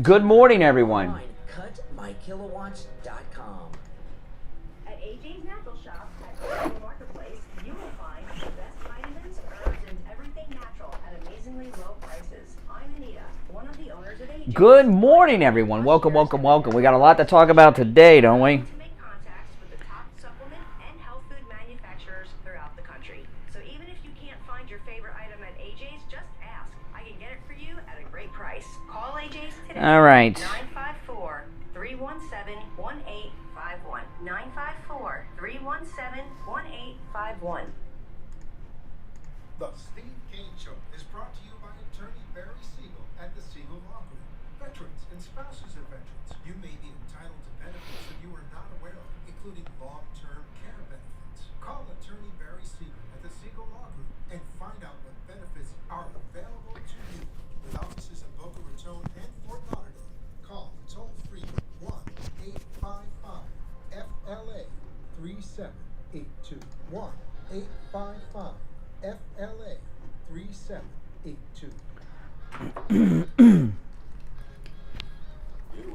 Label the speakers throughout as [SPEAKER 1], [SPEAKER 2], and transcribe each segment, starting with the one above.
[SPEAKER 1] Good morning, everyone.
[SPEAKER 2] Cutmykilowatts.com. At AJ's Natural Shop at Carlson Marketplace, you will find the best vitamins, herbs, and everything natural at amazingly low prices. I'm Anita, one of the owners of AJ's.
[SPEAKER 1] Good morning, everyone. Welcome, welcome, welcome. We got a lot to talk about today, don't we?
[SPEAKER 2] To make contacts with the top supplement and health food manufacturers throughout the country. So even if you can't find your favorite item at AJ's, just ask. I can get it for you at a great price. Call AJ's today.
[SPEAKER 1] All right.
[SPEAKER 2] 954-317-1851. 954-317-1851.
[SPEAKER 3] The Steve Kane Show is brought to you by attorney Barry Siegel at the Siegel Law Group. Veterans and spouses of veterans, you may be entitled to benefits that you are not aware of, including long-term care benefits. Call attorney Barry Siegel at the Siegel Law Group and find out what benefits are available to you. With offices in Boca Raton and Fort Lauderdale, call toll-free 1-855-FLA-3782. 1-855-FLA-3782.
[SPEAKER 4] You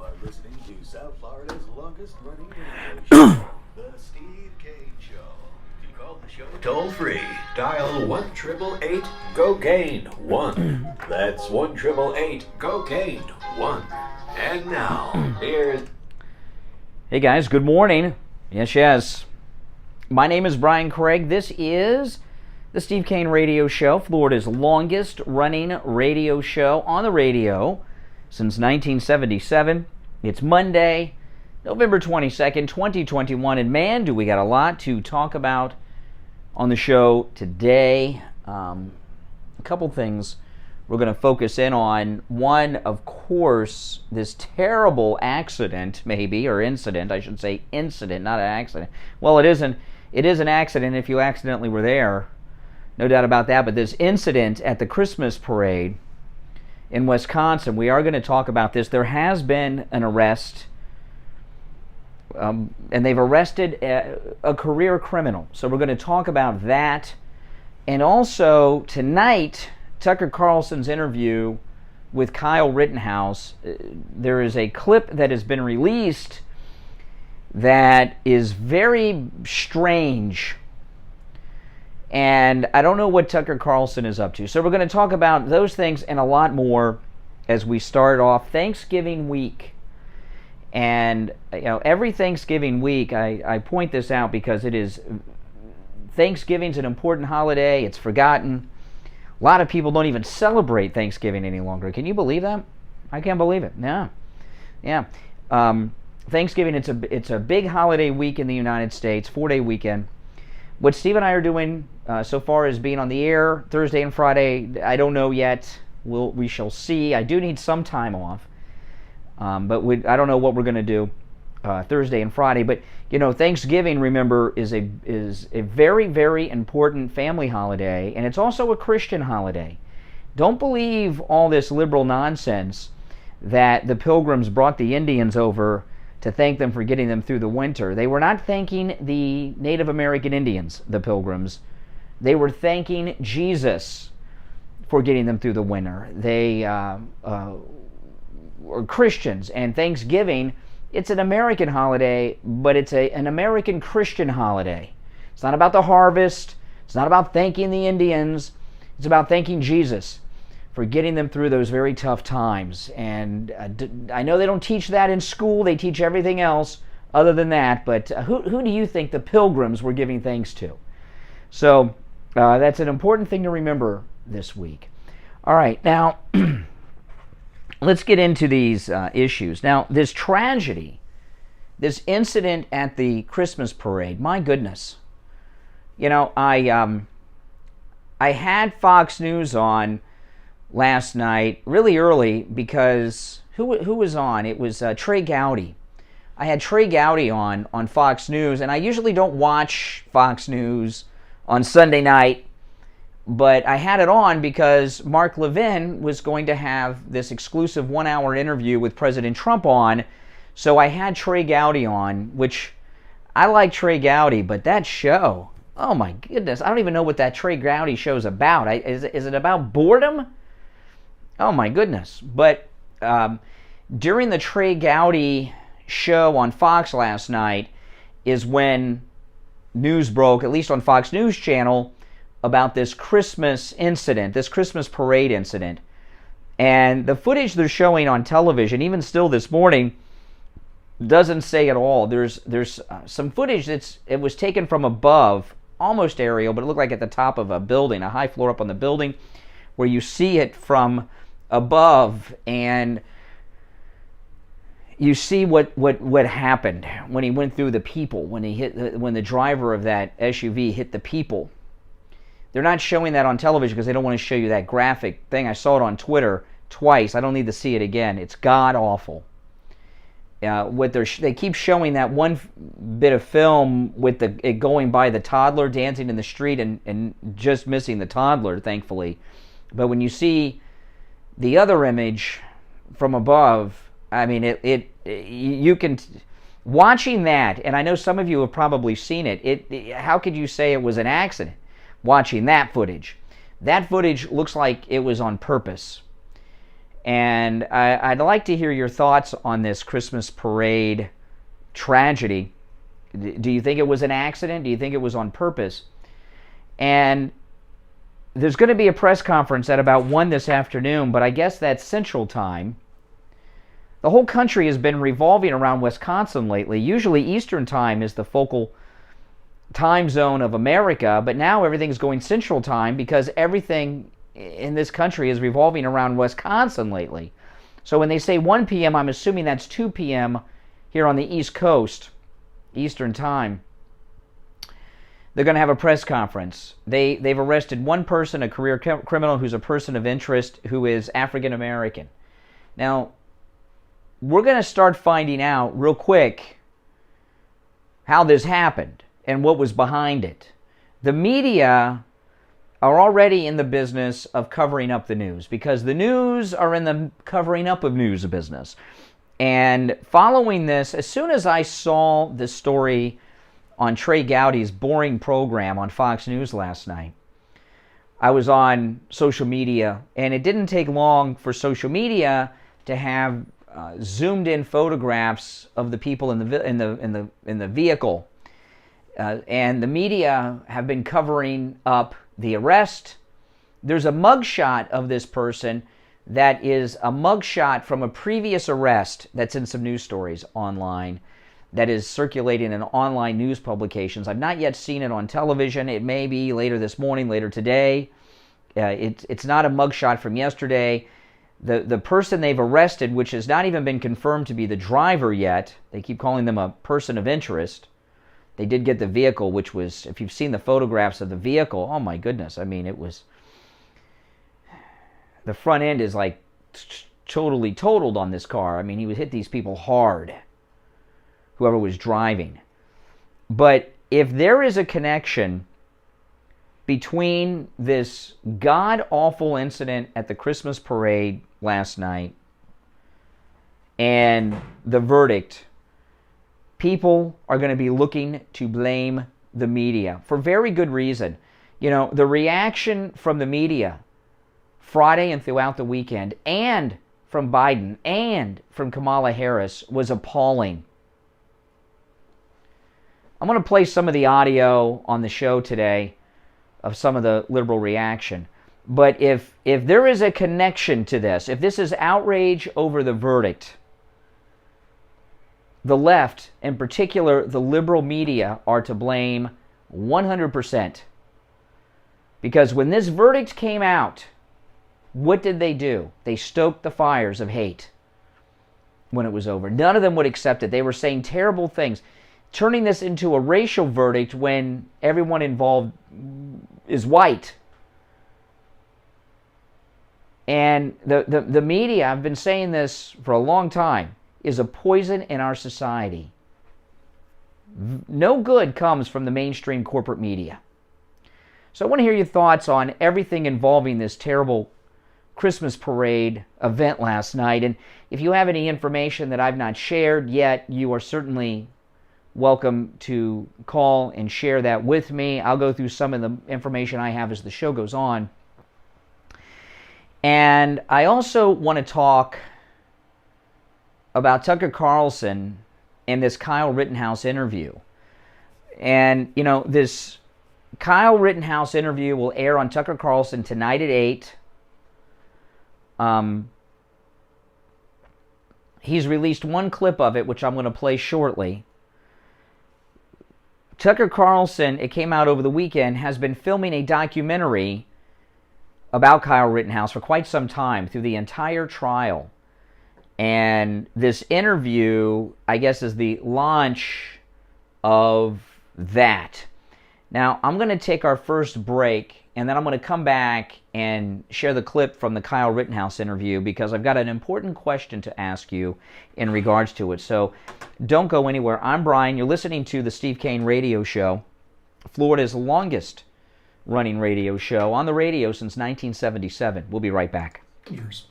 [SPEAKER 4] are listening to South Florida's longest running radio show, The Steve Kane Show. To call the show toll free, dial 1-888-GO-GAIN-1. That's 1-888-GO-GAIN-1. And now, here's...
[SPEAKER 1] Hey, guys. Good morning. Yes. My name is Brian Craig. This is the Steve Kane Radio Show, Florida's longest running radio show on the radio since 1977. It's Monday, November 22nd, 2021, and man, do we got a lot to talk about on the show today. A couple things we're going to focus in on. One, of course, this terrible accident, maybe, or incident, I should say incident, not an accident. Well, it isn't. It is an accident if you accidentally were there, no doubt about that, but this incident at the Christmas parade in Wisconsin, we are going to talk about this. There has been an arrest, and they've arrested a career criminal. So we're going to talk about that. And also, tonight, Tucker Carlson's interview with Kyle Rittenhouse, there is a clip that has been released that is very strange. And I don't know what Tucker Carlson is up to. So we're going to talk about those things and a lot more as we start off Thanksgiving week. And every Thanksgiving week, I point this out because Thanksgiving's an important holiday. It's forgotten. A lot of people don't even celebrate Thanksgiving any longer. Can you believe that? I can't believe it. Yeah. Thanksgiving, it's a big holiday week in the United States, 4-day weekend. What Steve and I are doing so far is being on the air Thursday and Friday. I don't know yet. We shall see. I do need some time off, but I don't know what we're going to do Thursday and Friday. But Thanksgiving, remember, is a very, very important family holiday, and it's also a Christian holiday. Don't believe all this liberal nonsense that the Pilgrims brought the Indians over to thank them for getting them through the winter. They were not thanking the Native American Indians, the Pilgrims. They were thanking Jesus for getting them through the winter. They were Christians, and Thanksgiving, it's an American holiday, but it's an American Christian holiday. It's not about the harvest. It's not about thanking the Indians. It's about thanking Jesus for getting them through those very tough times. And I know they don't teach that in school. They teach everything else other than that. But who do you think the Pilgrims were giving thanks to? So that's an important thing to remember this week. All right, now let's get into these issues. Now, this tragedy, this incident at the Christmas parade, my goodness. I had Fox News on last night, really early, because who was on? It was Trey Gowdy. I had Trey Gowdy on Fox News, and I usually don't watch Fox News on Sunday night, but I had it on because Mark Levin was going to have this exclusive 1-hour interview with President Trump on, so I had Trey Gowdy on, which I like Trey Gowdy, but that show, oh my goodness, I don't even know what that Trey Gowdy show's about. Is it about boredom? Oh my goodness. But During the Trey Gowdy show on Fox last night is when news broke, at least on Fox News Channel, about this Christmas incident, this Christmas parade incident. And the footage they're showing on television, even still this morning, doesn't say at all. There's some footage it was taken from above, almost aerial, but it looked like at the top of a building, a high floor up on the building, where you see it from above, and you see what happened when he went through the people, when the driver of that SUV hit the people. They're not showing that on television because they don't want to show you that graphic thing. I saw it on Twitter twice. I don't need to see it again. It's god awful. They keep showing that one bit of film with it going by the toddler dancing in the street and just missing the toddler, thankfully. But when you see the other image from above, I mean, you can, watching that, and I know some of you have probably seen it, how could you say it was an accident watching that footage? That footage looks like it was on purpose. And I'd like to hear your thoughts on this Christmas parade tragedy. Do you think it was an accident? Do you think it was on purpose? And there's going to be a press conference at about 1 this afternoon, but I guess that's Central Time. The whole country has been revolving around Wisconsin lately. Usually Eastern Time is the focal time zone of America, but now everything's going Central Time because everything in this country is revolving around Wisconsin lately. So when they say 1 p.m., I'm assuming that's 2 p.m. here on the East Coast, Eastern Time. They're going to have a press conference. They've arrested one person, a career criminal who's a person of interest, who is African American. Now, we're going to start finding out real quick how this happened and what was behind it. The media are already in the business of covering up the news because the news are in the covering up of news business. And following this, as soon as I saw the story on Trey Gowdy's boring program on Fox News last night, I was on social media, and it didn't take long for social media to have zoomed in photographs of the people in the vehicle, and the media have been covering up the arrest. There's a mugshot of this person that is a mugshot from a previous arrest that's in some news stories online that is circulating in online news publications. I've not yet seen it on television. It may be later this morning, later today. It's not a mugshot from yesterday. The person they've arrested, which has not even been confirmed to be the driver yet, they keep calling them a person of interest. They did get the vehicle, which was, if you've seen the photographs of the vehicle, oh my goodness, I mean, it was, the front end is like totally totaled on this car. I mean, he would hit these people hard, whoever was driving. But if there is a connection between this god-awful incident at the Christmas parade last night and the verdict, people are going to be looking to blame the media for very good reason. You know, the reaction from the media Friday and throughout the weekend, and from Biden and from Kamala Harris, was appalling. I'm going to play some of the audio on the show today of some of the liberal reaction. But if there is a connection to this, if this is outrage over the verdict, the left, in particular the liberal media, are to blame 100%. Because when this verdict came out, what did they do? They stoked the fires of hate when it was over. None of them would accept it. They were saying terrible things, turning this into a racial verdict when everyone involved is white. And the media, I've been saying this for a long time, is a poison in our society. No good comes from the mainstream corporate media. So I want to hear your thoughts on everything involving this terrible Christmas parade event last night. And if you have any information that I've not shared yet, you are certainly welcome to call and share that with me. I'll go through some of the information I have as the show goes on. And I also want to talk about Tucker Carlson and this Kyle Rittenhouse interview. And, you know, this Kyle Rittenhouse interview will air on Tucker Carlson tonight at 8. He's released one clip of it, which I'm going to play shortly. Tucker Carlson, it came out over the weekend, has been filming a documentary about Kyle Rittenhouse for quite some time, through the entire trial. And this interview, I guess, is the launch of that. Now, I'm going to take our first break, and then I'm going to come back and share the clip from the Kyle Rittenhouse interview, because I've got an important question to ask you in regards to it. So don't go anywhere. I'm Brian. You're listening to the Steve Kane Radio Show, Florida's longest running radio show on the radio since 1977. We'll be right back.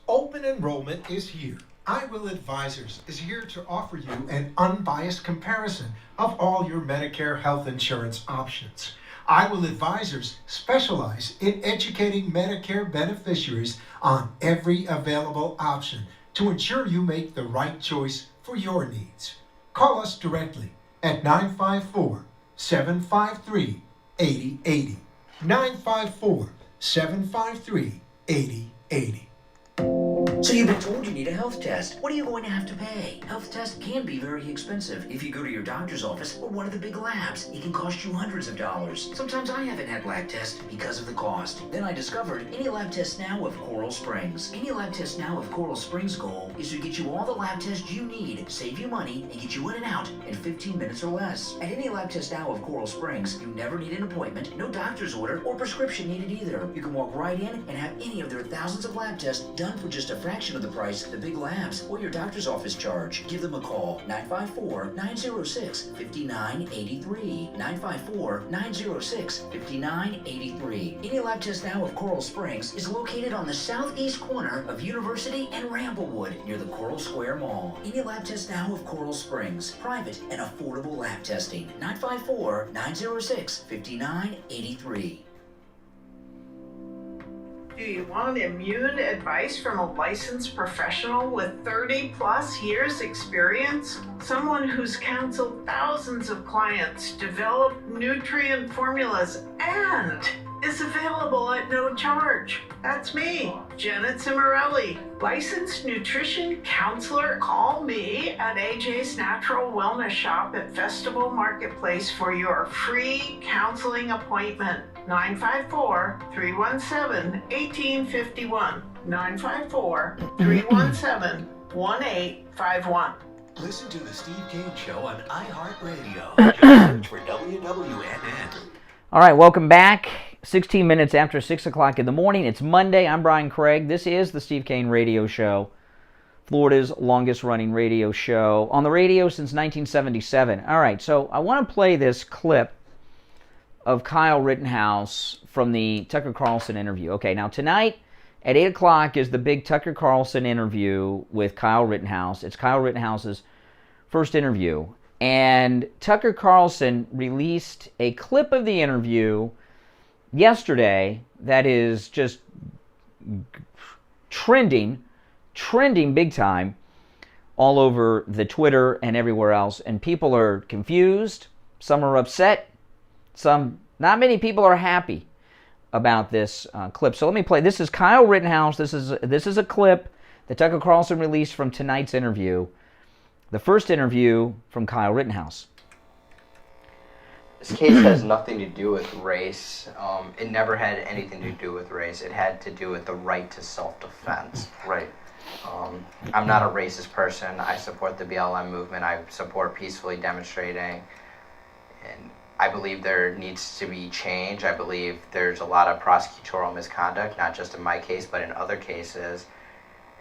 [SPEAKER 3] Open enrollment is here. I Will Advisors is here to offer you an unbiased comparison of all your Medicare health insurance options. I Will Advisors specialize in educating Medicare beneficiaries on every available option to ensure you make the right choice for your needs. Call us directly at 954-753-8080. 954-753-8080.
[SPEAKER 5] So you've been told you need a health test. What are you going to have to pay? Health tests can be very expensive. If you go to your doctor's office or one of the big labs, it can cost you hundreds of dollars. Sometimes I haven't had lab tests because of the cost. Then I discovered Any Lab Test Now of Coral Springs. Any Lab Test Now of Coral Springs' goal is to get you all the lab tests you need, save you money, and get you in and out in 15 minutes or less. At Any Lab Test Now of Coral Springs, you never need an appointment, no doctor's order, or prescription needed either. You can walk right in and have any of their thousands of lab tests done for just a fraction of the price the big labs or your doctor's office charge. Give them a call, 954-906-5983. 954-906-5983. Any Lab Test Now of Coral Springs is located on the southeast corner of University and Ramblewood near the Coral Square Mall. Any Lab Test Now of Coral Springs. Private and affordable lab testing. 954-906-5983.
[SPEAKER 6] Do you want immune advice from a licensed professional with 30 plus years experience? Someone who's counseled thousands of clients, developed nutrient formulas, and is available at no charge. That's me, Janet Cimarelli, licensed nutrition counselor. Call me at AJ's Natural Wellness Shop at Festival Marketplace for your free counseling appointment. 954-317-1851. 954-317-1851.
[SPEAKER 4] Listen to the Steve Kane Show on iHeartRadio. Just search for WWNN.
[SPEAKER 1] All right, welcome back. 16 minutes after 6 o'clock in the morning. It's Monday. I'm Brian Craig. This is the Steve Kane Radio Show, Florida's longest-running radio show, on the radio since 1977. All right, so I want to play this clip of Kyle Rittenhouse from the Tucker Carlson interview. Okay, now tonight at 8 o'clock is the big Tucker Carlson interview with Kyle Rittenhouse. It's Kyle Rittenhouse's first interview. And Tucker Carlson released a clip of the interview yesterday that is just trending big time all over the Twitter and everywhere else. And people are confused. Some are upset. Not many people are happy about this clip. So let me play. This is Kyle Rittenhouse. This is a clip that Tucker Carlson released from tonight's interview. The first interview from Kyle Rittenhouse.
[SPEAKER 7] This case has nothing to do with race. It never had anything to do with race. It had to do with the right to self-defense.
[SPEAKER 8] Right.
[SPEAKER 7] I'm not a racist person. I support the BLM movement. I support peacefully demonstrating. And I believe there needs to be change. I believe there's a lot of prosecutorial misconduct, not just in my case, but in other cases.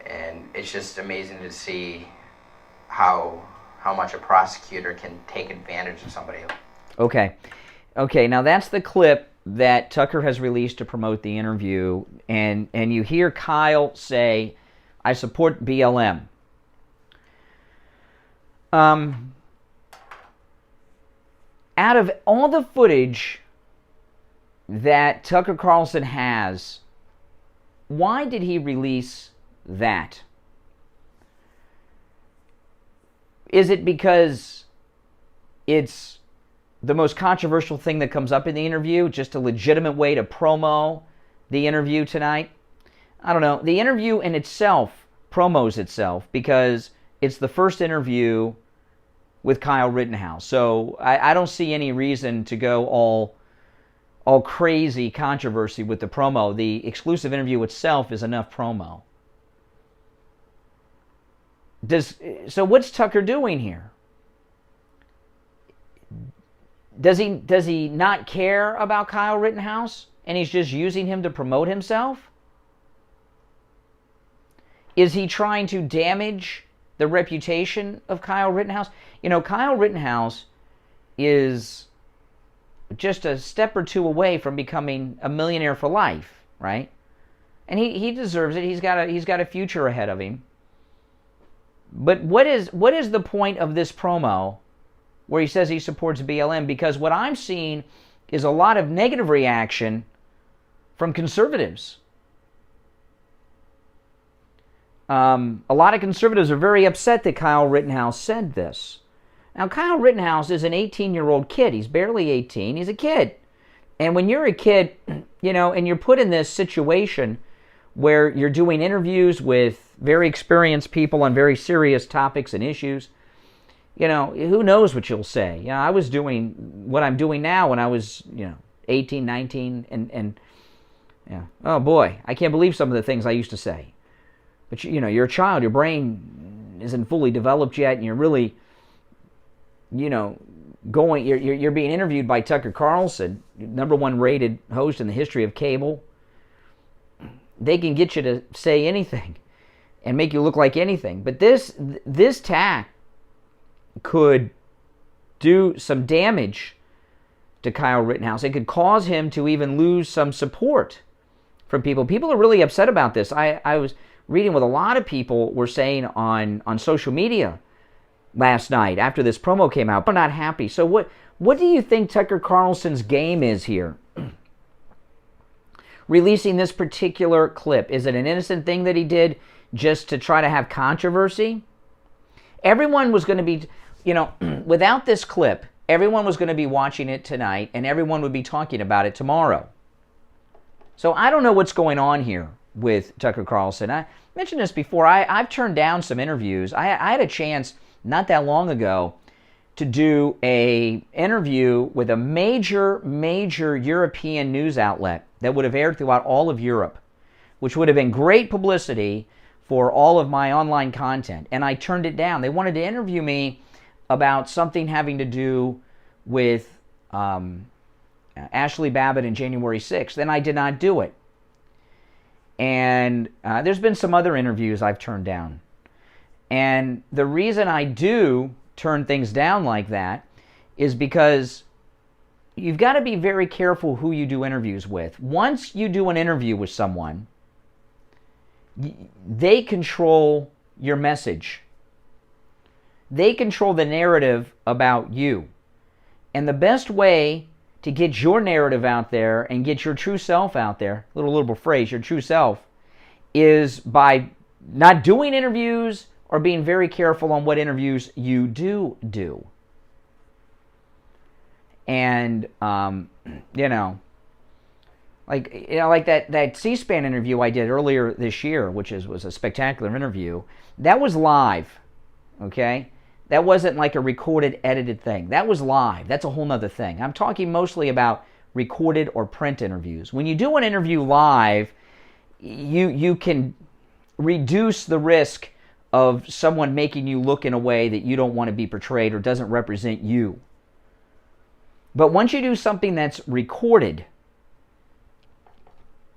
[SPEAKER 7] And it's just amazing to see how much a prosecutor can take advantage of somebody.
[SPEAKER 1] Okay, now that's the clip that Tucker has released to promote the interview, and you hear Kyle say, I support BLM. Out of all the footage that Tucker Carlson has, why did he release that? Is it because it's the most controversial thing that comes up in the interview, just a legitimate way to promo the interview tonight? I don't know. The interview in itself promos itself because it's the first interview with Kyle Rittenhouse. So I don't see any reason to go all crazy controversy with the promo. The exclusive interview itself is enough promo. So what's Tucker doing here? Does he not care about Kyle Rittenhouse and he's just using him to promote himself? Is he trying to damage the reputation of Kyle Rittenhouse? You know, Kyle Rittenhouse is just a step or two away from becoming a millionaire for life, right? And he deserves it. He's got a future ahead of him. But what is the point of this promo where he says he supports BLM? Because what I'm seeing is a lot of negative reaction from conservatives. A lot of conservatives are very upset that Kyle Rittenhouse said this. Now, Kyle Rittenhouse is an 18-year-old kid. He's barely 18. He's a kid. And when you're a kid, you know, and you're put in this situation where you're doing interviews with very experienced people on very serious topics and issues, you know, who knows what you'll say. You know, I was doing what I'm doing now when I was, 18, 19, and yeah, oh boy, I can't believe some of the things I used to say. But, you're a child. Your brain isn't fully developed yet, and you're really, you're being interviewed by Tucker Carlson, #1 rated host in the history of cable. They can get you to say anything and make you look like anything. But this tack could do some damage to Kyle Rittenhouse. It could cause him to even lose some support from people. People are really upset about this. I was reading what a lot of people were saying on social media last night after this promo came out. They're not happy. So what do you think Tucker Carlson's game is here? Releasing this particular clip. Is it an innocent thing that he did just to try to have controversy? Everyone was going to be, without this clip, everyone was going to be watching it tonight and everyone would be talking about it tomorrow. So I don't know what's going on here with Tucker Carlson. I mentioned this before. I've turned down some interviews. I had a chance not that long ago to do a interview with a major European news outlet that would have aired throughout all of Europe, which would have been great publicity for all of my online content. And I turned it down. They wanted to interview me about something having to do with Ashley Babbitt and January 6th. Then I did not do it. And there's been some other interviews I've turned down. And the reason I do turn things down like that is because you've got to be very careful who you do interviews with. Once you do an interview with someone, they control your message. They control the narrative about you. And the best way to get your narrative out there and get your true self out there, little phrase, your true self, is by not doing interviews or being very careful on what interviews you do. And, like that C-SPAN interview I did earlier this year, which was a spectacular interview, that was live, okay? That wasn't like a recorded, edited thing. That was live. That's a whole nother thing. I'm talking mostly about recorded or print interviews. When you do an interview live, you can reduce the risk of someone making you look in a way that you don't want to be portrayed or doesn't represent you. But once you do something that's recorded,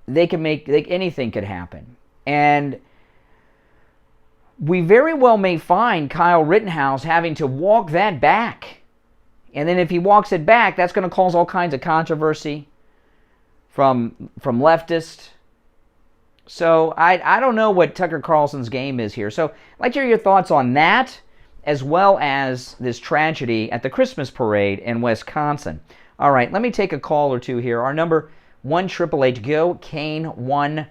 [SPEAKER 1] anything could happen. And we very well may find Kyle Rittenhouse having to walk that back. And then if he walks it back, that's going to cause all kinds of controversy from leftists. So I don't know what Tucker Carlson's game is here. So I'd like to hear your thoughts on that, as well as this tragedy at the Christmas parade in Wisconsin. All right, let me take a call or two here. Our number, 1-888-GO, Kane1.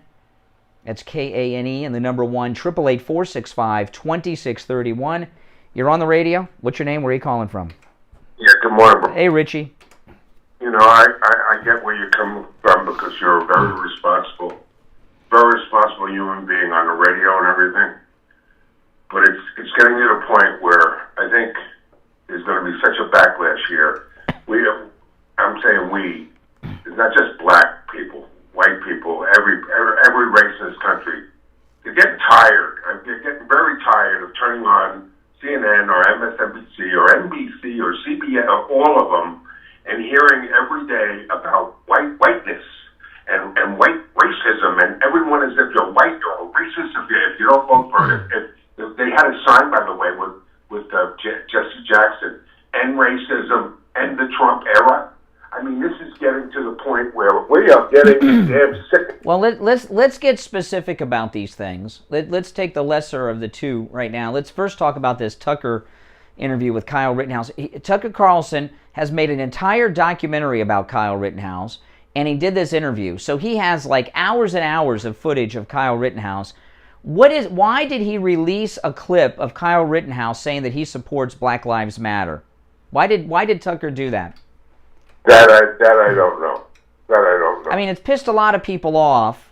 [SPEAKER 1] That's Kane, and the number 1-888-465-2631. You're on the radio. What's your name? Where are you calling from?
[SPEAKER 8] Yeah, good morning, bro.
[SPEAKER 1] Hey, Richie.
[SPEAKER 8] You know, I get where you're coming from because you're a very responsible human being on the radio and everything. But it's getting to the point where I think there's going to be such a backlash here. I'm saying we. It's not just black people, white people, every race in this country. They're getting tired. They're getting very tired of turning on CNN or MSNBC or NBC or CBS, or all of them, and hearing every day about whiteness and white racism, and everyone as if you're white or racist if you don't vote for it. If they had a sign, by the way, with Jesse Jackson, end racism, end the Trump era. I mean, this is getting to the point where we are getting damn sick.
[SPEAKER 1] Well, let's get specific about these things. Let's take the lesser of the two right now. Let's first talk about this Tucker interview with Kyle Rittenhouse. Tucker Carlson has made an entire documentary about Kyle Rittenhouse, and he did this interview. So he has like hours and hours of footage of Kyle Rittenhouse. Why did he release a clip of Kyle Rittenhouse saying that he supports Black Lives Matter? Why did Tucker do that?
[SPEAKER 8] That I don't know. I
[SPEAKER 1] mean, it's pissed a lot of people off,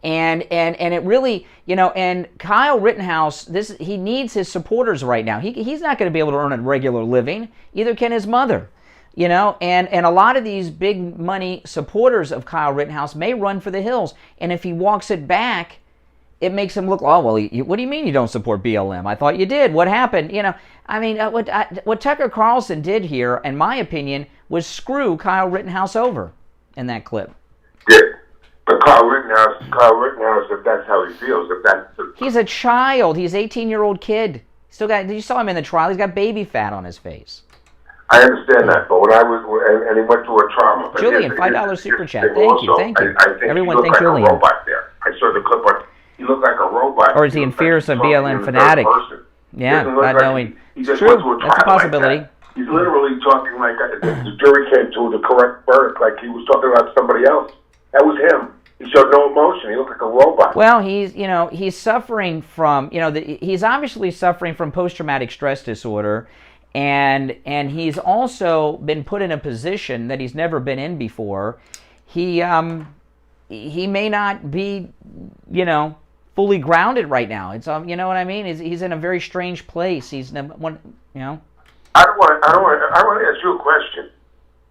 [SPEAKER 1] and it really, and Kyle Rittenhouse, he needs his supporters right now. He's not going to be able to earn a regular living. Either can his mother, and a lot of these big money supporters of Kyle Rittenhouse may run for the hills, and if he walks it back, it makes him look, oh, well, what do you mean you don't support BLM? I thought you did. What happened? What Tucker Carlson did here, in my opinion, was screw Kyle Rittenhouse over in that clip.
[SPEAKER 8] Yeah, but Kyle Rittenhouse, if that's how he feels,
[SPEAKER 1] He's a child. He's an 18-year-old kid. You saw him in the trial. He's got baby fat on his face.
[SPEAKER 8] I understand that, but when I was, and he went through a trauma. But
[SPEAKER 1] Julian, $5 super chat. Thank you.
[SPEAKER 8] I think
[SPEAKER 1] Everyone,
[SPEAKER 8] he
[SPEAKER 1] thank
[SPEAKER 8] looked like
[SPEAKER 1] Julian.
[SPEAKER 8] a robot there. I saw the clip on. He looked like a robot.
[SPEAKER 1] Or is he in fear of some BLM fanatic? Yeah, not knowing. It's true. That's a possibility.
[SPEAKER 8] Like he's literally talking like the jury came to the correct verdict, like he was talking about somebody else. That was him. He showed no emotion. He looked like a robot.
[SPEAKER 1] Well, he's suffering from, he's obviously suffering from post-traumatic stress disorder, and he's also been put in a position that he's never been in before. He may not be, fully grounded right now. It's you know what I mean? He's in a very strange place. I want
[SPEAKER 8] to ask you a question.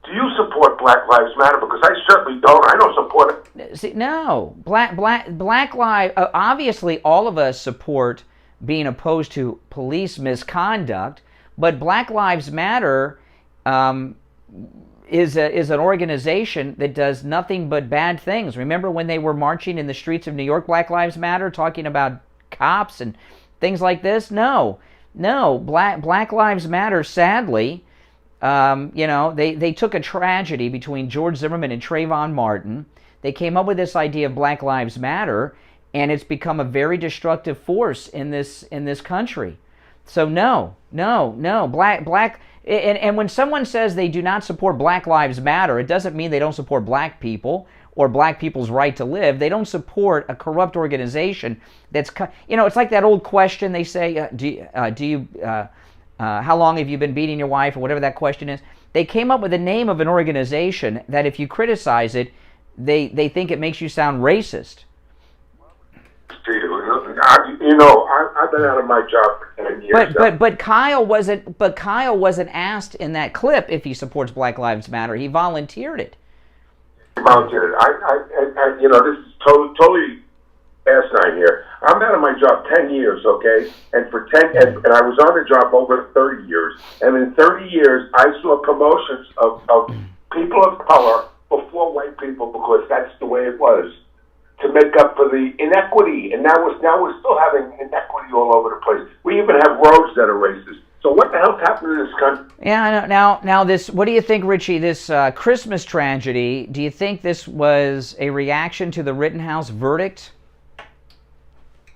[SPEAKER 8] Do you support Black Lives Matter? Because I certainly don't. I don't support it.
[SPEAKER 1] See, no. Black Lives. Obviously, all of us support being opposed to police misconduct, but Black Lives Matter is an organization that does nothing but bad things. Remember when they were marching in the streets of New York, Black Lives Matter, talking about cops and things like this? No. Black Lives Matter, sadly, they took a tragedy between George Zimmerman and Trayvon Martin. They came up with this idea of Black Lives Matter, and it's become a very destructive force in this country. So no. Black. And when someone says they do not support Black Lives Matter, it doesn't mean they don't support black people or black people's right to live. They don't support a corrupt organization that's, it's like that old question they say, how long have you been beating your wife, or whatever that question is. They came up with the name of an organization that if you criticize it, they think it makes you sound racist.
[SPEAKER 8] I've been out of my job for 10 years.
[SPEAKER 1] But Kyle wasn't asked in that clip if he supports Black Lives Matter. He volunteered it.
[SPEAKER 8] This is totally asinine here. I'm out of my job 10 years, okay? And for 10, and I was on the job over 30 years. And in 30 years, I saw promotions of people of color before white people, because that's the way it was, to make up for the inequity. And now we're still having inequity all over the place. We even have roads that are racist. So what the hell's happening in this country?
[SPEAKER 1] Yeah, I know. Now this, what do you think, Richie, this Christmas tragedy, do you think this was a reaction to the Rittenhouse verdict?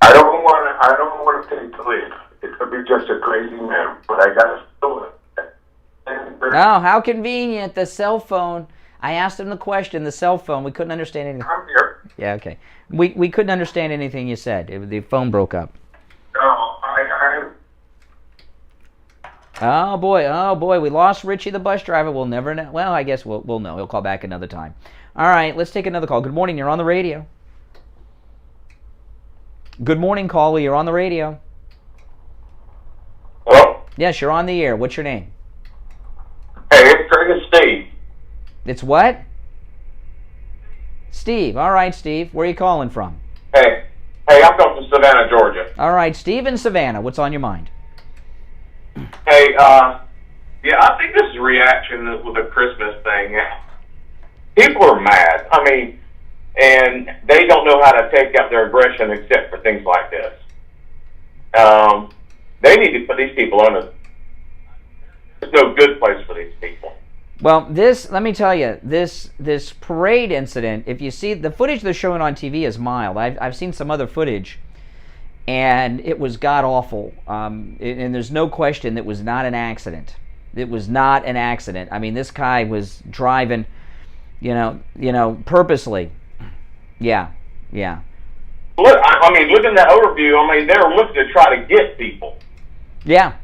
[SPEAKER 8] I don't want to take the lead. It could be just a crazy man, but I got to do it.
[SPEAKER 1] Oh, how convenient, the cell phone. I asked him the question, the cell phone. We couldn't understand anything.
[SPEAKER 8] I'm here.
[SPEAKER 1] Yeah, okay. We couldn't understand anything you said. The phone broke up.
[SPEAKER 8] No,
[SPEAKER 1] Oh boy, we lost Richie the bus driver. We'll never know. Well, I guess we'll know. He'll call back another time. All right, let's take another call. Good morning, you're on the radio. Good morning, caller, you're on the radio.
[SPEAKER 9] Hello?
[SPEAKER 1] Yes, you're on the air. What's your name?
[SPEAKER 9] Hey, it's Steve.
[SPEAKER 1] It's what? Steve. All right, Steve. Where are you calling from?
[SPEAKER 9] Hey, I'm from Savannah, Georgia.
[SPEAKER 1] All right, Steve in Savannah. What's on your mind?
[SPEAKER 9] Hey, yeah, I think this is a reaction with the Christmas thing. People are mad. I mean, and they don't know how to take out their aggression except for things like this. They need to put these people on a... There's no good place for these people.
[SPEAKER 1] Well, let me tell you, this parade incident, if you see, the footage they're showing on TV is mild. I've seen some other footage, and it was god-awful. And there's no question it was not an accident. It was not an accident. I mean, this guy was driving, purposely. Yeah.
[SPEAKER 9] Look, I mean, look in that overview. I mean, they were looking to try to get people.
[SPEAKER 1] Yeah.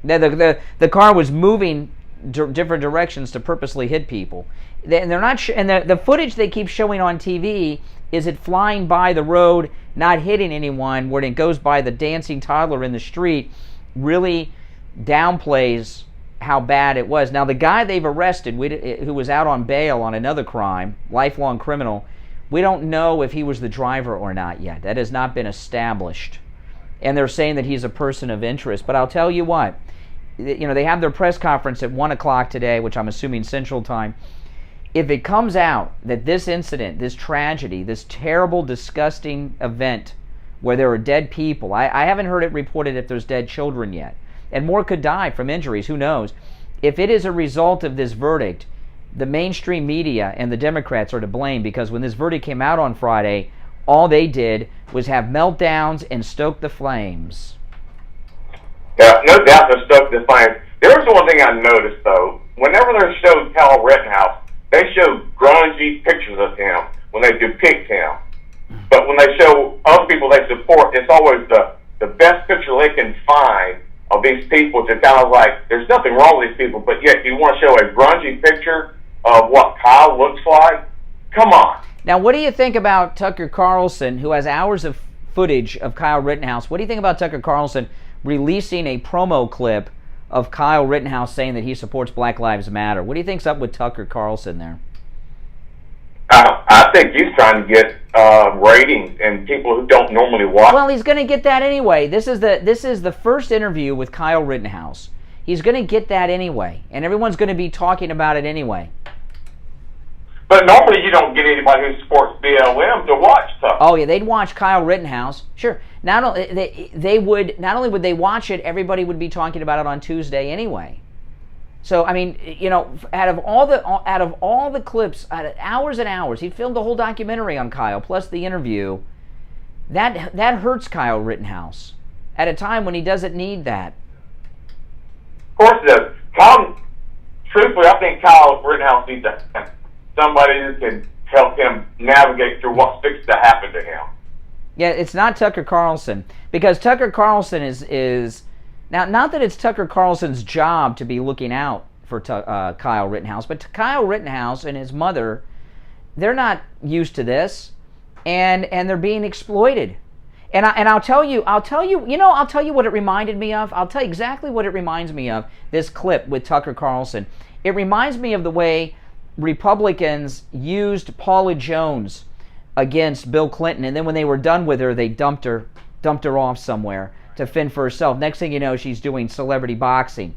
[SPEAKER 1] The car was moving different directions to purposely hit people. And they're not. And the footage they keep showing on TV is it flying by the road, not hitting anyone. When it goes by the dancing toddler in the street, really downplays how bad it was. Now, the guy they've arrested, who was out on bail on another crime, lifelong criminal, we don't know if he was the driver or not yet. That has not been established. And they're saying that he's a person of interest. But I'll tell you what, they have their press conference at 1 o'clock today, which I'm assuming Central Time. If it comes out that this incident, this tragedy, this terrible, disgusting event where there are dead people, I haven't heard it reported if there's dead children yet, and more could die from injuries, who knows. If it is a result of this verdict, the mainstream media and the Democrats are to blame, because when this verdict came out on Friday, all they did was have meltdowns and stoke the flames.
[SPEAKER 9] Yeah, no doubt they stoke the flames. There was one thing I noticed, though. Whenever they showed Kyle Rittenhouse, they show grungy pictures of him when they depict him. But when they show other people they support, it's always the best picture they can find of these people to kind of like, there's nothing wrong with these people, but yet you want to show a grungy picture of what Kyle looks like? Come on.
[SPEAKER 1] Now, what do you think about Tucker Carlson, who has hours of footage of Kyle Rittenhouse? What do you think about Tucker Carlson releasing a promo clip of Kyle Rittenhouse saying that he supports Black Lives Matter? What do you think's up with Tucker Carlson there?
[SPEAKER 9] I think he's trying to get ratings and people who don't normally watch.
[SPEAKER 1] Well, he's going to get that anyway. This is the first interview with Kyle Rittenhouse. He's going to get that anyway, and everyone's going to be talking about it anyway.
[SPEAKER 9] But normally you don't get anybody who supports BLM to watch stuff.
[SPEAKER 1] Oh yeah, they'd watch Kyle Rittenhouse. Sure. Not only not only would they watch it, everybody would be talking about it on Tuesday anyway. So I mean, out of all the clips, out of hours and hours, he filmed a whole documentary on Kyle plus the interview. That hurts Kyle Rittenhouse at a time when he doesn't need that.
[SPEAKER 9] Of course it does. Truthfully, I think Kyle Rittenhouse needs somebody who can help him navigate through what's fixed to happen to him.
[SPEAKER 1] Yeah, it's not Tucker Carlson, because Tucker Carlson is now, not that it's Tucker Carlson's job to be looking out for Kyle Rittenhouse, but Kyle Rittenhouse and his mother, they're not used to this, and they're being exploited. And I'll tell you what it reminded me of. I'll tell you exactly what it reminds me of. This clip with Tucker Carlson. It reminds me of the way Republicans used Paula Jones against Bill Clinton, and then when they were done with her, they dumped her off somewhere to fend for herself. Next thing you know, she's doing celebrity boxing,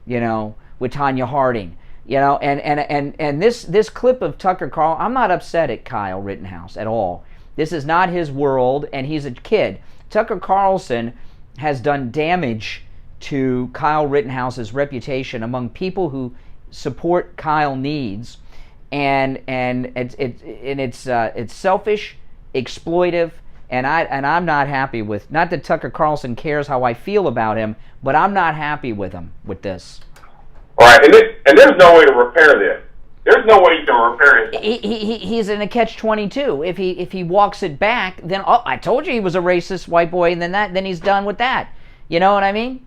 [SPEAKER 1] with Tanya Harding, and this clip of Tucker Carlson. I'm not upset at Kyle Rittenhouse at all. This is not his world, and he's a kid. Tucker Carlson has done damage to Kyle Rittenhouse's reputation among people who support Kyle needs, and it's selfish, exploitive, and I'm not happy with. Not that Tucker Carlson cares how I feel about him, but I'm not happy with him with this.
[SPEAKER 9] All right, and there's no way to repair this. There's no way you can repair it.
[SPEAKER 1] He's in a catch-22. If he walks it back, then I told you he was a racist white boy, and then he's done with that. You know what I mean?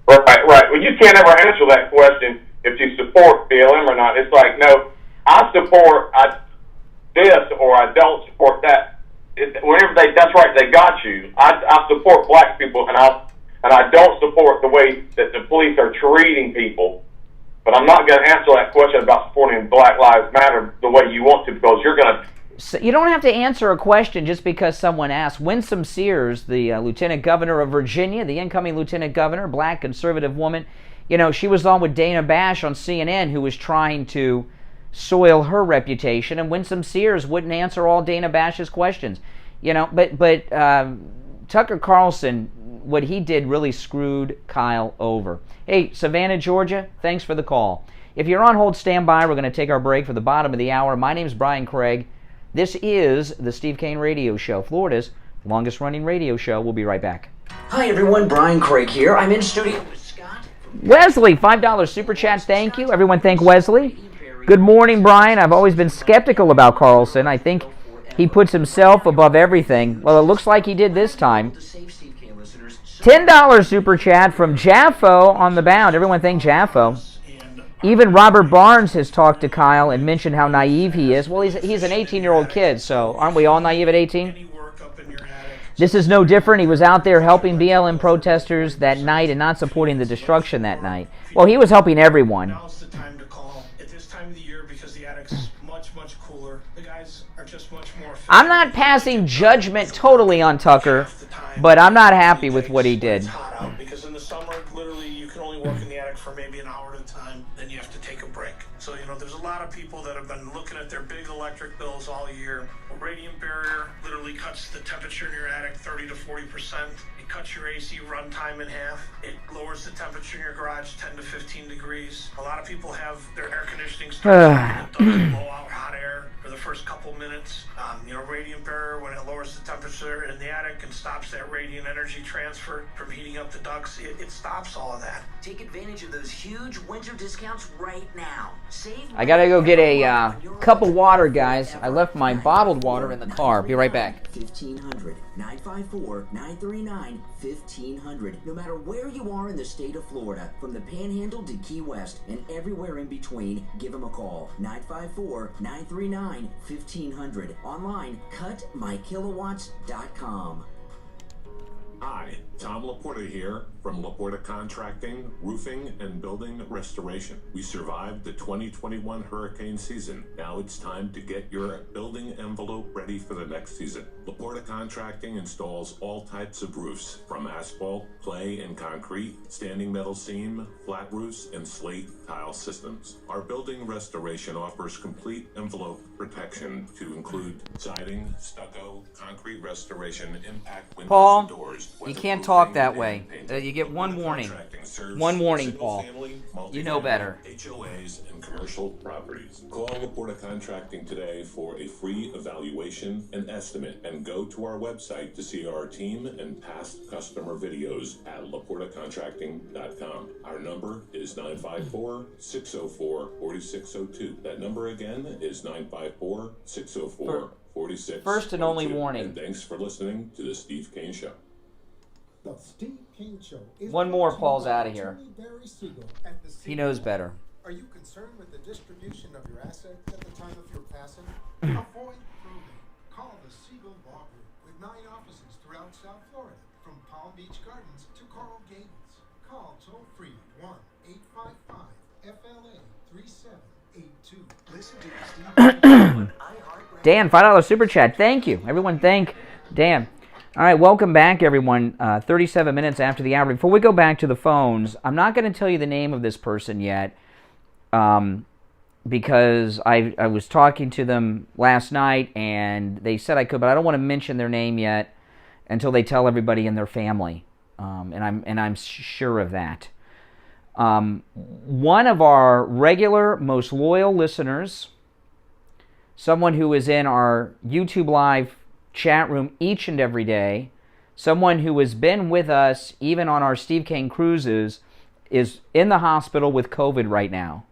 [SPEAKER 9] Right. right. Well, you can't ever answer that question if you support BLM or not. It's like, no, I support this or I don't support that. Whenever that's right, they got you. I support black people, and I don't support the way that the police are treating people. But I'm not going to answer that question about supporting Black Lives Matter the way you want to, because you're going to...
[SPEAKER 1] So you don't have to answer a question just because someone asks. Winsome Sears, the Lieutenant Governor of Virginia, the incoming Lieutenant Governor, black conservative woman, you know, she was on with Dana Bash on CNN, who was trying to soil her reputation, and Winsome Sears wouldn't answer all Dana Bash's questions. You know, but Tucker Carlson, what he did really screwed Kyle over. Hey, Savannah, Georgia, thanks for the call. If you're on hold, stand by. We're going to take our break for the bottom of the hour. My name's Brian Craig. This is the Steve Kane Radio Show, Florida's longest-running radio show. We'll be right back.
[SPEAKER 5] Hi, everyone. Brian Craig here. I'm in studio with Scott.
[SPEAKER 1] Wesley, $5 super chat. Thank you. Everyone thank Wesley. Good morning, Brian. I've always been skeptical about Carlson. I think he puts himself above everything. Well, it looks like he did this time. $10 super chat from Jaffo on the bound. Everyone thank Jaffo. Even Robert Barnes has talked to Kyle and mentioned how naive he is. Well, he's an 18-year-old kid, so aren't we all naive at 18? This is no different. He was out there helping BLM protesters that night and not supporting the destruction that night. Well, he was helping everyone.
[SPEAKER 10] Now's the time to call at this time of the year because the attic's much, much cooler. The guys are just much more efficient.
[SPEAKER 1] I'm not passing judgment totally on Tucker, but I'm not happy with what he did.
[SPEAKER 10] It's hot out because in the summer, literally, you can only work in the attic for maybe an hour at a time. Then you have to take a break. So, you know, there's a lot of people that have been looking at their big electric bills all year. A radiant barrier literally cuts the temperature in your attic 30 to 40%. It cuts your AC run time in half. It lowers the temperature in your garage 10 to 15 degrees. A lot of people have their air conditioning starts to blow out hot air for the first couple minutes. You know, radiant barrier, when it lowers the temperature in the attic and stops that radiant energy transfer from heating up the ducts, it stops all of that.
[SPEAKER 5] Take advantage of those huge winter discounts right now. Save
[SPEAKER 1] I gotta go get a cup of water, guys. I left my bottled water in the car. Be right back.
[SPEAKER 5] 1500 954 939 1500. No matter where you are in the state of Florida, from the Panhandle to Key West and everywhere in between, give them a call. 954 939 1500. Online, cutmykilowatts.com.
[SPEAKER 11] Hi, Tom Laporta here from Laporta Contracting, Roofing, and Building Restoration. We survived the 2021 hurricane season. Now it's time to get your building envelope ready for the next season. Laporta Contracting installs all types of roofs, from asphalt, clay, and concrete, standing metal seam, flat roofs, and slate tile systems. Our building restoration offers complete envelope protection to include siding, stucco, concrete restoration, impact windows
[SPEAKER 1] Paul,
[SPEAKER 11] and doors.
[SPEAKER 1] you can't talk that way. You get one warning. One warning, Paul. You know better.
[SPEAKER 11] HOAs and commercial properties. Call Laporta Contracting today for a free evaluation and estimate, and go to our website to see our team and past customer videos at laportacontracting.com. Our number is 954-604-4602. That number again is 954-604-4602.
[SPEAKER 1] First and only warning.
[SPEAKER 11] And thanks for listening to the Steve Kane Show.
[SPEAKER 3] The Steve Kane Show is
[SPEAKER 1] One more, Paul's out of here. He knows
[SPEAKER 3] Siegel.
[SPEAKER 1] better.
[SPEAKER 3] Are you concerned with the distribution of your assets at the time of your passing? Avoid probate. Call the Siegel Law Group with 9 offices throughout South Florida, from Palm Beach Gardens to Coral Gables. Call toll-free 1-855-FLA-3782. Listen to the Steve Kane Show.
[SPEAKER 1] Dan, $5 super chat. Thank you. Everyone thank Dan. All right, welcome back, everyone. 37 minutes after the hour. Before we go back to the phones, I'm not going to tell you the name of this person yet, because I was talking to them last night, and they said I could, but I don't want to mention their name yet until they tell everybody in their family, and I'm sure of that. One of our regular, most loyal listeners, someone who is in our YouTube Live chat room each and every day, someone who has been with us even on our Steve Kane cruises, is in the hospital with COVID right now.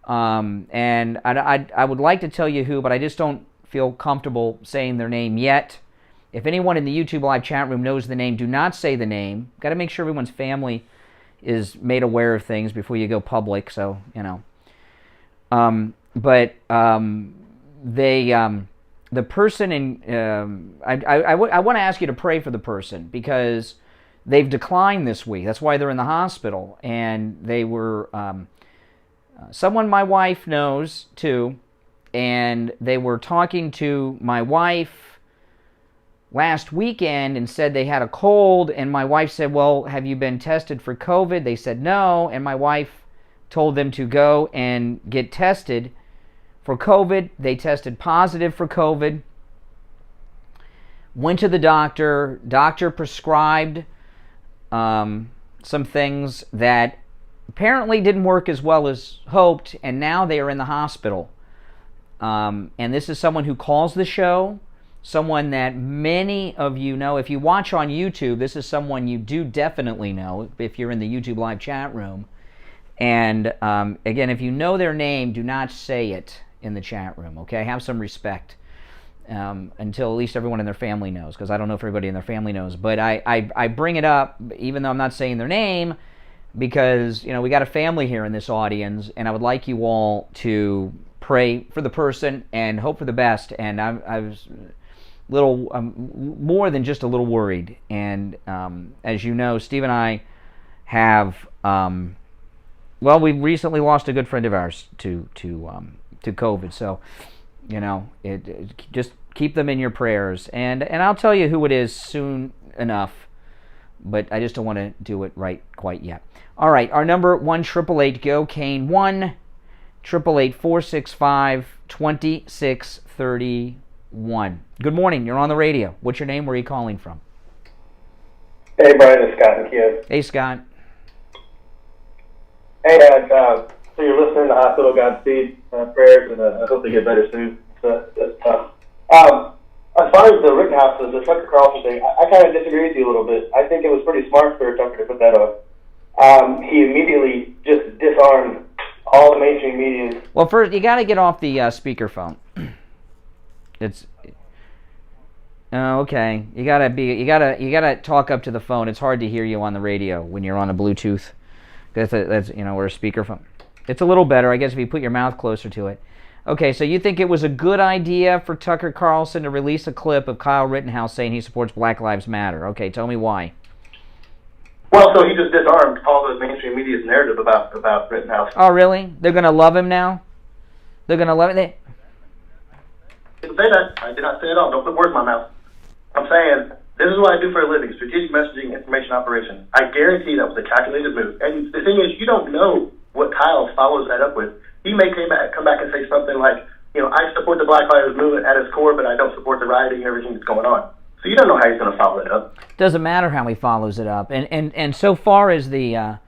[SPEAKER 1] And I would like to tell you who, but I just don't feel comfortable saying their name yet. If anyone in the YouTube Live chat room knows the name, do not say the name. Got to make sure everyone's family is made aware of things before you go public. So but the person in I want to ask you to pray for the person because they've declined this week. That's why they're in the hospital, and they were someone my wife knows too, and they were talking to my wife last weekend and said they had a cold, and my wife said, well, have you been tested for COVID? They said no, and my wife told them to go and get tested for COVID. They tested positive for COVID. Went to the doctor. Doctor prescribed some things that apparently didn't work as well as hoped, and now they are in the hospital. And this is someone who calls the show, someone that many of you know. If you watch on YouTube, this is someone you do definitely know if you're in the YouTube live chat room. And again, if you know their name, do not say it in the chat room, okay? Have some respect until at least everyone in their family knows, because I don't know if everybody in their family knows. But I bring it up, even though I'm not saying their name, because we got a family here in this audience, and I would like you all to pray for the person and hope for the best. And I was more than just a little worried. And as you know, Steve and I have we recently lost a good friend of ours to COVID. So just keep them in your prayers, and I'll tell you who it is soon enough, but I just don't want to do it right quite yet. All right, our number 1-888-GO-KANE 1-888-465-2631. Good morning. You're on the radio. What's your name? Where are you calling from?
[SPEAKER 12] Hey, Brian. It's Scott in Kiev.
[SPEAKER 1] Hey, Scott.
[SPEAKER 12] Hey, so you're listening to Hospital Godspeed prayers, and I hope they get better soon. That's tough. As far as the Rittenhouse, the Tucker Carlson thing, I kind of disagree with you a little bit. I think it was pretty smart for Tucker to put that up. He immediately just disarmed all the mainstream media.
[SPEAKER 1] Well, first you got to get off the speakerphone. It's okay. You gotta talk up to the phone. It's hard to hear you on the radio when you're on a Bluetooth. That's or a speakerphone. It's a little better, I guess, if you put your mouth closer to it. Okay, so you think it was a good idea for Tucker Carlson to release a clip of Kyle Rittenhouse saying he supports Black Lives Matter? Okay, tell me why.
[SPEAKER 12] Well, so he just disarmed all the mainstream media's narrative about Rittenhouse.
[SPEAKER 1] Oh, really? They're going to love him now? They're going to love it?
[SPEAKER 12] I didn't say that. I did not say it all. Don't put words in my mouth. I'm saying, this is what I do for a living, strategic messaging, information operation. I guarantee that was a calculated move. And the thing is, you don't know what Kyle follows that up with. He may come back and say something like, I support the Black Lives Movement at its core, but I don't support the rioting and everything that's going on. So you don't know how he's going to follow it up.
[SPEAKER 1] Doesn't matter how he follows it up. And so far as the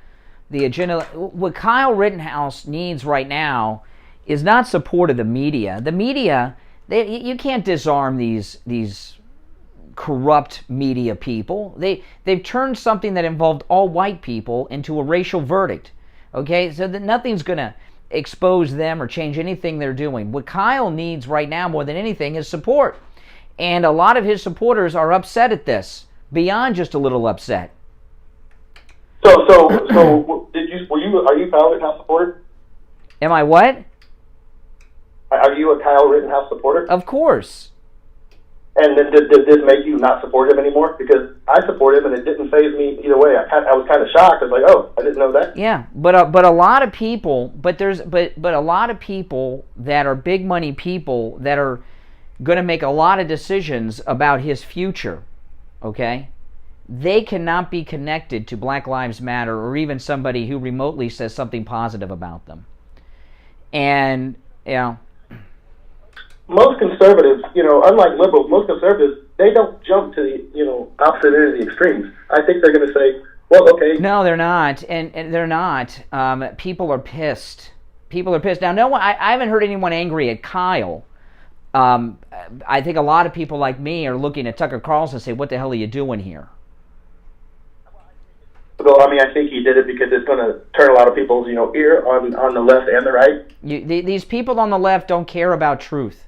[SPEAKER 1] agenda, what Kyle Rittenhouse needs right now is not support of the media. The media, you can't disarm these corrupt media people. They've turned something that involved all white people into a racial verdict. Okay, so that nothing's going to expose them or change anything they're doing. What Kyle needs right now more than anything is support. And a lot of his supporters are upset at this, beyond just a little upset.
[SPEAKER 12] So are you Kyle Rittenhouse supporter?
[SPEAKER 1] Am I what?
[SPEAKER 12] Are you a Kyle Rittenhouse supporter?
[SPEAKER 1] Of course.
[SPEAKER 12] And did this make you not support him anymore? Because I support him, and it didn't faze me either way. I was kind of shocked. I was like, oh, I didn't know that.
[SPEAKER 1] Yeah, but a lot of people, but a lot of people that are big money people that are going to make a lot of decisions about his future. Okay, they cannot be connected to Black Lives Matter or even somebody who remotely says something positive about them. And
[SPEAKER 12] most conservatives, unlike liberals, most conservatives, they don't jump to the, opposite end of the extremes. I think they're going to say, well, okay.
[SPEAKER 1] No, they're not. And they're not. People are pissed. People are pissed. Now, no one, I haven't heard anyone angry at Kyle. I think a lot of people like me are looking at Tucker Carlson and say, what the hell are you doing here?
[SPEAKER 12] Well, I think he did it because it's going to turn a lot of people's, ear on the left and the right.
[SPEAKER 1] These people on the left don't care about truth.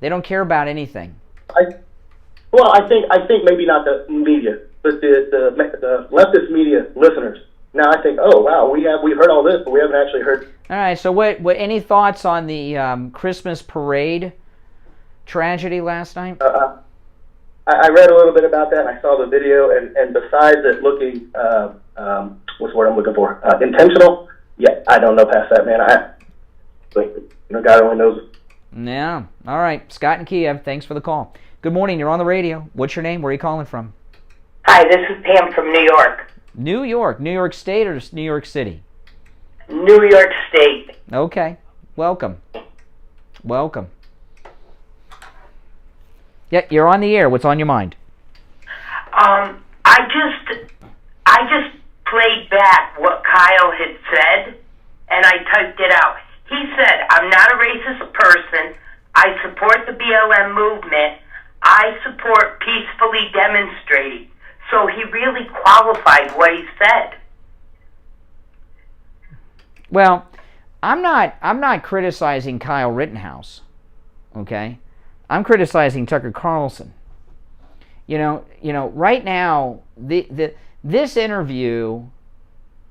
[SPEAKER 1] They don't care about anything.
[SPEAKER 12] I think maybe not the media, but the leftist media listeners. now I think, oh wow, we've heard all this, but we haven't actually heard.
[SPEAKER 1] All right. So what any thoughts on the Christmas parade tragedy last night?
[SPEAKER 12] I read a little bit about that, and I saw the video, and besides it looking, what's the word I'm looking for? Intentional. Yeah, I don't know past that, man. God only knows.
[SPEAKER 1] Yeah. All right. Scott and Kiev, thanks for the call. Good morning. You're on the radio. What's your name? Where are you calling from?
[SPEAKER 13] Hi, this is Pam from New York.
[SPEAKER 1] New York. New York State or New York City?
[SPEAKER 13] New York State.
[SPEAKER 1] Okay. Welcome. Welcome. Yeah, you're on the air. What's on your mind?
[SPEAKER 13] I just played back what Kyle had said, and I typed it out. He said, I'm not a racist person. I support the BLM movement. I support peacefully demonstrating. So he really qualified what he said.
[SPEAKER 1] Well, I'm not criticizing Kyle Rittenhouse, okay? I'm criticizing Tucker Carlson. You know, right now, this interview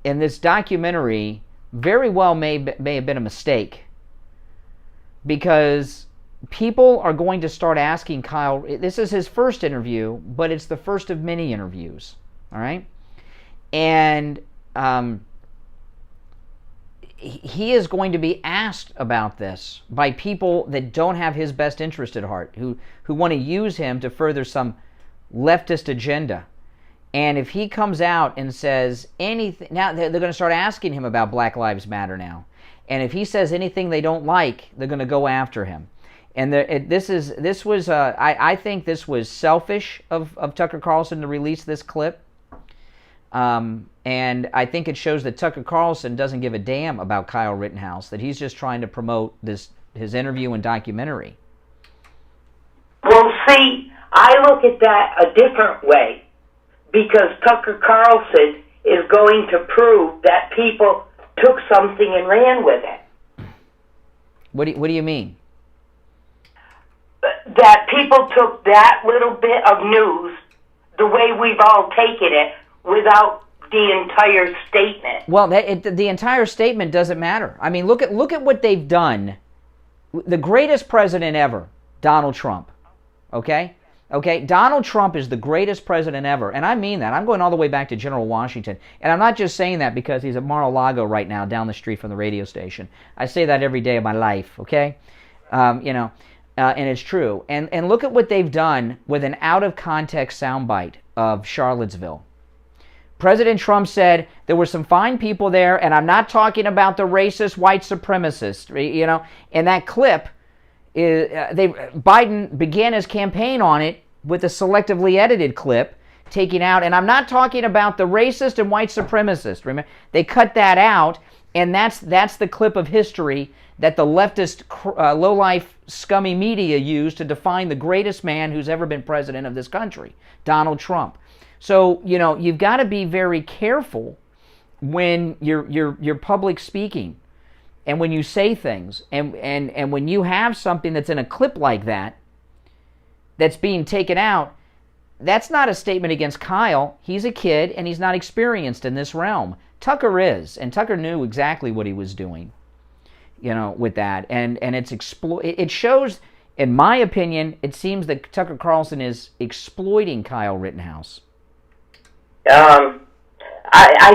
[SPEAKER 1] and this documentary very well may have been a mistake, because people are going to start asking Kyle. This is his first interview, but it's the first of many interviews. All right, and he is going to be asked about this by people that don't have his best interest at heart, who want to use him to further some leftist agenda. And if he comes out and says anything, now they're going to start asking him about Black Lives Matter now. And if he says anything they don't like, they're going to go after him. And I think this was selfish of Tucker Carlson to release this clip. And I think it shows that Tucker Carlson doesn't give a damn about Kyle Rittenhouse, that he's just trying to promote his interview and documentary.
[SPEAKER 13] Well, see, I look at that a different way, because Tucker Carlson is going to prove that people took something and ran with it.
[SPEAKER 1] What do you mean?
[SPEAKER 13] That people took that little bit of news, the way we've all taken it, without the entire statement.
[SPEAKER 1] Well, the entire statement doesn't matter. I mean, look at what they've done. The greatest president ever, Donald Trump. Okay? Donald Trump is the greatest president ever, and I mean that. I'm going all the way back to General Washington, and I'm not just saying that because he's at Mar-a-Lago right now, down the street from the radio station. I say that every day of my life. Okay, and it's true. And look at what they've done with an out-of-context soundbite of Charlottesville. President Trump said there were some fine people there, and I'm not talking about the racist white supremacists. In that clip, Biden began his campaign on it with a selectively edited clip, taking out, and I'm not talking about the racist and white supremacists. Remember, they cut that out, and that's the clip of history that the leftist, low-life, scummy media used to define the greatest man who's ever been president of this country, Donald Trump. So, you've got to be very careful when you're public speaking, and when you say things, and when you have something that's in a clip like that, that's being taken out, that's not a statement against Kyle. He's a kid, and he's not experienced in this realm. Tucker is, and Tucker knew exactly what he was doing, with that. And it shows, in my opinion, it seems that Tucker Carlson is exploiting Kyle Rittenhouse.
[SPEAKER 13] I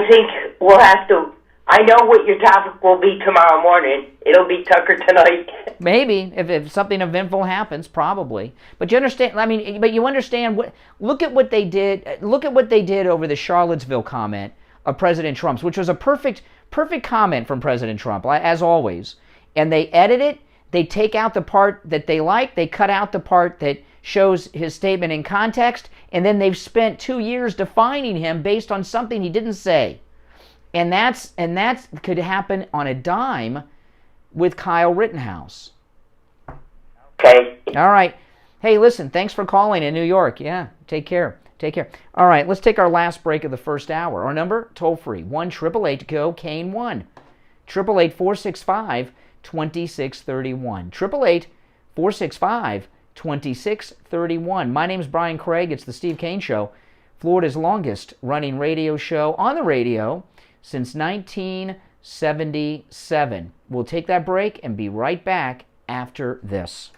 [SPEAKER 13] think we'll have to. I know what your topic will be tomorrow morning. It'll be Tucker tonight.
[SPEAKER 1] Maybe if something eventful happens, probably. But you understand? I mean, but you understand what? Look at what they did. Look at what they did over the Charlottesville comment of President Trump's, which was a perfect comment from President Trump, as always. And they edit it. They take out the part that they like. They cut out the part that shows his statement in context. And then they've spent 2 years defining him based on something he didn't say. And that could happen on a dime with Kyle Rittenhouse.
[SPEAKER 13] Okay.
[SPEAKER 1] All right. Hey, listen, thanks for calling in New York. Yeah, take care. All right, let's take our last break of the first hour. Our number, toll free, 1-888-GO-KANE-1. 888-465-2631. 888-465-2631. My name's Brian Craig. It's the Steve Kane Show, Florida's longest running radio show on the radio. since 1977. We'll take that break and be right back after this.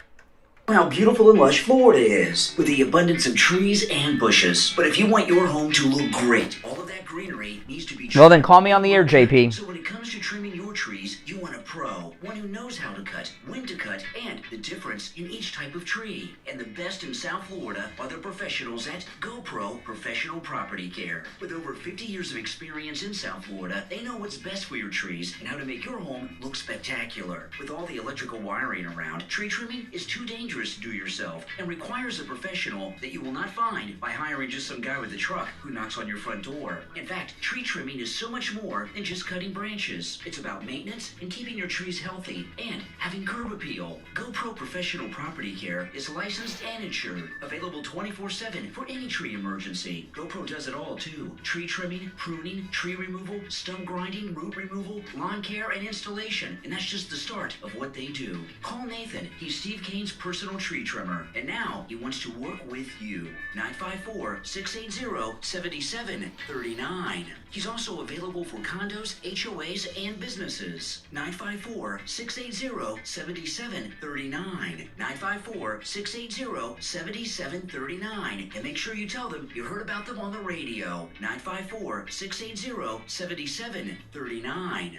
[SPEAKER 5] How beautiful and lush Florida is, with the abundance of trees and bushes. But if you want your home to look great, all of that greenery needs to be trimmed.
[SPEAKER 1] Well, then call me on the air, JP.
[SPEAKER 5] So when it comes to trimming your trees, you want a pro, one who knows how to cut, when to cut, and the difference in each type of tree. And the best in South Florida are the professionals at GoPro Professional Property Care. With over 50 years of experience in South Florida, they know what's best for your trees and how to make your home look spectacular. With all the electrical wiring around, tree trimming is too dangerous to do yourself and requires a professional that you will not find by hiring just some guy with a truck who knocks on your front door. In fact, tree trimming is so much more than just cutting branches. It's about maintenance and keeping your trees healthy and having curb appeal. GoPro Professional Property Care is licensed and insured, available 24/7 for any tree emergency. GoPro does it all too: tree trimming, pruning, tree removal, stump grinding, root removal, lawn care, and installation. And that's just the start of what they do. Call Nathan. He's Steve Kane's personal tree trimmer, and now he wants to work with you. 954-680-7739. He's also available for condos, HOAs, and businesses. 954-680-7739. 954-680-7739. And make sure you tell them you heard about them on the radio. 954-680-7739.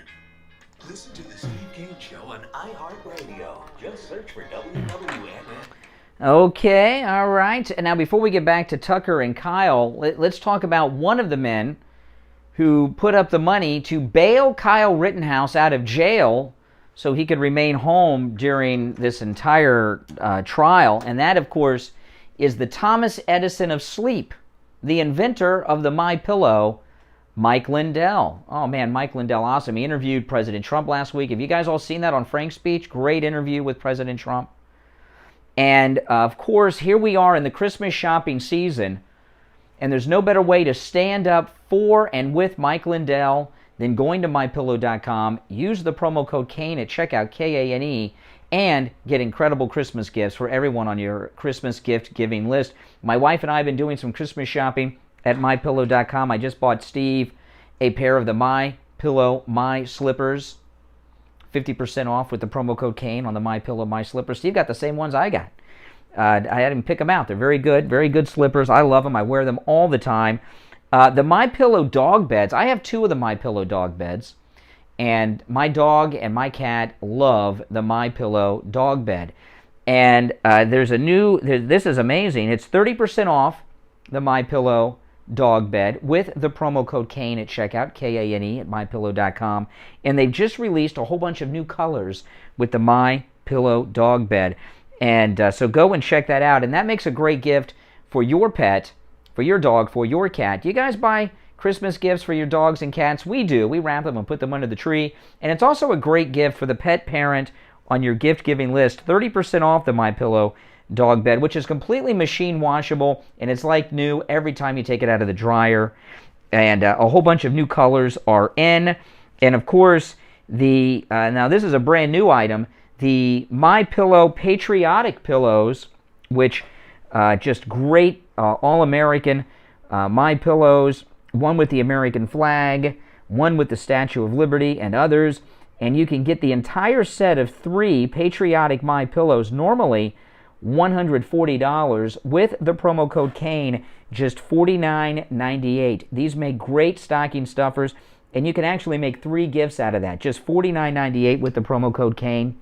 [SPEAKER 4] Listen to the Steve Kane Show on iHeartRadio. Just search for WWNN.
[SPEAKER 1] Okay, all right. And now before we get back to Tucker and Kyle, let's talk about one of the men who put up the money to bail Kyle Rittenhouse out of jail so he could remain home during this entire trial. And that, of course, is the Thomas Edison of sleep, the inventor of the MyPillow, Mike Lindell. Oh man, Mike Lindell, awesome. He interviewed President Trump last week. Have you guys all seen that on Frank's speech? Great interview with President Trump. And of course, here we are in the Christmas shopping season, and there's no better way to stand up for and with Mike Lindell than going to MyPillow.com, use the promo code KANE at checkout, K-A-N-E, and get incredible Christmas gifts for everyone on your Christmas gift giving list. My wife and I have been doing some Christmas shopping at MyPillow.com. I just bought Steve a pair of the MyPillow My Slippers, 50% off with the promo code KANE on the MyPillow My Slippers. Steve got the same ones I got. I had him pick them out. They're very good slippers. I love them. I wear them all the time. The MyPillow dog beds. I have two of the MyPillow dog beds, and my dog and my cat love the MyPillow dog bed. And there's a new. This is amazing. It's 30% off the MyPillow dog bed with the promo code KANE at checkout, K-A-N-E, at MyPillow.com. And they've just released a whole bunch of new colors with the MyPillow dog bed. And so go and check that out. And that makes a great gift for your pet, for your dog, for your cat. Do you guys buy Christmas gifts for your dogs and cats? We do. We wrap them and put them under the tree. And it's also a great gift for the pet parent on your gift-giving list. 30% off the MyPillow dog bed, which is completely machine washable, and it's like new every time you take it out of the dryer. And a whole bunch of new colors are in. And of course, now this is a brand new item, the MyPillow Patriotic Pillows, which just great all-American MyPillows, one with the American flag, one with the Statue of Liberty, and others. And you can get the entire set of 3 patriotic MyPillows, normally $140, with the promo code KANE, just $49.98. These make great stocking stuffers, and you can actually make 3 gifts out of that, just $49.98 with the promo code KANE.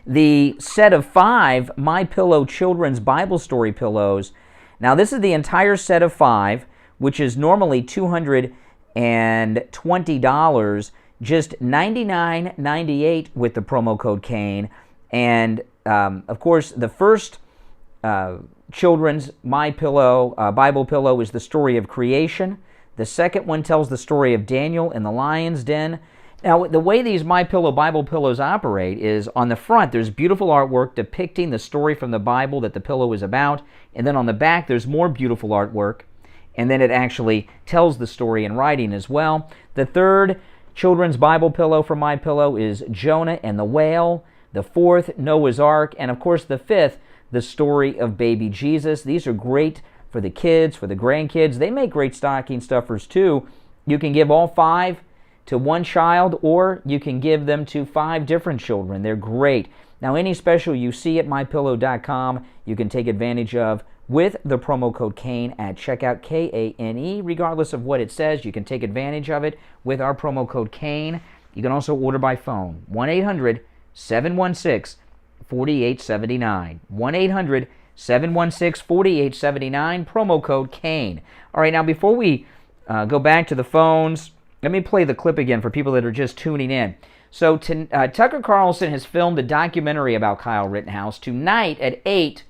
[SPEAKER 1] The set of 5 MyPillow Children's Bible Story Pillows. Now, this is the entire set of 5, which is normally $220, just $99.98 with the promo code KANE. And of course, the first children's MyPillow Bible pillow is the story of creation. The second one tells the story of Daniel in the lion's den. Now, the way these MyPillow Bible pillows operate is on the front, there's beautiful artwork depicting the story from the Bible that the pillow is about. And then on the back, there's more beautiful artwork. And then it actually tells the story in writing as well. The third children's Bible pillow from MyPillow is Jonah and the Whale. The fourth, Noah's Ark. And of course, the fifth, the story of baby Jesus. These are great for the kids, for the grandkids. They make great stocking stuffers too. You can give all 5 to one child, or you can give them to 5 different children. They're great. Now, any special you see at mypillow.com, you can take advantage of with the promo code KANE at checkout, KANE. Regardless of what it says, you can take advantage of it with our promo code KANE. You can also order by phone, 1-800-716-4879. 1-800-716-4879, promo code KANE. All right, now before we go back to the phones, let me play the clip again for people that are just tuning in. So Tucker Carlson has filmed a documentary about Kyle Rittenhouse. Tonight at 8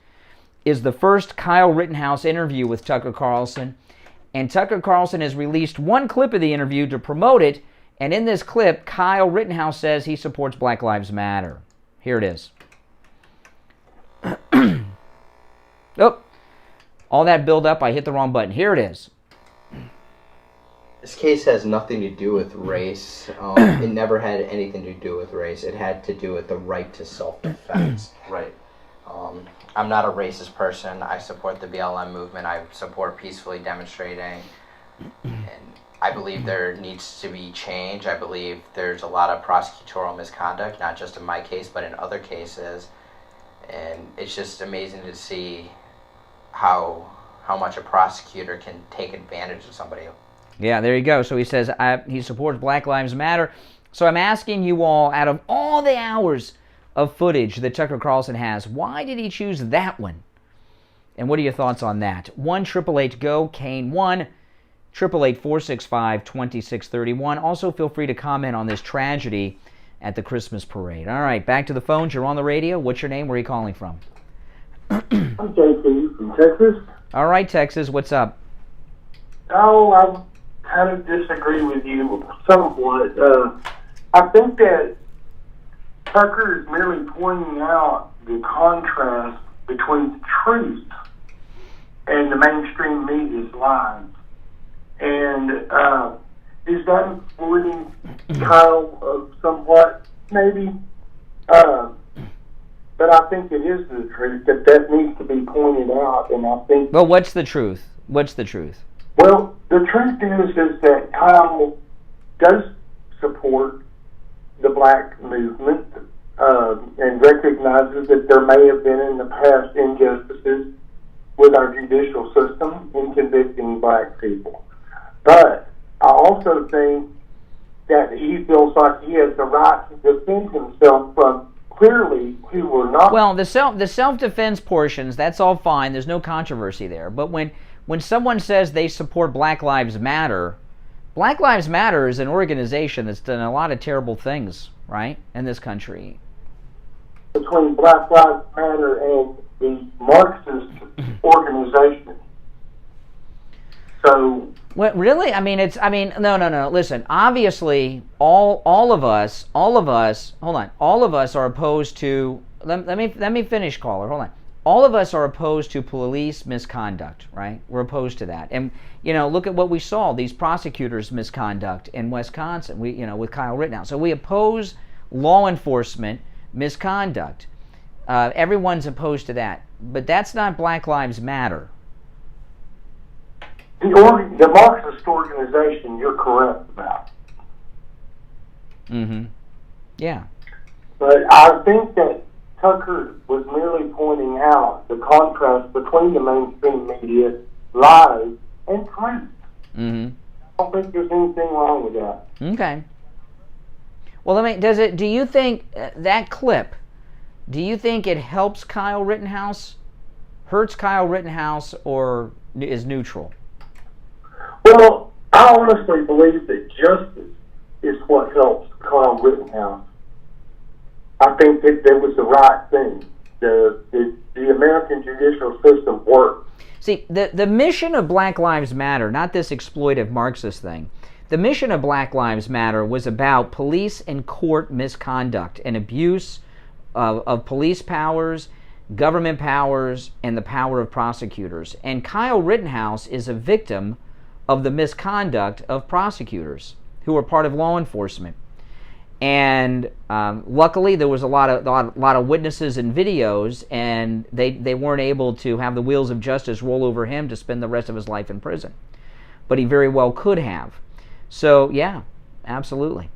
[SPEAKER 1] is the first Kyle Rittenhouse interview with Tucker Carlson. And Tucker Carlson has released one clip of the interview to promote it. And in this clip, Kyle Rittenhouse says he supports Black Lives Matter. Here it is. Oh, all that build up, I hit the wrong button. Here it is.
[SPEAKER 7] This case has nothing to do with race. It never had anything to do with race. It had to do with the right to self-defense.
[SPEAKER 14] Right.
[SPEAKER 7] I'm not a racist person. I support the BLM movement. I support peacefully demonstrating. And I believe there needs to be change. I believe there's a lot of prosecutorial misconduct, not just in my case, but in other cases. And it's just amazing to see how much a prosecutor can take advantage of somebody.
[SPEAKER 1] Yeah, there you go. So he says he supports Black Lives Matter. So I'm asking you all, out of all the hours of footage that Tucker Carlson has, why did he choose that one? And what are your thoughts on that? 1-888-GO, Kane 1-888-465-2631. Also, feel free to comment on this tragedy at the Christmas parade. All right, back to the phones. You're on the radio. What's your name? Where are you calling from?
[SPEAKER 15] I'm JP from Texas.
[SPEAKER 1] All right, Texas. What's up?
[SPEAKER 15] Oh, I kind of disagree with you somewhat. I think that Tucker is merely pointing out the contrast between the truth and the mainstream media's lies. And is that exploiting Kyle somewhat? Maybe. But I think it is the truth that needs to be pointed out. And I think.
[SPEAKER 1] Well, what's the truth? What's the truth?
[SPEAKER 15] Well, the truth is that Kyle does support the black movement and recognizes that there may have been in the past injustices with our judicial system in convicting black people. But I also think that he feels like he has the right to defend himself from clearly who were not.
[SPEAKER 1] Well, the self-defense portions, that's all fine. There's no controversy there. But when someone says they support Black Lives Matter, Black Lives Matter is an organization that's done a lot of terrible things, right, in this country.
[SPEAKER 15] Between Black Lives Matter and the Marxist organization. So.
[SPEAKER 1] What, really? No. Listen, obviously, all of us, hold on. All of us are opposed to. Let me finish, caller. Hold on. All of us are opposed to police misconduct, right? We're opposed to that. And, look at what we saw, these prosecutors' misconduct in Wisconsin, with Kyle Rittenhouse. So we oppose law enforcement misconduct. Everyone's opposed to that. But that's not Black Lives Matter.
[SPEAKER 15] The Marxist organization, you're correct about.
[SPEAKER 1] Mm-hmm. Yeah.
[SPEAKER 15] But I think that Tucker was merely pointing out the contrast between the mainstream media lies and truth.
[SPEAKER 1] Mm-hmm.
[SPEAKER 15] I don't think there's anything wrong with that.
[SPEAKER 1] Okay. Well, do you think that clip, do you think it helps Kyle Rittenhouse, hurts Kyle Rittenhouse, or is neutral?
[SPEAKER 15] Well, I honestly believe that justice is what helps Kyle Rittenhouse. I think that there was the right thing. The American judicial system worked.
[SPEAKER 1] See, the mission of Black Lives Matter, not this exploitive Marxist thing, the mission of Black Lives Matter was about police and court misconduct and abuse of police powers, government powers, and the power of prosecutors. And Kyle Rittenhouse is a victim of the misconduct of prosecutors who are part of law enforcement. And luckily, there was a lot of witnesses and videos, and they weren't able to have the wheels of justice roll over him to spend the rest of his life in prison. But he very well could have. So, yeah, absolutely.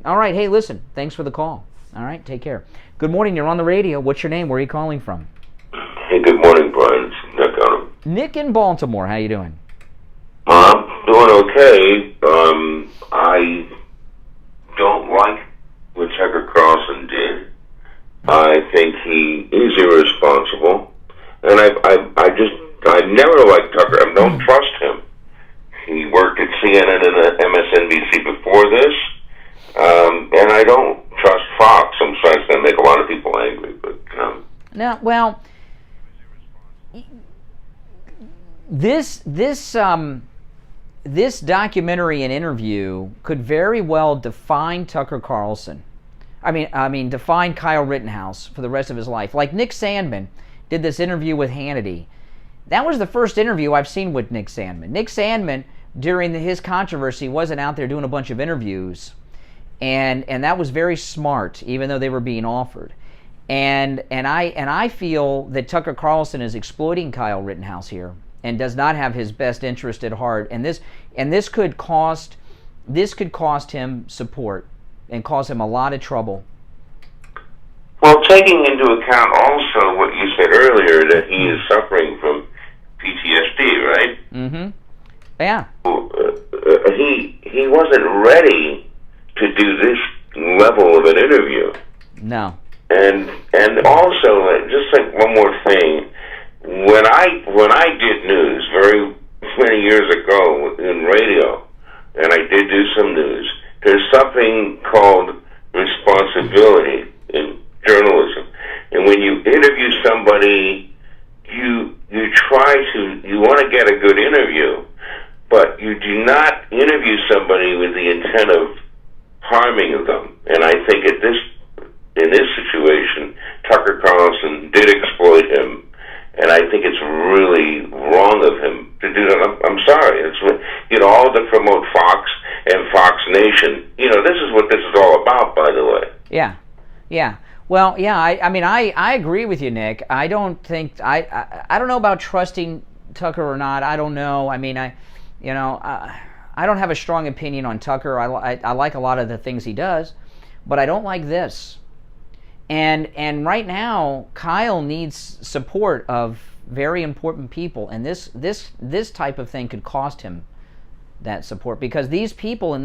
[SPEAKER 1] All right, hey, listen, thanks for the call. All right, take care. Good morning, you're on the radio. What's your name? Where are you calling from?
[SPEAKER 14] Hey, good morning, Brian. It's Nick on.
[SPEAKER 1] Nick in Baltimore. How you doing?
[SPEAKER 14] I'm doing okay. I don't like what Tucker Carlson did. I think he is irresponsible, and I never liked Tucker. I don't trust him. He worked at CNN and MSNBC before this, and I don't trust Fox. I'm sorry, it's going to make a lot of people angry, but
[SPEAKER 1] now, well, this documentary and interview could very well define Tucker Carlson. I mean, define Kyle Rittenhouse for the rest of his life. Like Nick Sandmann did this interview with Hannity. That was the first interview I've seen with Nick Sandmann. Nick Sandmann, during his controversy, wasn't out there doing a bunch of interviews, and that was very smart, even though they were being offered. And I feel that Tucker Carlson is exploiting Kyle Rittenhouse here and does not have his best interest at heart. And this could cost him support and cause him a lot of trouble.
[SPEAKER 14] well, taking into account also what you said earlier, that he is suffering from PTSD, right?
[SPEAKER 1] Mm-hmm. Yeah.
[SPEAKER 14] He wasn't ready to do this level of an interview.
[SPEAKER 1] No.
[SPEAKER 14] And also, just like one more thing, when I did news very many years ago in radio, and I did do some news, there's something called responsibility in journalism. And when you interview somebody, you want to get a good interview, but you do not interview somebody with the intent of harming them. And I think in this situation, Tucker Carlson did exploit him, and I think it's really wrong of him to do that. I'm sorry. It's, all to promote Fox and Fox Nation. This is what this is all about, by the way.
[SPEAKER 1] Yeah. Well, yeah. I agree with you, Nick. I don't think I don't know about trusting Tucker or not. I don't know. I don't have a strong opinion on Tucker. I like a lot of the things he does, but I don't like this. And right now, Kyle needs support of very important people, and this type of thing could cost him that support, because these people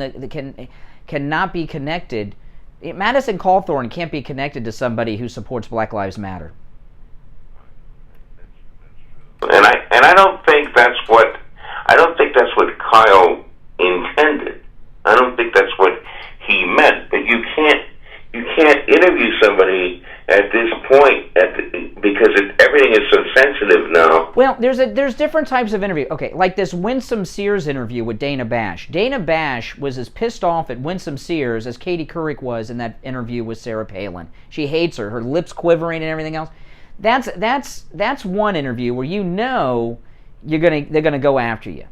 [SPEAKER 1] cannot be connected. Madison Cawthorn can't be connected to somebody who supports Black Lives Matter.
[SPEAKER 14] And I don't think that's what Kyle intended. I don't think that's what he meant. But you can't interview somebody at this point because everything is so sensitive now.
[SPEAKER 1] Well, there's different types of interview. Okay, like this Winsome Sears interview with Dana Bash. Dana Bash was as pissed off at Winsome Sears as Katie Couric was in that interview with Sarah Palin. She hates her lips quivering and everything else. That's one interview where they're gonna go after you.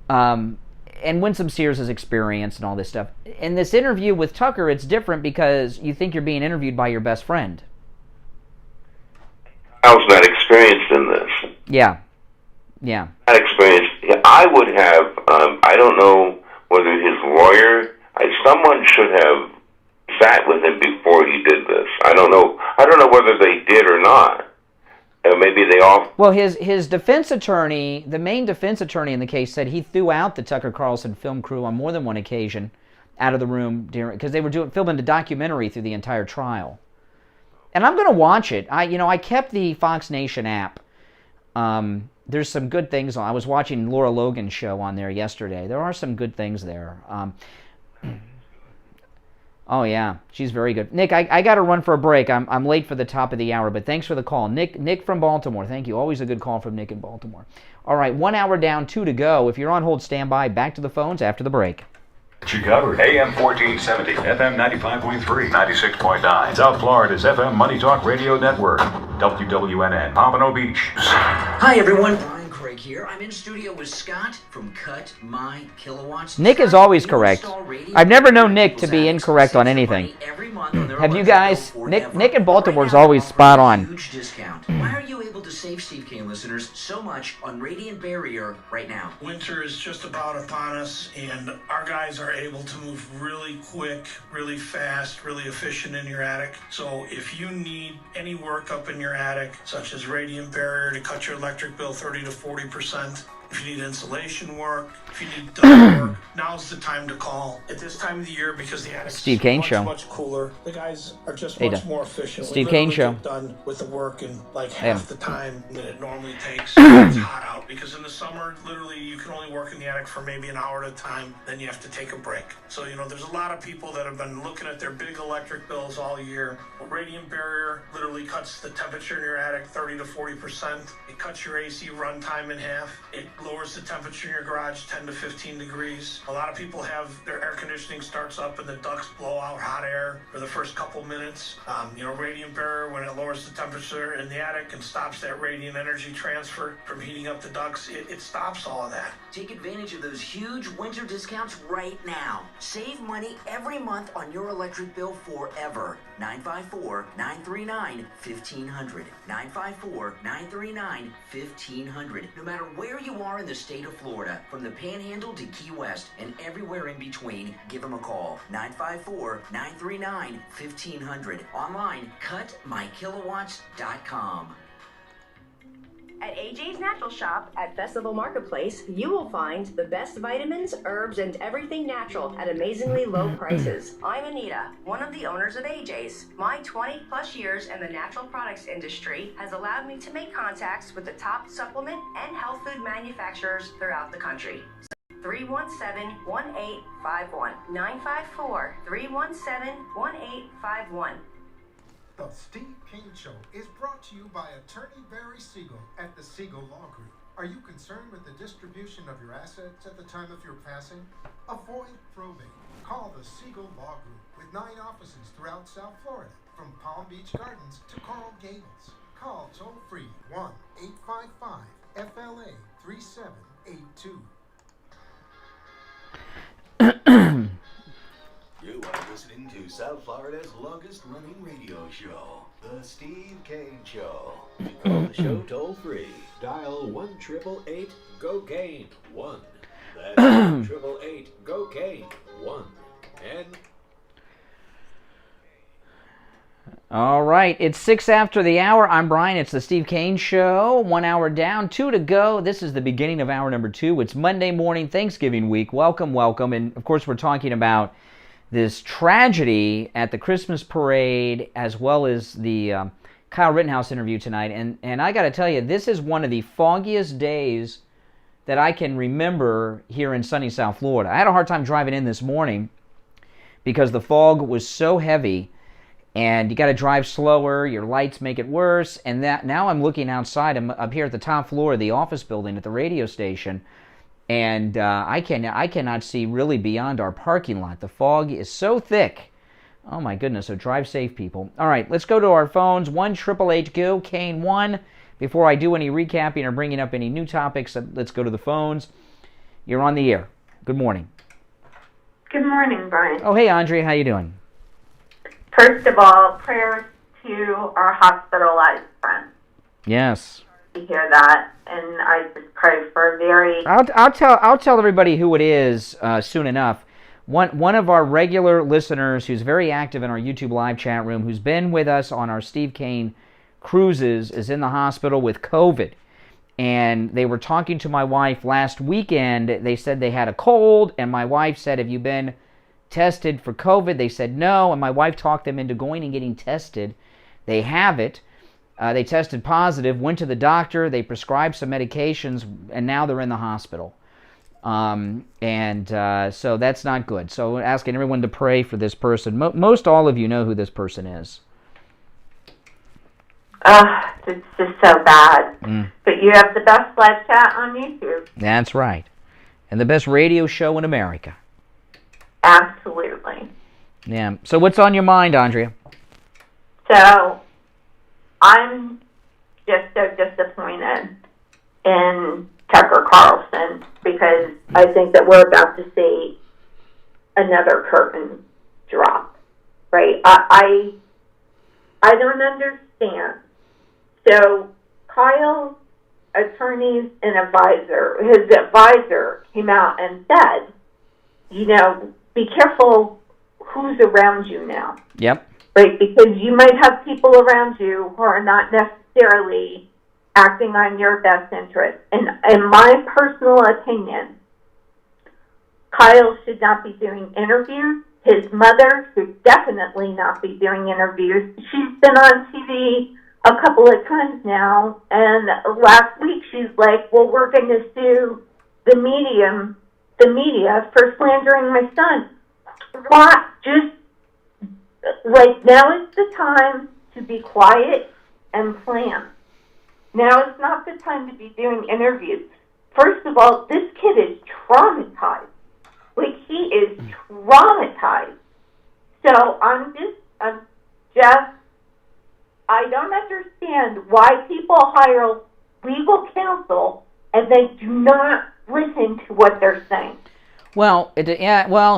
[SPEAKER 1] And Winsome Sears is experienced and all this stuff. In this interview with Tucker, it's different because you think you're being interviewed by your best friend.
[SPEAKER 14] Kyle's not experienced in this.
[SPEAKER 1] Yeah.
[SPEAKER 14] Not experienced. I would have, I don't know whether his lawyer, someone should have sat with him before he did this. I don't know whether they did or not. Maybe they all...
[SPEAKER 1] Well, his defense attorney, the main defense attorney in the case, said he threw out the Tucker Carlson film crew on more than one occasion out of the room because they were filming a documentary through the entire trial. And I'm going to watch it. I kept the Fox Nation app. There's some good things on. I was watching Laura Logan's show on there yesterday. There are some good things there. Oh, yeah. She's very good. Nick, I got to run for a break. I'm late for the top of the hour, but thanks for the call. Nick from Baltimore. Thank you. Always a good call from Nick in Baltimore. All right, 1 hour down, 2 to go. If you're on hold, stand by. Back to the phones after the break.
[SPEAKER 16] Chicago, AM 1470, FM 95.3, 96.9. South Florida's FM Money Talk Radio Network, WWNN, Pompano Beach.
[SPEAKER 5] Hi, everyone. Craig here. I'm in studio with Scott from Cut My Kilowatts.
[SPEAKER 1] Nick is always correct. I've never known Nick to be incorrect on anything.
[SPEAKER 5] Every month on their
[SPEAKER 1] Have you guys? Nick in Baltimore is always spot on.
[SPEAKER 5] Huge discount. Why are you able to save Steve Kane listeners so much on Radiant Barrier right now?
[SPEAKER 10] Winter is just about upon us, and our guys are able to move really quick, really fast, really efficient in your attic. So if you need any work up in your attic, such as Radiant Barrier to cut your electric bill 30 to 40%, if you need insulation work, if you need duct work, now's the time to call. At this time of the year, because the attic
[SPEAKER 1] Steve Kane
[SPEAKER 10] is
[SPEAKER 1] Show.
[SPEAKER 10] much cooler, the guys are just
[SPEAKER 1] Hey,
[SPEAKER 10] much
[SPEAKER 1] Dan.
[SPEAKER 10] more efficient.
[SPEAKER 1] Steve
[SPEAKER 10] We
[SPEAKER 1] Kane
[SPEAKER 10] literally
[SPEAKER 1] Show.
[SPEAKER 10] get done with the work in like
[SPEAKER 1] Hey,
[SPEAKER 10] half the time that it normally takes. It's hot out because in the summer, literally, you can only work in the attic for maybe an hour at a time. Then you have to take a break. So, there's a lot of people that have been looking at their big electric bills all year. Radiant Barrier literally cuts the temperature in your attic 30 to 40%. It cuts your AC run time in half. It lowers the temperature in your garage 10 to 15 degrees. A lot of people have their air conditioning starts up and the ducts blow out hot air for the first couple minutes. Radiant Barrier, when it lowers the temperature in the attic and stops that radiant energy transfer from heating up the ducts, it stops all of that.
[SPEAKER 5] Take advantage of those huge winter discounts right now. Save money every month on your electric bill forever. 954-939-1500. 954-939-1500. No matter where you are in the state of Florida, from the Panhandle to Key West and everywhere in between, give them a call. 954-939-1500. Online, cutmykilowatts.com.
[SPEAKER 2] At AJ's Natural Shop at Festival Marketplace, you will find the best vitamins, herbs, and everything natural at amazingly low prices. I'm Anita, one of the owners of AJ's. My 20-plus years in the natural products industry has allowed me to make contacts with the top supplement and health food manufacturers throughout the country. 317-1851. 954-317-1851.
[SPEAKER 3] The Steve Kane Show is brought to you by attorney Barry Siegel at the Siegel Law Group. Are you concerned with the distribution of your assets at the time of your passing? Avoid probate. Call the Siegel Law Group with 9 offices throughout South Florida, from Palm Beach Gardens to Coral Gables. Call toll-free 1-855-FLA-3782.
[SPEAKER 4] You are listening to South Florida's longest-running radio show, The Steve Kane Show. To call the show toll-free, dial 1-888-GO-KANE 1. That's 1-888-GO-KANE 1. And...
[SPEAKER 1] All right, it's 6 after the hour. I'm Brian. It's the Steve Kane Show. 1 hour down, 2 to go. This is the beginning of hour number 2. It's Monday morning, Thanksgiving week. Welcome, welcome. And, of course, we're talking about this tragedy at the Christmas parade, as well as the Kyle Rittenhouse interview tonight. And I got to tell you, this is one of the foggiest days that I can remember here in sunny South Florida. I had a hard time driving in this morning because the fog was so heavy, and you got to drive slower. Your lights make it worse. And that now I'm looking outside. I'm up here at the top floor of the office building at the radio station, and I cannot see really beyond our parking lot. The fog is so thick. Oh my goodness, so drive safe, people. All right, let's go to our phones. 1-888-GO-KANE 1. Before I do any recapping or bringing up any new topics, let's go to the phones. You're on the air. Good morning.
[SPEAKER 17] Good morning, Brian.
[SPEAKER 1] Oh, hey, Andrea, how you doing?
[SPEAKER 17] First of all, prayers to our hospitalized friends.
[SPEAKER 1] Yes.
[SPEAKER 17] To hear that, and I just pray for a very...
[SPEAKER 1] I'll tell everybody who it is soon enough. One of our regular listeners who's very active in our YouTube live chat room, who's been with us on our Steve Kane cruises, is in the hospital with COVID. And they were talking to my wife last weekend. They said they had a cold, and my wife said, "Have you been tested for COVID?" They said no, and my wife talked them into going and getting tested. They have it. They tested positive, went to the doctor, they prescribed some medications, and now they're in the hospital. So that's not good. So asking everyone to pray for this person. Most all of you know who this person is.
[SPEAKER 17] It's just so bad. But you have the best live chat on YouTube.
[SPEAKER 1] That's right. And the best radio show in America.
[SPEAKER 17] Absolutely.
[SPEAKER 1] Yeah. So what's on your mind, Andrea?
[SPEAKER 17] So, I'm just so disappointed in Tucker Carlson because I think that we're about to see another curtain drop. right? I don't understand. So Kyle's attorneys and his advisor came out and said, be careful who's around you now.
[SPEAKER 1] Yep.
[SPEAKER 17] Right, because you might have people around you who are not necessarily acting on your best interest. And in my personal opinion, Kyle should not be doing interviews. His mother should definitely not be doing interviews. She's been on TV a couple of times now, and last week she's like, well, we're going to sue the media for slandering my son. What? Just, now is the time to be quiet and plan. Now is not the time to be doing interviews. First of all, this kid is traumatized. He is traumatized. So I don't understand why people hire legal counsel and they do not listen to what they're saying.
[SPEAKER 1] Well,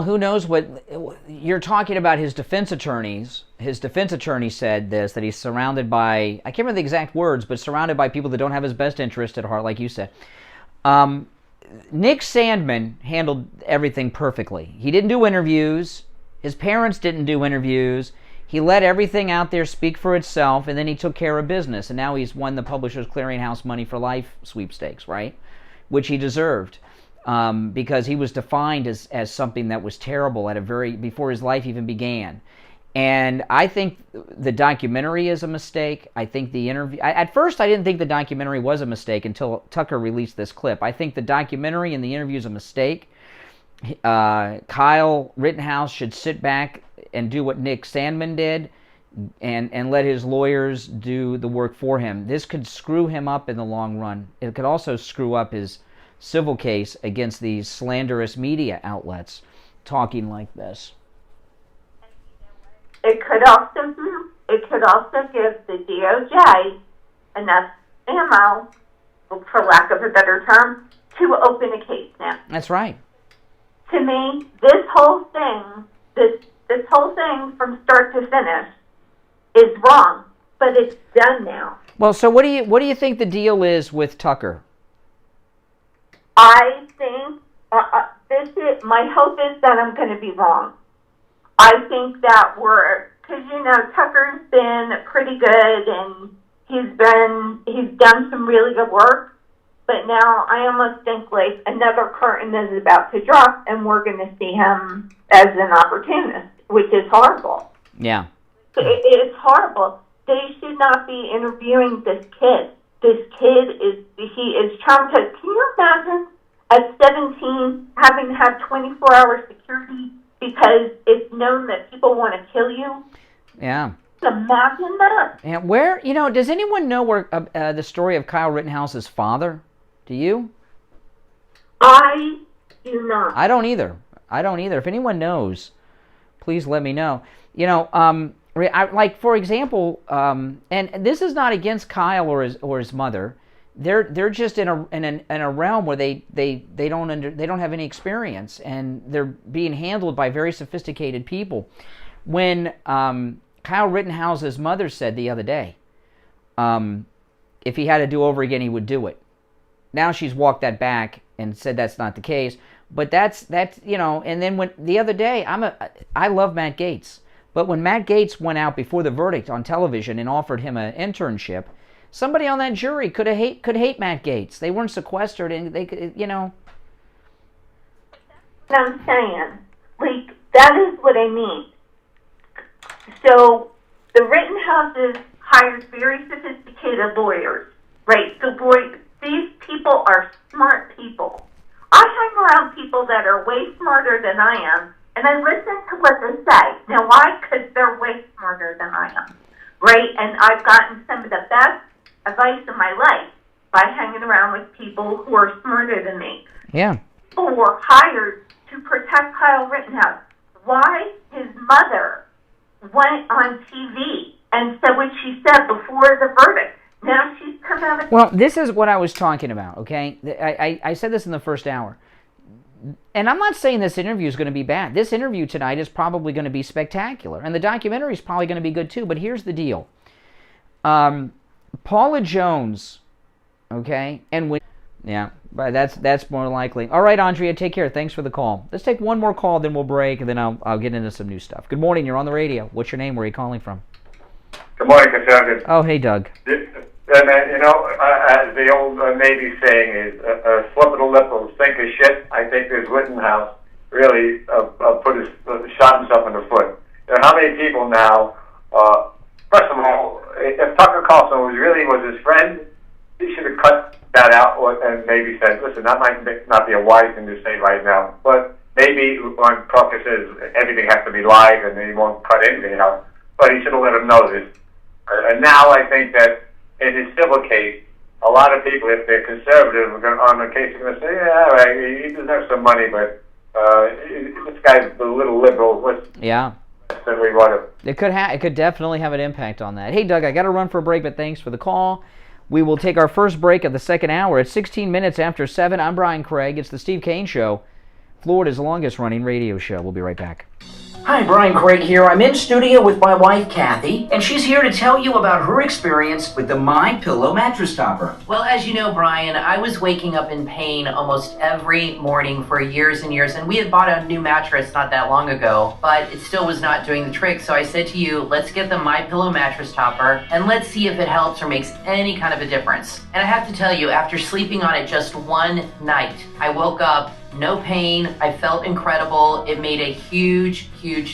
[SPEAKER 1] who knows what you're talking about? His defense attorneys. His defense attorney said this, that he's surrounded by, I can't remember the exact words, but surrounded by people that don't have his best interest at heart, like you said. Nick Sandmann handled everything perfectly. He didn't do interviews. His parents didn't do interviews. He let everything out there speak for itself, and then he took care of business. And now he's won the Publishers Clearinghouse Money for Life sweepstakes, right? Which he deserved, because he was defined as something that was terrible before his life even began. And I think the documentary is a mistake. I think the interview... At first, I didn't think the documentary was a mistake until Tucker released this clip. I think the documentary and the interview is a mistake. Kyle Rittenhouse should sit back and do what Nick Sandmann did and let his lawyers do the work for him. This could screw him up in the long run. It could also screw up his civil case against these slanderous media outlets talking like this.
[SPEAKER 17] It could also give the DOJ enough ammo, for lack of a better term, to open a case now.
[SPEAKER 1] That's right.
[SPEAKER 17] To me, this whole thing from start to finish is wrong, but it's done now.
[SPEAKER 1] Well, so what do you think the deal is with Tucker?
[SPEAKER 17] I think my hope is that I'm going to be wrong. I think that because Tucker's been pretty good and he's done some really good work, but now I almost think like another curtain is about to drop and we're going to see him as an opportunist, which is horrible.
[SPEAKER 1] Yeah.
[SPEAKER 17] It's horrible. They should not be interviewing this kid. This kid is traumatized. Can you imagine at 17 having to have 24-hour security because it's known that people want to kill you?
[SPEAKER 1] Yeah.
[SPEAKER 17] Imagine that.
[SPEAKER 1] And where, does anyone know where the story of Kyle Rittenhouse's father? Do you?
[SPEAKER 17] I do not.
[SPEAKER 1] I don't either. If anyone knows, please let me know. Like for example, and this is not against Kyle or his mother. They're just in a realm where they don't have any experience, and they're being handled by very sophisticated people. When Kyle Rittenhouse's mother said the other day, if he had to do over again, he would do it. Now she's walked that back and said that's not the case. But that's and then when the other day, I love Matt Gaetz, but when Matt Gaetz went out before the verdict on television and offered him an internship, somebody on that jury could hate Matt Gaetz. They weren't sequestered, and they could,
[SPEAKER 17] I'm saying, like, that is what I mean. So the Rittenhouses hired very sophisticated lawyers, right? So these people are smart people. I hang around people that are way smarter than I am, and I listen to what they say. Now, why? Because they're way smarter than I am, right? And I've gotten some of the best advice in my life by hanging around with people who are smarter than me.
[SPEAKER 1] Yeah.
[SPEAKER 17] People were hired to protect Kyle Rittenhouse. Why? His mother went on TV and said what she said before the verdict. Now she's come out of...
[SPEAKER 1] Well, this is what I was talking about, okay? I said this in the first hour. And I'm not saying this interview is going to be bad. This interview tonight is probably going to be spectacular. And the documentary is probably going to be good too. But here's the deal. Paula Jones, okay? And when, yeah, but that's more likely. All right, Andrea, take care. Thanks for the call. Let's take one more call, then we'll break, and then I'll get into some new stuff. Good morning. You're on the radio. What's your name? Where are you calling from?
[SPEAKER 18] Good morning, Conservative.
[SPEAKER 1] Oh, hey, Doug.
[SPEAKER 18] As the old Navy saying is, a slip of the lip will sink a ship. I think this Rittenhouse really shot himself in the foot. How many people now, first of all, if Tucker Carlson was his friend, he should have cut that out and maybe said, listen, that might not be a wise thing to say right now, but maybe when Tucker says everything has to be live and he won't cut anything out, but he should have let him know this. And now I think that in his civil case, a lot of people, if they're conservative, on the case, are going to say, yeah, all right, he deserves some money, but this guy's a little liberal.
[SPEAKER 1] Yeah.
[SPEAKER 18] Than we want to.
[SPEAKER 1] It could definitely have an impact on that. Hey, Doug, I got to run for a break, but thanks for the call. We will take our first break of the second hour at 16 minutes after 7. I'm Brian Craig. It's the Steve Kane Show, Florida's longest-running radio show. We'll be right back.
[SPEAKER 5] Hi, Brian Craig here. I'm in studio with my wife, Kathy, and she's here to tell you about her experience with the MyPillow mattress topper.
[SPEAKER 19] Well, as you know, Brian, I was waking up in pain almost every morning for years and years, and we had bought a new mattress not that long ago, but it still was not doing the trick. So I said to you, let's get the MyPillow mattress topper, and let's see if it helps or makes any kind of a difference. And I have to tell you, after sleeping on it just one night, I woke up no pain. I felt incredible. It made a huge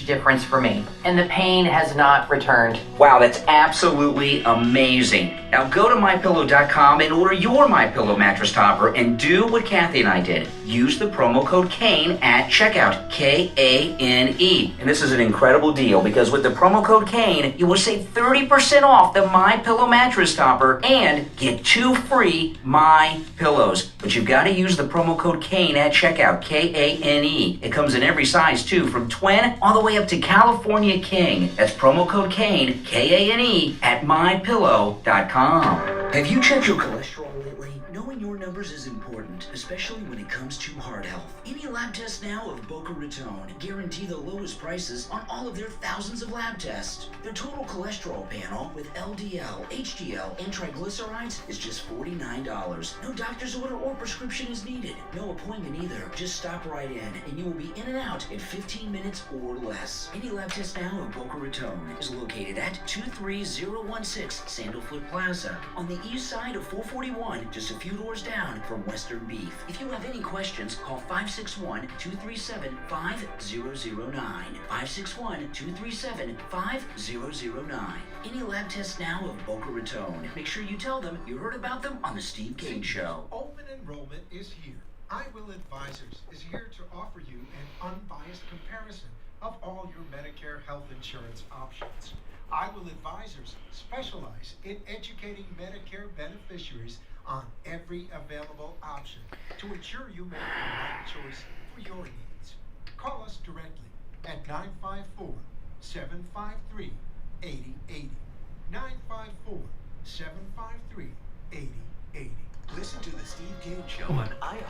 [SPEAKER 19] difference for me. And the pain has not returned.
[SPEAKER 5] Wow, that's absolutely amazing. Now go to MyPillow.com and order your MyPillow mattress topper and do what Kathy and I did. Use the promo code KANE at checkout, K-A-N-E. And this is an incredible deal because with the promo code KANE, you will save 30% off the MyPillow mattress topper and get 2 free MyPillows. But you've got to use the promo code KANE at checkout, K-A-N-E. It comes in every size too, from twin all the way up to California King. That's promo code KANE, K-A-N-E, at MyPillow.com. Have you checked your cholesterol lately? Knowing your numbers is important, especially when it comes to heart health. Any lab tests now of Boca Raton guarantee the lowest prices on all of their thousands of lab tests. Their total cholesterol panel with LDL, HDL, and triglycerides is just $49. No doctor's order or prescription is needed. No appointment either. Just stop right in and you will be in and out in 15 minutes or less. Any lab test now of Boca Raton is located at 23016 Sandalfoot Plaza on the east side of 441, just a few doors down from Western Beef. If you have any questions, call 561-237-5009. 561-237-5009. Any lab tests now of Boca Raton. Make sure you tell them you heard about them on the Steve Kane Show.
[SPEAKER 3] Open enrollment is here. I Will Advisors is here to offer you an unbiased comparison of all your Medicare health insurance options. I Will Advisors specialize in educating Medicare beneficiaries on every available option to ensure you make the right choice for your needs. Call us directly at 954-753-8080. 954-753-8080.
[SPEAKER 4] Listen to the Steve Kane Show on IO.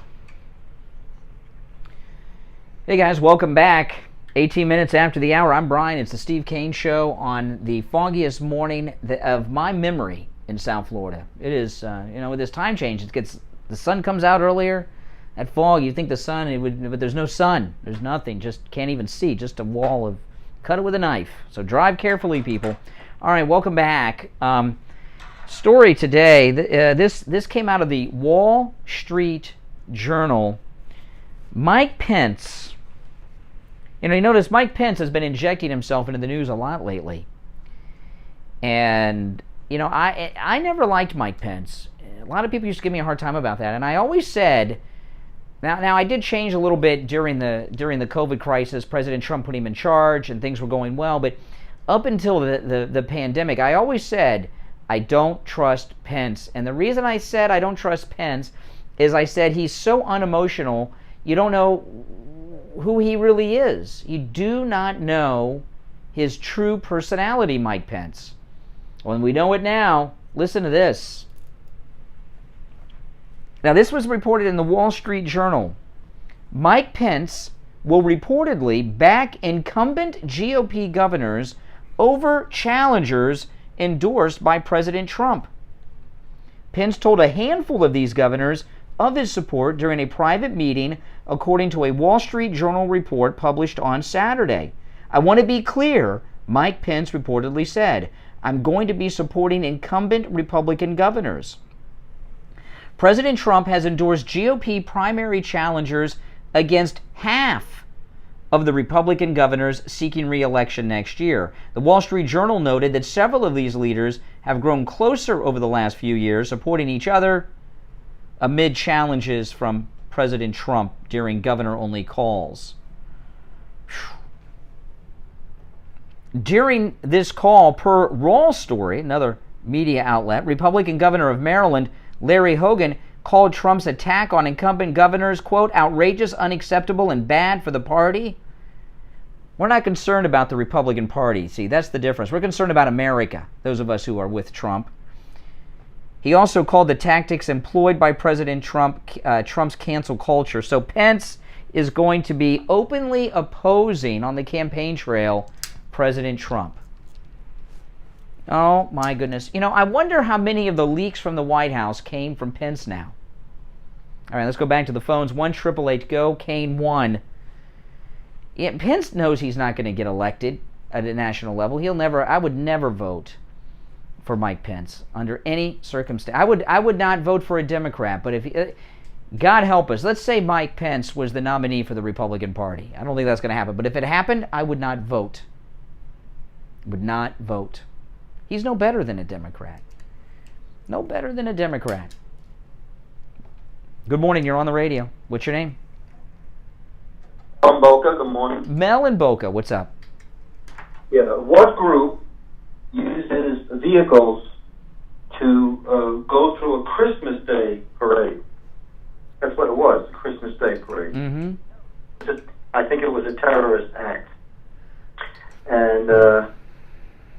[SPEAKER 1] Hey guys, welcome back. 18 minutes after the hour, I'm Brian. It's the Steve Kane Show on the foggiest morning of my memory in South Florida. It is, with this time change, the sun comes out earlier. That fog, you think the sun, but there's no sun. There's nothing. Just can't even see. Just a wall of, cut it with a knife. So drive carefully, people. All right, welcome back. Story today. This came out of the Wall Street Journal. Mike Pence. You notice Mike Pence has been injecting himself into the news a lot lately. And, I never liked Mike Pence. A lot of people used to give me a hard time about that. And I always said, now I did change a little bit during the COVID crisis. President Trump put him in charge and things were going well. But up until the pandemic, I always said, I don't trust Pence. And the reason I said I don't trust Pence is I said he's so unemotional, you don't know who he really is. You do not know his true personality, Mike Pence. Well, we know it now. Listen to this. Now, this was reported in the Wall Street Journal Mike Pence will reportedly back incumbent GOP governors over challengers endorsed by President Trump. Pence told a handful of these governors of his support during a private meeting, according to a Wall Street Journal report published on Saturday. I want to be clear, Mike Pence reportedly said, I'm going to be supporting incumbent Republican governors. President Trump has endorsed GOP primary challengers against half of the Republican governors seeking re-election next year. The Wall Street Journal noted that several of these leaders have grown closer over the last few years, supporting each other amid challenges from President Trump during governor-only calls. During this call, per Raw Story, another media outlet, Republican Governor of Maryland, Larry Hogan, called Trump's attack on incumbent governors, quote, outrageous, unacceptable, and bad for the party. We're not concerned about the Republican Party. See, that's the difference. We're concerned about America, those of us who are with Trump. He also called the tactics employed by President Trump Trump's cancel culture. So Pence is going to be openly opposing on the campaign trail President Trump. Oh, my goodness. You know, I wonder how many of the leaks from the White House came from Pence now. All right, let's go back to the phones. 1-888-GO, Kane 1. Yeah, Pence knows he's not going to get elected at a national level. I would never vote for Mike Pence under any circumstance. I would not vote for a Democrat, but if God help us, let's say Mike Pence was the nominee for the Republican Party. I don't think that's going to happen, but if it happened, I would not vote. Would not vote. He's no better than a Democrat. No better than a Democrat. Good morning, you're on the radio. What's your name?
[SPEAKER 20] I'm Boca, good morning.
[SPEAKER 1] Mel in Boca, what's up?
[SPEAKER 20] Yeah, what group uses vehicles to go through a Christmas Day parade? That's what it was, a Christmas Day parade.
[SPEAKER 1] Mm-hmm.
[SPEAKER 20] I think it was a terrorist act. And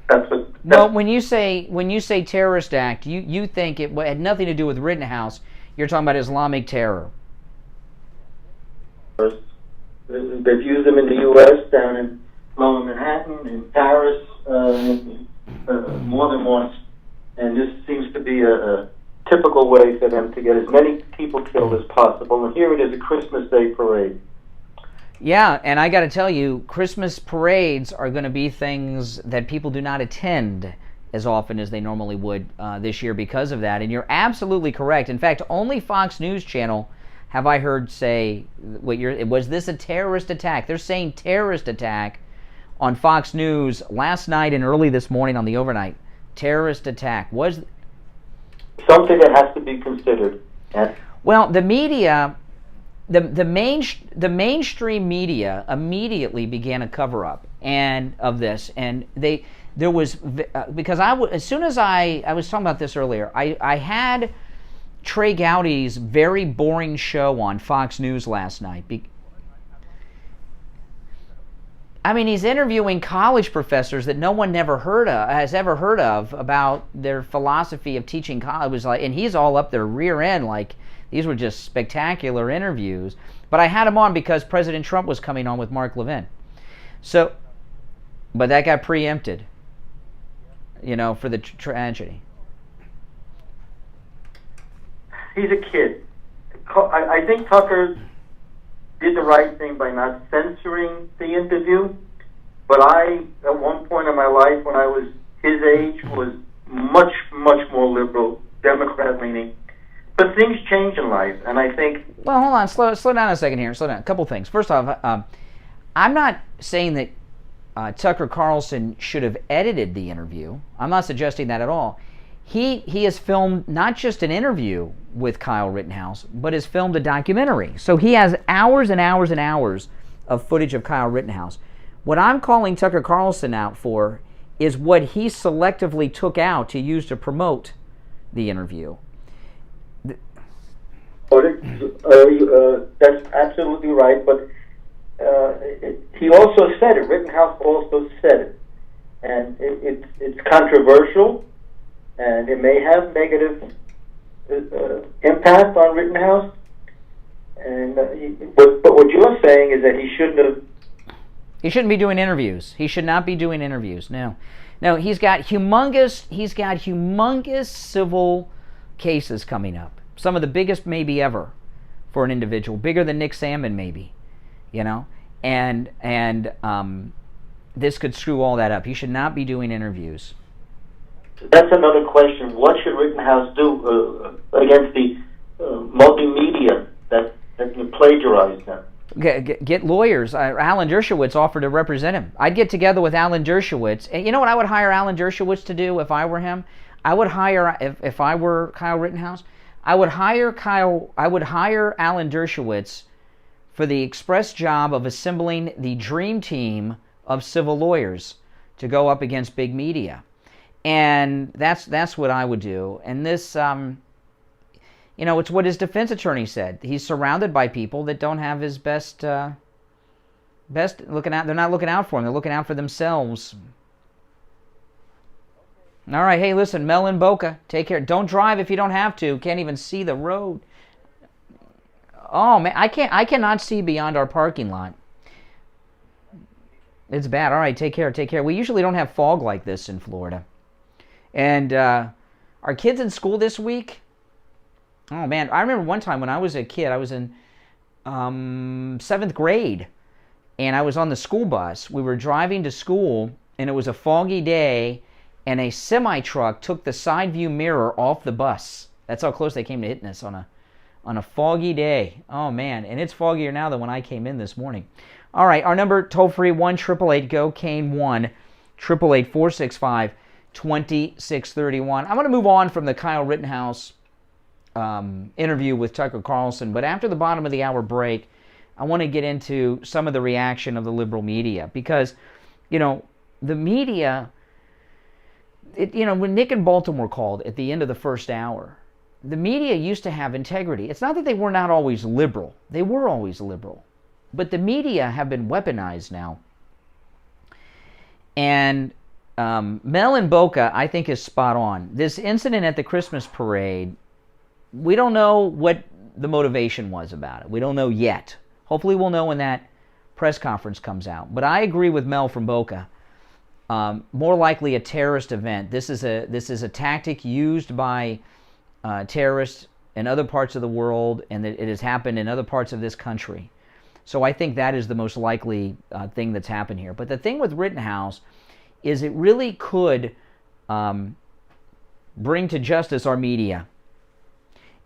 [SPEAKER 20] that's what...
[SPEAKER 1] Well, when you say terrorist act, you think it had nothing to do with Rittenhouse. You're talking about Islamic terror.
[SPEAKER 20] They've used them in the U.S., down in Lower Manhattan, in Paris, more than once. And this seems to be a typical way for them to get as many people killed as possible. And here it is, a Christmas Day parade.
[SPEAKER 1] Yeah, and I got to tell you, Christmas parades are going to be things that people do not attend as often as they normally would this year because of that. And you're absolutely correct. In fact, only Fox News Channel have I heard say, was this a terrorist attack? They're saying terrorist attack on Fox News last night and early this morning on the overnight. Terrorist attack. Was
[SPEAKER 20] something that has to be considered. Yes.
[SPEAKER 1] Well, the media... The mainstream media immediately began a cover-up of this, and there was because as soon as I was talking about this earlier, I had Trey Gowdy's very boring show on Fox News last night. I mean, he's interviewing college professors that no one has ever heard of about their philosophy of teaching college. It was like, and he's all up their rear end like. These were just spectacular interviews. But I had him on because President Trump was coming on with Mark Levin. So, but that got preempted, for the tragedy.
[SPEAKER 20] He's a kid. I think Tucker did the right thing by not censoring the interview. But I, at one point in my life when I was his age, was much, much more liberal, Democrat-leaning. But things change in life, and I think...
[SPEAKER 1] Well, hold on. Slow down a second here. Slow down. A couple things. First off, I'm not saying that Tucker Carlson should have edited the interview. I'm not suggesting that at all. He has filmed not just an interview with Kyle Rittenhouse, but has filmed a documentary. So he has hours and hours and hours of footage of Kyle Rittenhouse. What I'm calling Tucker Carlson out for is what he selectively took out to use to promote the interview.
[SPEAKER 20] That's absolutely right, but he also said it. Rittenhouse also said it, and it's controversial, and it may have negative impact on Rittenhouse. And but what you're saying is that he shouldn't have.
[SPEAKER 1] He shouldn't be doing interviews. He should not be doing interviews. No, he's got humongous civil cases coming up. Some of the biggest maybe ever for an individual, bigger than Nick Salmon maybe, and this could screw all that up. He should not be doing interviews.
[SPEAKER 20] That's another question. What should Rittenhouse do against the multimedia that plagiarized him?
[SPEAKER 1] Get lawyers. Alan Dershowitz offered to represent him. I'd get together with Alan Dershowitz. And you know what I would hire Alan Dershowitz to do if I were him? I would hire, if I were Kyle Rittenhouse, I would hire Alan Dershowitz for the express job of assembling the dream team of civil lawyers to go up against big media. And that's what I would do. And this, it's what his defense attorney said. He's surrounded by people that don't have his best looking out. They're not looking out for him. They're looking out for themselves. All right, hey, listen, Mel and Boca, take care. Don't drive if you don't have to. Can't even see the road. Oh man, I cannot see beyond our parking lot. It's bad. All right, take care. We usually don't have fog like this in Florida. And our kids in school this week. Oh man, I remember one time when I was a kid, I was in 7th grade, and I was on the school bus. We were driving to school, and it was a foggy day, and a semi-truck took the side view mirror off the bus. That's how close they came to hitting us on a foggy day. Oh man, and it's foggier now than when I came in this morning. All right, our number, toll-free, 1-888-GO-CANE, 1-888-465-2631. I'm going to move on from the Kyle Rittenhouse interview with Tucker Carlson, but after the bottom of the hour break, I want to get into some of the reaction of the liberal media, because, the media, when Nick and Baltimore called at the end of the first hour, the media used to have integrity. It's not that they were not always liberal. They were always liberal. But the media have been weaponized now. And Mel and Boca, I think, is spot on. This incident at the Christmas parade, we don't know what the motivation was about it. We don't know yet. Hopefully we'll know when that press conference comes out. But I agree with Mel from Boca. More likely a terrorist event. This is a tactic used by terrorists in other parts of the world, and that it has happened in other parts of this country. So I think that is the most likely thing that's happened here. But the thing with Rittenhouse is it really could bring to justice our media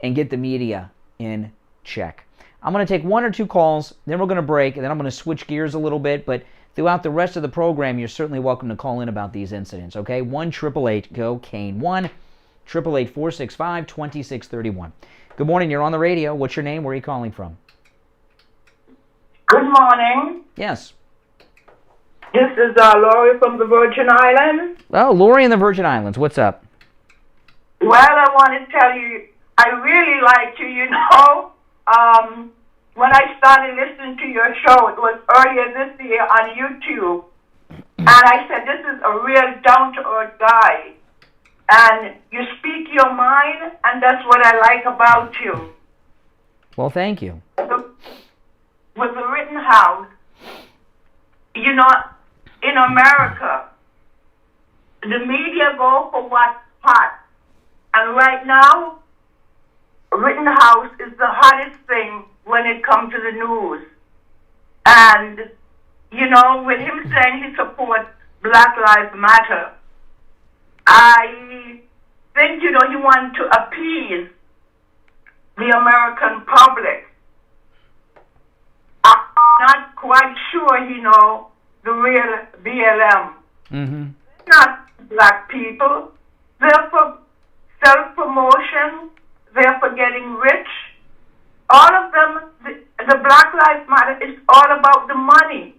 [SPEAKER 1] and get the media in check. I'm going to take 1 or 2 calls, then we're going to break, and then I'm going to switch gears a little bit. But throughout the rest of the program, you're certainly welcome to call in about these incidents, okay? 1-888-GO-CANE, 1-888-465-2631. Good morning, you're on the radio. What's your name? Where are you calling from?
[SPEAKER 21] Good morning.
[SPEAKER 1] Yes.
[SPEAKER 21] This is Lori from the Virgin Islands.
[SPEAKER 1] Oh, Lori in the Virgin Islands. What's up?
[SPEAKER 21] Well, I want to tell you, I really like you, when I started listening to your show, it was earlier this year on YouTube, and I said, this is a real down-to-earth guy, and you speak your mind, and that's what I like about you.
[SPEAKER 1] Well, thank you.
[SPEAKER 21] With the Rittenhouse, in America, the media go for what's hot. And right now, Rittenhouse is the hottest thing when it comes to the news. And, with him saying he supports Black Lives Matter, I think, he wants to appease the American public. I'm not quite sure he knows the real BLM.
[SPEAKER 1] Mm-hmm.
[SPEAKER 21] Not black people. They're for self-promotion. They're for getting rich. All of them, the Black Lives Matter is all about the money.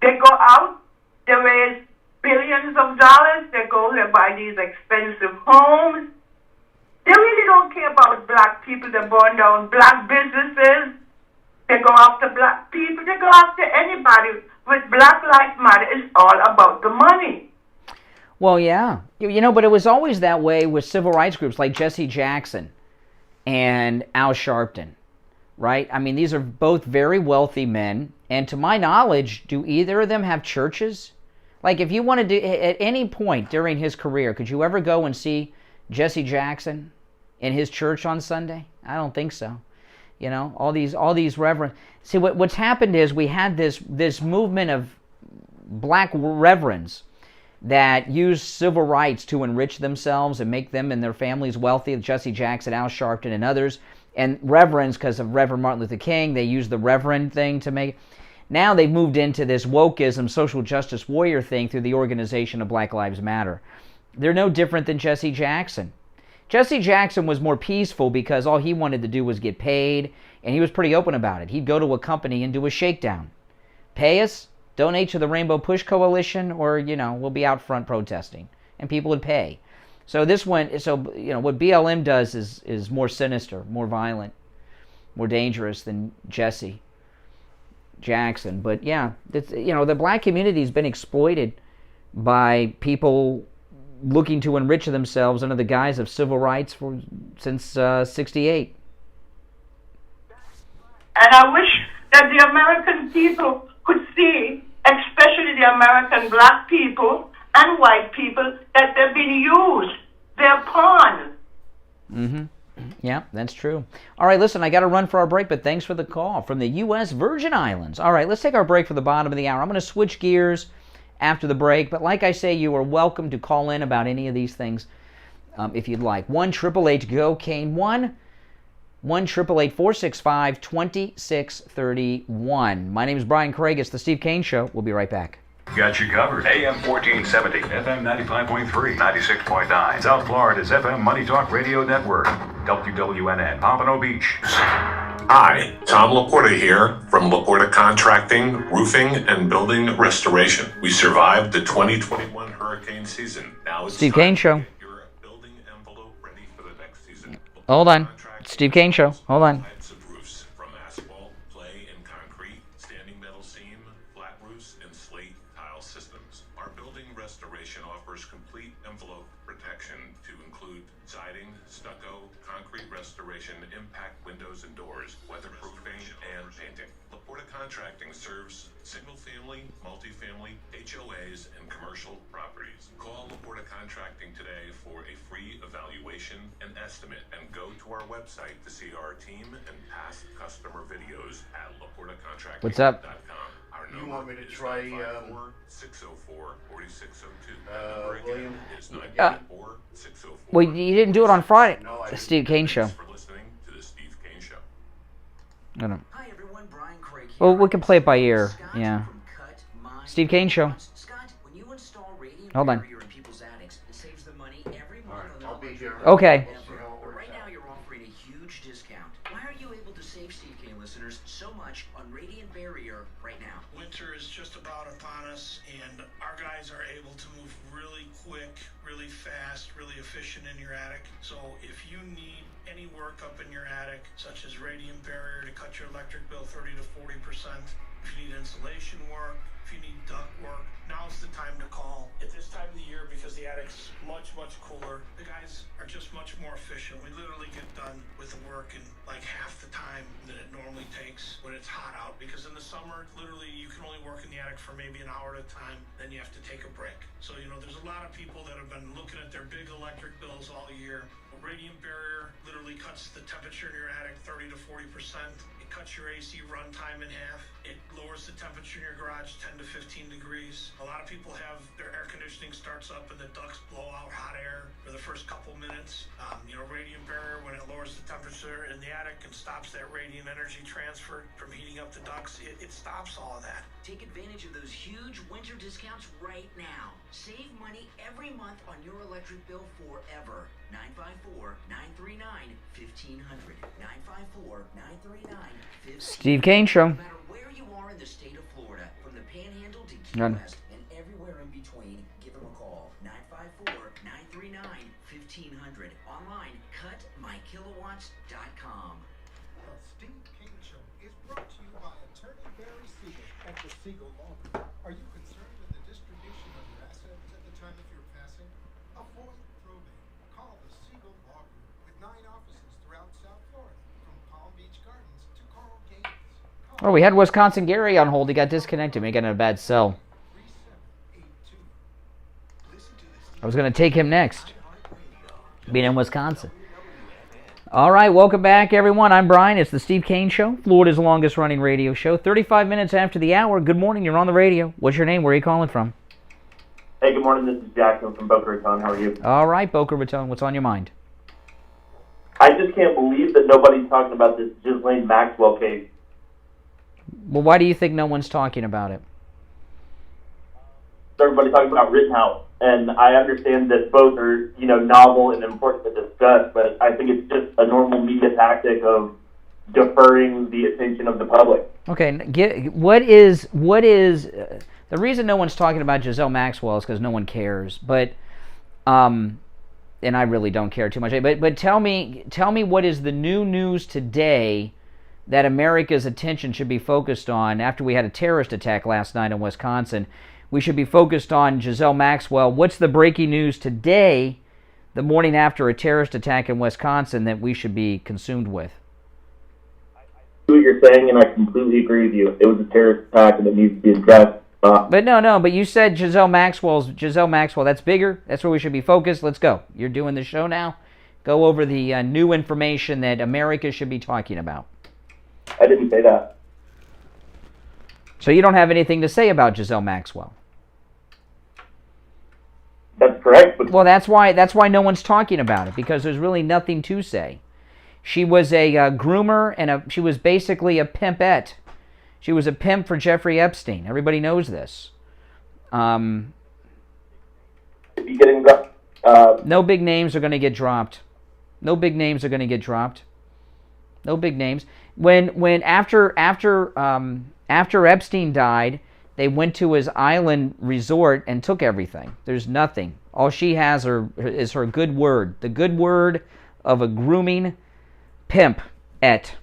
[SPEAKER 21] They go out, they raise billions of dollars, they buy these expensive homes. They really don't care about black people. They burn down black businesses. They go after black people. They go after anybody. With Black Lives Matter, it's all about the money.
[SPEAKER 1] Well, yeah. But it was always that way with civil rights groups like Jesse Jackson and Al Sharpton. right? I mean, these are both very wealthy men. And to my knowledge, do either of them have churches? Like, if you wanted to, at any point during his career, could you ever go and see Jesse Jackson in his church on Sunday? I don't think so. You know, all these reverends. See, what's happened is we had this movement of black reverends that use civil rights to enrich themselves and make them and their families wealthy. Jesse Jackson, Al Sharpton, and others. And reverends, because of Reverend Martin Luther King, they use the reverend thing to make. Now they've moved into this wokeism, social justice warrior thing through the organization of Black Lives Matter. They're no different than Jesse Jackson. Jesse Jackson was more peaceful because all he wanted to do was get paid, and he was pretty open about it. He'd go to a company and do a shakedown. Pay us, donate to the Rainbow Push Coalition, or, you know, we'll be out front protesting. And people would pay. So this one, so, you know, what BLM does is more sinister, more violent, more dangerous than Jesse Jackson. But yeah, you know, the black community's been exploited by people looking to enrich themselves under the guise of civil rights since '68.
[SPEAKER 21] And I wish that the American people could see, especially the American black people and white people, that they're being used. They're pawns.
[SPEAKER 1] Mm-hmm. Yeah, that's true. All right, listen, I got to run for our break, but thanks for the call from the U.S. Virgin Islands. All right, let's take our break for the bottom of the hour. I'm going to switch gears after the break, but like I say, you are welcome to call in about any of these things if you'd like. 1-888-GO-CANE, 1-888-465-2631. My name is Brian Craig. It's the Steve Kane Show. We'll be right back.
[SPEAKER 16] Got you covered. AM 1470, FM 95.3, 96.9. South Florida's FM Money Talk Radio Network. WWNN, Pompano Beach.
[SPEAKER 11] Hi, Tom Laporta here from Laporta Contracting, Roofing, and Building Restoration. We survived the 2021 hurricane season. Now it's
[SPEAKER 1] Steve Kane Show. Hold on. Steve Kane Show. Hold on.
[SPEAKER 11] From asphalt, clay, and concrete, standing metal seam, flat roofs, and slate tile systems. Our building restoration offers complete envelope protection to include siding, stucco, concrete restoration, impact windows and doors, weatherproofing, and painting. Laporta Contracting serves single-family, multifamily, HOAs, and commercial properties. Call Laporta Contracting today for a free evaluation and estimate, and go to our website to see our team and past customer videos at laportacontracting.com.
[SPEAKER 1] What's up?
[SPEAKER 6] You want me to try
[SPEAKER 11] 604-4602.
[SPEAKER 6] William?
[SPEAKER 1] Well, you didn't do it on Friday. The Steve Kane Show. I don't know.
[SPEAKER 5] Hi everyone, Brian Craig here.
[SPEAKER 1] Well, we can play it by ear. Yeah. Steve Kane Show. Hold on. Okay.
[SPEAKER 5] Right now you're offering a huge discount. Why are you able to save Steve Kane listeners so much on Radiant Barrier right now?
[SPEAKER 10] Winter is just about upon us, and our guys are able to move really quick, really fast, really efficient in your attic. So if you need any work up in your attic, such as Radiant Barrier to cut your electric bill 30 to 40%, if you need insulation work, if you need duct work, now's the time to call. At this time of the year, because the attic's much, much cooler, the guys are just much more efficient. We literally get done with the work in like half the time that it normally takes when it's hot out, because in the summer, literally you can only work in the attic for maybe an hour at a time, then you have to take a break. So, you know, there's a lot of people that have been looking at their big electric bills all year. A Radiant Barrier literally cuts the temperature in your attic 30 to 40%. It cuts your AC runtime in half. It lowers the temperature in your garage 10 to 15 degrees. A lot of people have their air conditioning starts up and the ducts blow out hot air for the first couple minutes. You know, Radiant Barrier, when it lowers the temperature in the attic and stops that radiant energy transfer from heating up the ducts, it stops all of that.
[SPEAKER 5] Take advantage of those huge winter discounts right now. Save money every month on your electric bill forever. 954-939-1500. 954-939-1500.
[SPEAKER 1] Steve Kane Show.
[SPEAKER 5] No matter where you are in the state of Florida, from the Panhandle to Key West and everywhere in between, give them a call. 954-939-1500. Online, cutmykilowatts.com.
[SPEAKER 3] The Steve Kane Show is brought to you by Attorney Barry Siegel at the Siegel Law Group. Are you concerned with the distribution of your assets at the time of your passing? Avoid probate. Call the Siegel Law Group with 9 offices throughout South Florida, from Palm Beach Gardens to
[SPEAKER 1] Oh, we had Wisconsin Gary on hold. He got disconnected. He got in a bad cell. I was going to take him next. Being in Wisconsin. All right, welcome back, everyone. I'm Brian. It's the Steve Kane Show, Florida's longest-running radio show. 35 minutes after the hour. Good morning. You're on the radio. What's your name? Where are you calling from?
[SPEAKER 8] Hey, good morning. This is Jackson from Boca Raton. How are you?
[SPEAKER 1] All right, Boca Raton. What's on your mind?
[SPEAKER 8] I just can't believe that nobody's talking about this Ghislaine Maxwell case.
[SPEAKER 1] Well, why do you think no one's talking about it?
[SPEAKER 8] Everybody's talking about Rittenhouse, and I understand that both are, novel and important to discuss, but I think it's just a normal media tactic of deferring the attention of the public.
[SPEAKER 1] Okay, what is the reason no one's talking about Ghislaine Maxwell is because no one cares, but and I really don't care too much. But tell me what is the new news today that America's attention should be focused on after we had a terrorist attack last night in Wisconsin. We should be focused on Ghislaine Maxwell. What's the breaking news today, the morning after a terrorist attack in Wisconsin, that we should be consumed with?
[SPEAKER 8] I see what you're saying, and I completely agree with you. It was a terrorist attack, and it needs to be addressed.
[SPEAKER 1] But you said Ghislaine Maxwell. That's bigger. That's where we should be focused. Let's go. You're doing the show now. Go over the new information that America should be talking about.
[SPEAKER 8] I didn't say that.
[SPEAKER 1] So you don't have anything to say about Ghislaine Maxwell?
[SPEAKER 8] That's correct.
[SPEAKER 1] Well, that's why no one's talking about it, because there's really nothing to say. She was a groomer, and she was basically a pimpette. She was a pimp for Jeffrey Epstein. Everybody knows this. No big names are going to get dropped. No big names are going to get dropped. No big names. When after Epstein died, they went to his island resort and took everything. There's nothing. All she has is her good word. The good word of a grooming pimp-ette.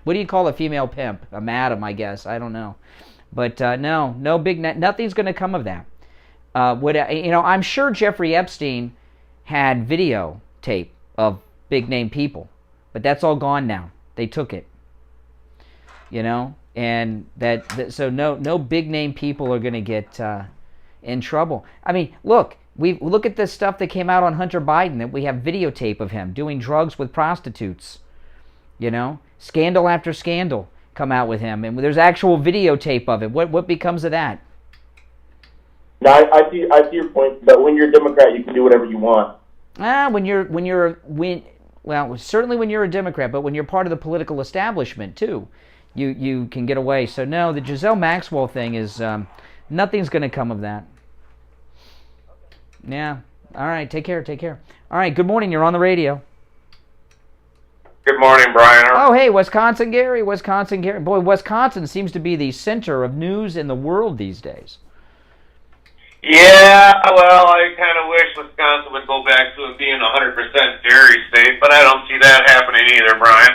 [SPEAKER 1] What do you call a female pimp? A madam, I guess. I don't know. But no big. Nothing's going to come of that. I'm sure Jeffrey Epstein had videotape of big name people, but that's all gone now. They took it. And so no big name people are going to get in trouble. I mean, look at the stuff that came out on Hunter Biden, that we have videotape of him doing drugs with prostitutes. Scandal after scandal come out with him, and there's actual videotape of it. What becomes of that?
[SPEAKER 8] No, I see your point, but when you're a Democrat, you can do whatever you want.
[SPEAKER 1] Certainly when you're a Democrat, but when you're part of the political establishment too, you can get away. So no, the Ghislaine Maxwell thing is nothing's going to come of that. Yeah. All right. Take care. All right. Good morning. You're on the radio.
[SPEAKER 9] Good morning, Brian.
[SPEAKER 1] Oh, hey, Wisconsin Gary. Boy, Wisconsin seems to be the center of news in the world these days.
[SPEAKER 9] Yeah, well, I kind of wish Wisconsin would go back to being 100% dairy state, but I don't see that happening either, Brian.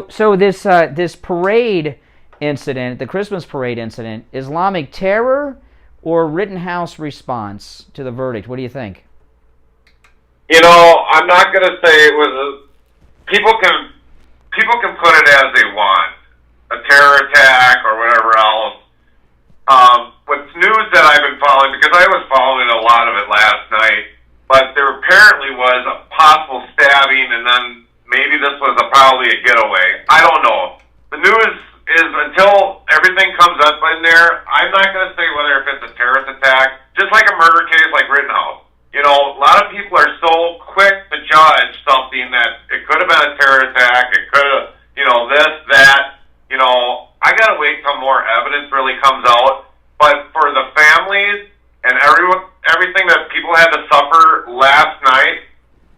[SPEAKER 1] So this parade incident, the Christmas parade incident, Islamic terror or Rittenhouse response to the verdict? What do you think?
[SPEAKER 9] I'm not going to say it was people can put it as they want, a terror attack or whatever else. What's news that I've been following, because I was following a lot of it last night, but there apparently was a possible stabbing, and then maybe this was probably a getaway. I don't know. The news is, until everything comes up in there, I'm not going to say whether if it's a terrorist attack, just like a murder case like Rittenhouse. A lot of people are so quick to judge something that it could have been a terror attack, it could have, this, that, I got to wait till more evidence really comes out. But for the families and everything that people had to suffer last night,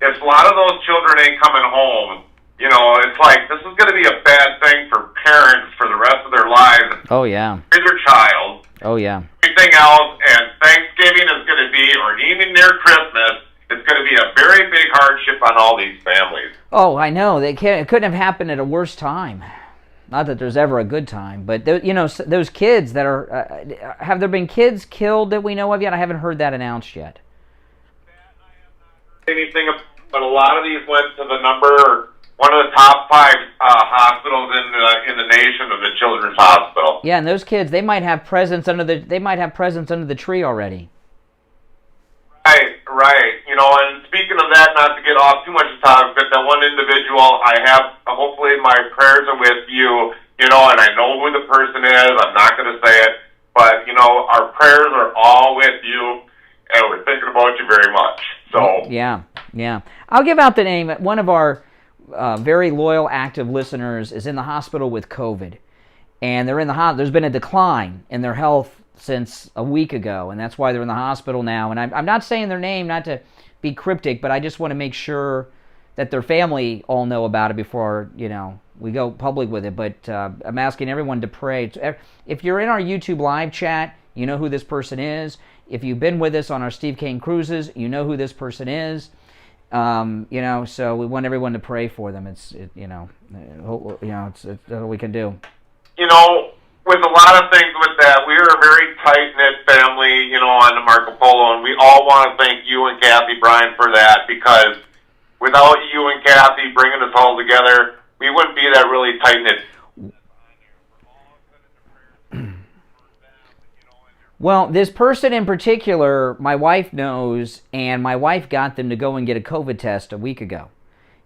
[SPEAKER 9] if a lot of those children ain't coming home, it's like this is going to be a bad thing for parents for the rest of their lives.
[SPEAKER 1] Oh, yeah.
[SPEAKER 9] Raise their child.
[SPEAKER 1] Oh, yeah.
[SPEAKER 9] Everything else, and Thanksgiving is going to be, or even near Christmas, it's going to be a very big hardship on all these families.
[SPEAKER 1] Oh, I know. It couldn't have happened at a worse time. Not that there's ever a good time, but those kids that are have there been kids killed that we know of yet? I haven't heard that announced yet.
[SPEAKER 9] Anything, but a lot of these went to the number one of the top 5 hospitals in the nation of the Children's Hospital.
[SPEAKER 1] Yeah, and those kids, they might have presents under the tree already.
[SPEAKER 9] Right. You know, and speaking of that, not to get off too much of the topic, but that one individual, I have, hopefully my prayers are with you, you know, and I know who the person is. I'm not going to say it, but, you know, our prayers are all with you, and we're thinking about you very much. So
[SPEAKER 1] Yeah. I'll give out the name. One of our very loyal, active listeners is in the hospital with COVID, and there's been a decline in their health since a week ago, and that's why they're in the hospital now. And I'm not saying their name, not to be cryptic, but I just want to make sure that their family all know about it before, you know, we go public with it. But I'm asking everyone to pray. If you're in our YouTube live chat, you know who this person is. If you've been with us on our Steve Kane cruises, you know who this person is. You know, so we want everyone to pray for them. It's all we can do.
[SPEAKER 9] You know, with a lot of things with that, we are a very tight-knit family, you know, on the Marco Polo, and we all want to thank you and Kathy Bryan for that, because without you and Kathy bringing us all together, we wouldn't be that really tight-knit.
[SPEAKER 1] Well, this person in particular, my wife knows, and my wife got them to go and get a COVID test a week ago.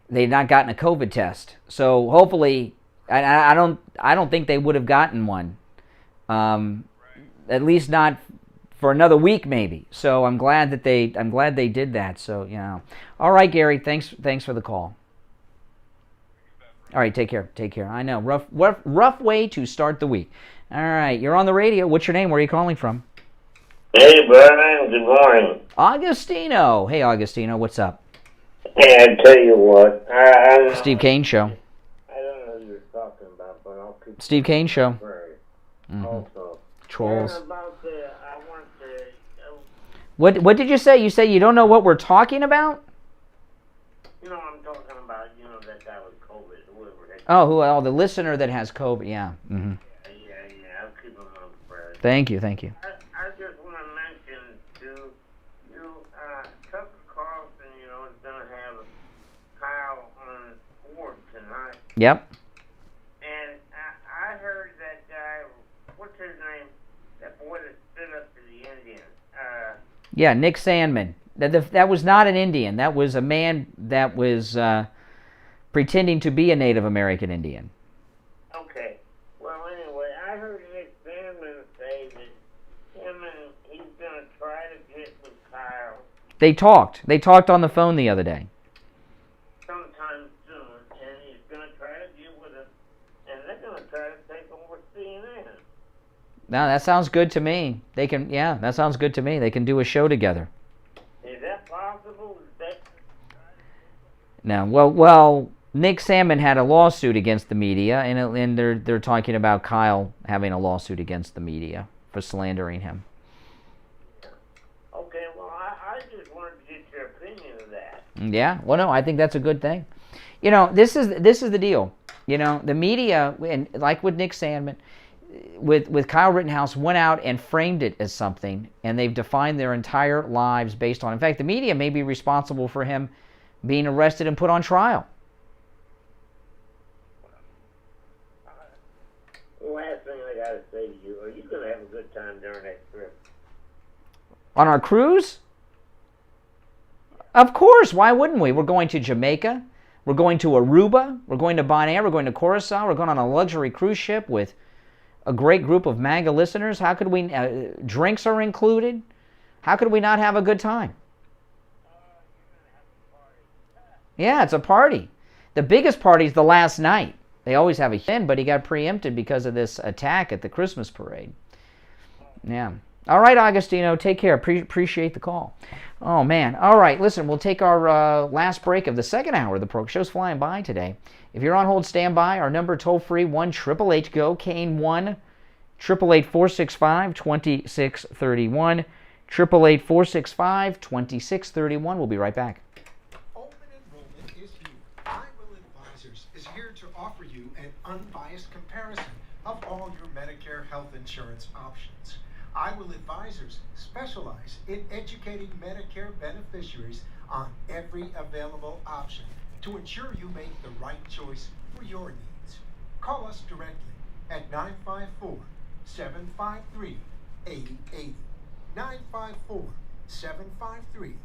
[SPEAKER 1] They'd not gotten a COVID test, so hopefully, I don't think they would have gotten one, at least not for another week, maybe. So I'm glad they did that. So, you know, all right, Gary, thanks for the call. All right, take care. I know, rough way to start the week. All right, you're on the radio. What's your name? Where are you calling from?
[SPEAKER 12] Hey, Brian. Good morning.
[SPEAKER 1] Augustino. Hey, Augustino. What's up?
[SPEAKER 12] Hey, I tell you what.
[SPEAKER 1] Steve Kane Show.
[SPEAKER 12] I don't know who you're talking about, but I'll keep
[SPEAKER 1] Steve Kane Show.
[SPEAKER 12] Also.
[SPEAKER 1] Trolls.
[SPEAKER 12] I want to...
[SPEAKER 1] What did you say? You say you don't know what we're talking about?
[SPEAKER 12] You know what I'm talking about. You know that guy with COVID. Whoever.
[SPEAKER 1] Oh, the listener that has COVID. Yeah. Mm-hmm.
[SPEAKER 12] Yeah. I'll keep him on prayer.
[SPEAKER 1] Thank you.
[SPEAKER 12] I just want to mention to you, Tucker Carlson, you know, is going to have Kyle on board tonight.
[SPEAKER 1] Yep.
[SPEAKER 12] And I heard that guy, what's his name? That boy that stood up to the Indians.
[SPEAKER 1] Yeah, Nick Sandman. That was not an Indian. That was a man that was pretending to be a Native American Indian.
[SPEAKER 12] Okay. Well, anyway, I heard Nick Sandman say that he's going to try to get with Kyle
[SPEAKER 1] They talked on the phone the other day.
[SPEAKER 12] sometime soon, and he's going to try to get with him, and they're going to try to take over CNN.
[SPEAKER 1] Now that sounds good to me. That sounds good to me. They can do a show together.
[SPEAKER 12] Is that possible?
[SPEAKER 1] No, well, Nick Sandman had a lawsuit against the media, and they're talking about Kyle having a lawsuit against the media for slandering him.
[SPEAKER 12] Okay, well, I just wanted to get your opinion of that.
[SPEAKER 1] Yeah, well, no, I think that's a good thing. You know, this is the deal. You know, the media, and like with Nick Sandman, with Kyle Rittenhouse, went out and framed it as something, and they've defined their entire lives based on. In fact, the media may be responsible for him being arrested and put on trial.
[SPEAKER 12] Last thing I got to say to you, are you going to have a good time during that trip?
[SPEAKER 1] On our cruise? Of course, why wouldn't we? We're going to Jamaica, we're going to Aruba, we're going to Bonaire, we're going to Curacao, we're going on a luxury cruise ship with a great group of MAGA listeners. How could we, drinks are included. How could we not have a good time? Yeah, it's a party. The biggest party is the last night. They always have a hit, but he got preempted because of this attack at the Christmas parade. Yeah. All right, Augustino, take care. Appreciate the call. Oh, man. All right, listen, we'll take our last break of the second hour of the program. Show's flying by today. If you're on hold, stand by. Our number toll-free, 1-888-GO-CANE, 1-888-465-2631, 888-465-2631. We'll be right back.
[SPEAKER 3] Unbiased comparison of all your Medicare health insurance options. I Will Advisors specialize in educating Medicare beneficiaries on every available option to ensure you make the right choice for your needs. Call us directly at 954-753-8080. 954-753-8080.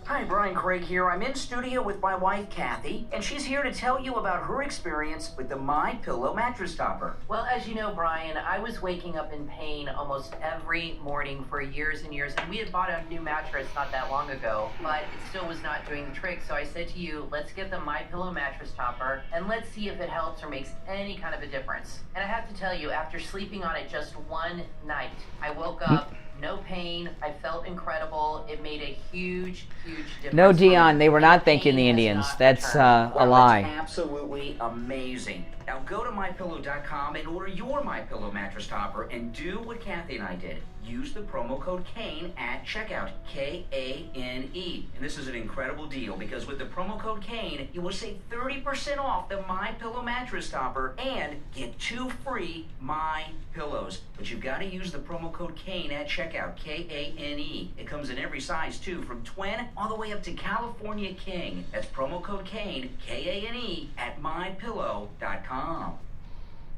[SPEAKER 5] Hi, Brian Craig here. I'm in studio with my wife, Kathy, and she's here to tell you about her experience with the MyPillow mattress topper.
[SPEAKER 19] Well, as you know, Brian, I was waking up in pain almost every morning for years and years, and we had bought a new mattress not that long ago, but it still was not doing the trick. So I said to you, let's get the MyPillow mattress topper, and let's see if it helps or makes any kind of a difference. And I have to tell you, after sleeping on it just one night, I woke up, no pain, I felt incredible. It made a huge, huge difference.
[SPEAKER 1] No, Dion, they were not thanking the Indians. That's a lie.
[SPEAKER 5] It's absolutely amazing. Now go to MyPillow.com and order your MyPillow mattress topper and do what Kathy and I did. Use the promo code KANE at checkout, K-A-N-E. And this is an incredible deal because with the promo code KANE, you will save 30% off the MyPillow mattress topper and get 2 free MyPillows. But you've got to use the promo code KANE at checkout, K-A-N-E. It comes in every size too, from twin all the way up to California King. That's promo code KANE, K-A-N-E, at MyPillow.com.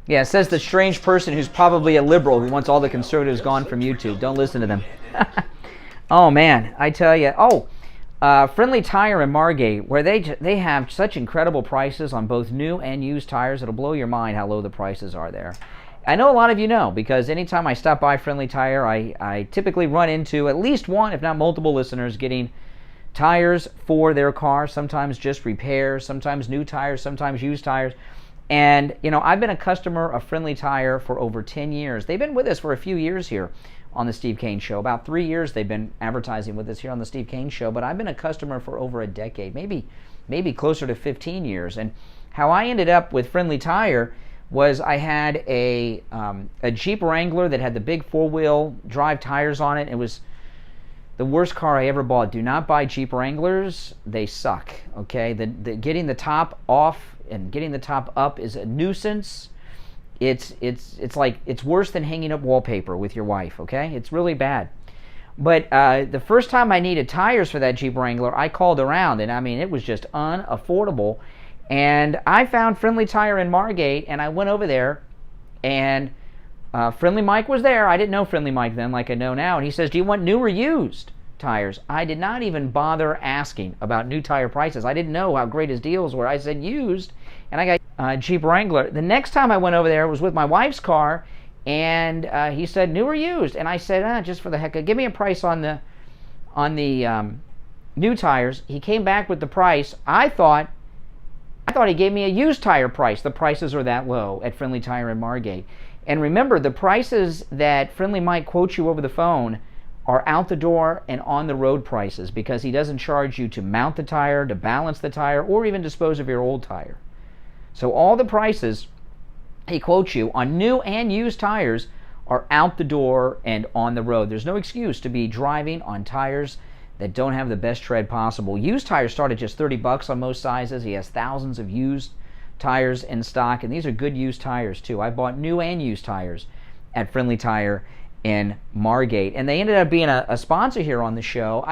[SPEAKER 1] Yeah, it says the strange person who's probably a liberal who wants all the conservatives gone from YouTube. Don't listen to them. Oh, man, I tell you. Oh, Friendly Tire in Margate, where they have such incredible prices on both new and used tires. It'll blow your mind how low the prices are there. I know a lot of you know, because anytime I stop by Friendly Tire, I typically run into at least one, if not multiple listeners getting tires for their car, sometimes just repairs, sometimes new tires, sometimes used tires. And, you know, I've been a customer of Friendly Tire for over 10 years. They've been with us for a few years here on the Steve Kane Show. About 3 years they've been advertising with us here on the Steve Kane Show, but I've been a customer for over a decade, maybe closer to 15 years. And how I ended up with Friendly Tire was I had a Jeep Wrangler that had the big four-wheel drive tires on it. It was the worst car I ever bought. Do not buy Jeep Wranglers. They suck, okay? Getting the top off and getting the top up is a nuisance. It's worse than hanging up wallpaper with your wife, okay? It's really bad. But the first time I needed tires for that Jeep Wrangler, I called around, and I mean, it was just unaffordable. And I found Friendly Tire in Margate, and I went over there, and Friendly Mike was there. I didn't know Friendly Mike then like I know now. And he says, do you want new or used tires? I did not even bother asking about new tire prices. I didn't know how great his deals were. I said used, and I got Jeep Wrangler. The next time I went over there was with my wife's car, and he said new or used. And I said, just for the heck of it, give me a price on the new tires. He came back with the price. I thought he gave me a used tire price. The prices are that low at Friendly Tire in Margate. And remember, the prices that Friendly Mike quotes you over the phone are out the door and on the road prices, because he doesn't charge you to mount the tire, to balance the tire, or even dispose of your old tire. So all the prices he quotes you on new and used tires are out the door and on the road. There's no excuse to be driving on tires that don't have the best tread possible. Used tires start at just $30 on most sizes. He has thousands of used tires in stock, and these are good used tires too. I bought new and used tires at Friendly Tire in Margate, and they ended up being a sponsor here on the show.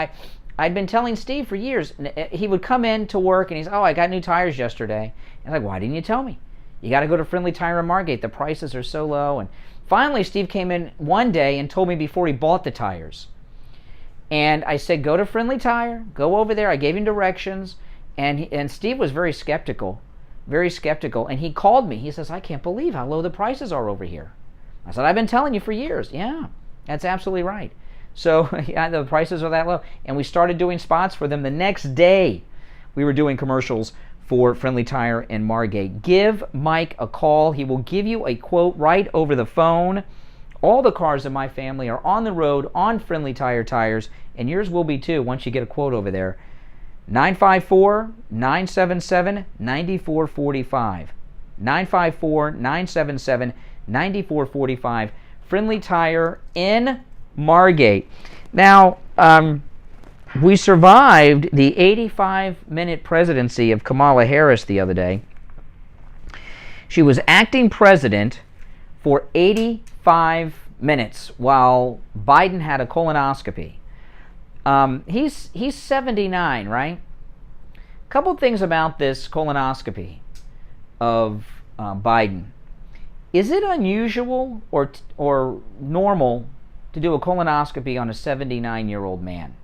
[SPEAKER 1] I'd been telling Steve for years. He would come in to work and he's, I got new tires yesterday. And I'm like, why didn't you tell me? You got to go to Friendly Tire in Margate. The prices are so low. And finally, Steve came in one day and told me before he bought the tires. And I said, go to Friendly Tire, go over there. I gave him directions, and Steve was very skeptical, and he called me. He says, I can't believe how low the prices are over here. I said, I've been telling you for years. Yeah, that's absolutely right. So yeah, the prices are that low, and we started doing spots for them. The next day, we were doing commercials for Friendly Tire in Margate. Give Mike a call. He will give you a quote right over the phone. All the cars in my family are on the road on Friendly Tire tires, and yours will be too once you get a quote over there. 954-977-9445. 954-977-9445. Friendly Tire in Margate. Now, we survived the 85-minute presidency of Kamala Harris the other day. She was acting president for 85 minutes while Biden had a colonoscopy. He's 79, right? A couple things about this colonoscopy of Biden. Is it unusual or normal to do a colonoscopy on a 79-year-old man?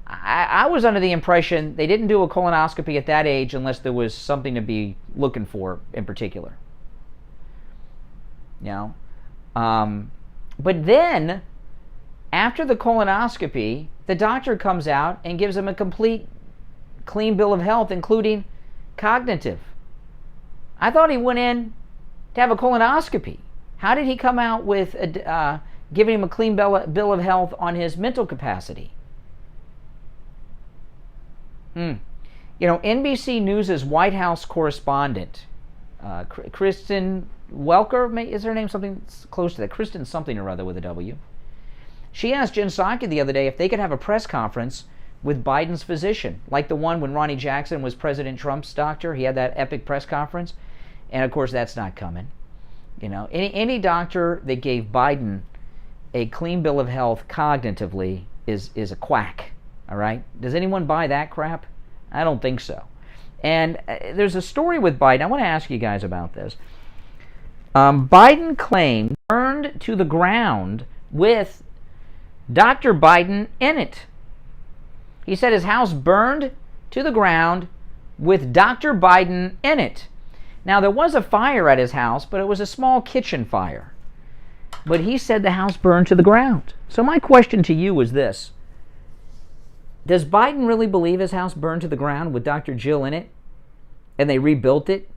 [SPEAKER 1] I was under the impression they didn't do a colonoscopy at that age unless there was something to be looking for in particular. You know? But then, after the colonoscopy, the doctor comes out and gives him a complete clean bill of health, including cognitive. I thought he went in to have a colonoscopy. How did he come out with giving him a clean bill of health on his mental capacity? You know, NBC News' White House correspondent, Kristen Welker, is her name something close to that? Kristen something or other with a W. She asked Jen Psaki the other day if they could have a press conference with Biden's physician, like the one when Ronnie Jackson was President Trump's doctor. He had that epic press conference, and of course that's not coming. You know, any doctor that gave Biden a clean bill of health cognitively is a quack. All right? Does anyone buy that crap? I don't think so. And there's a story with Biden. I want to ask you guys about this. Biden claimed burned to the ground with Dr. Biden in it. He said his house burned to the ground with Dr. Biden in it. Now, there was a fire at his house, but it was a small kitchen fire. But he said the house burned to the ground. So my question to you is this. Does Biden really believe his house burned to the ground with Dr. Jill in it and they rebuilt it?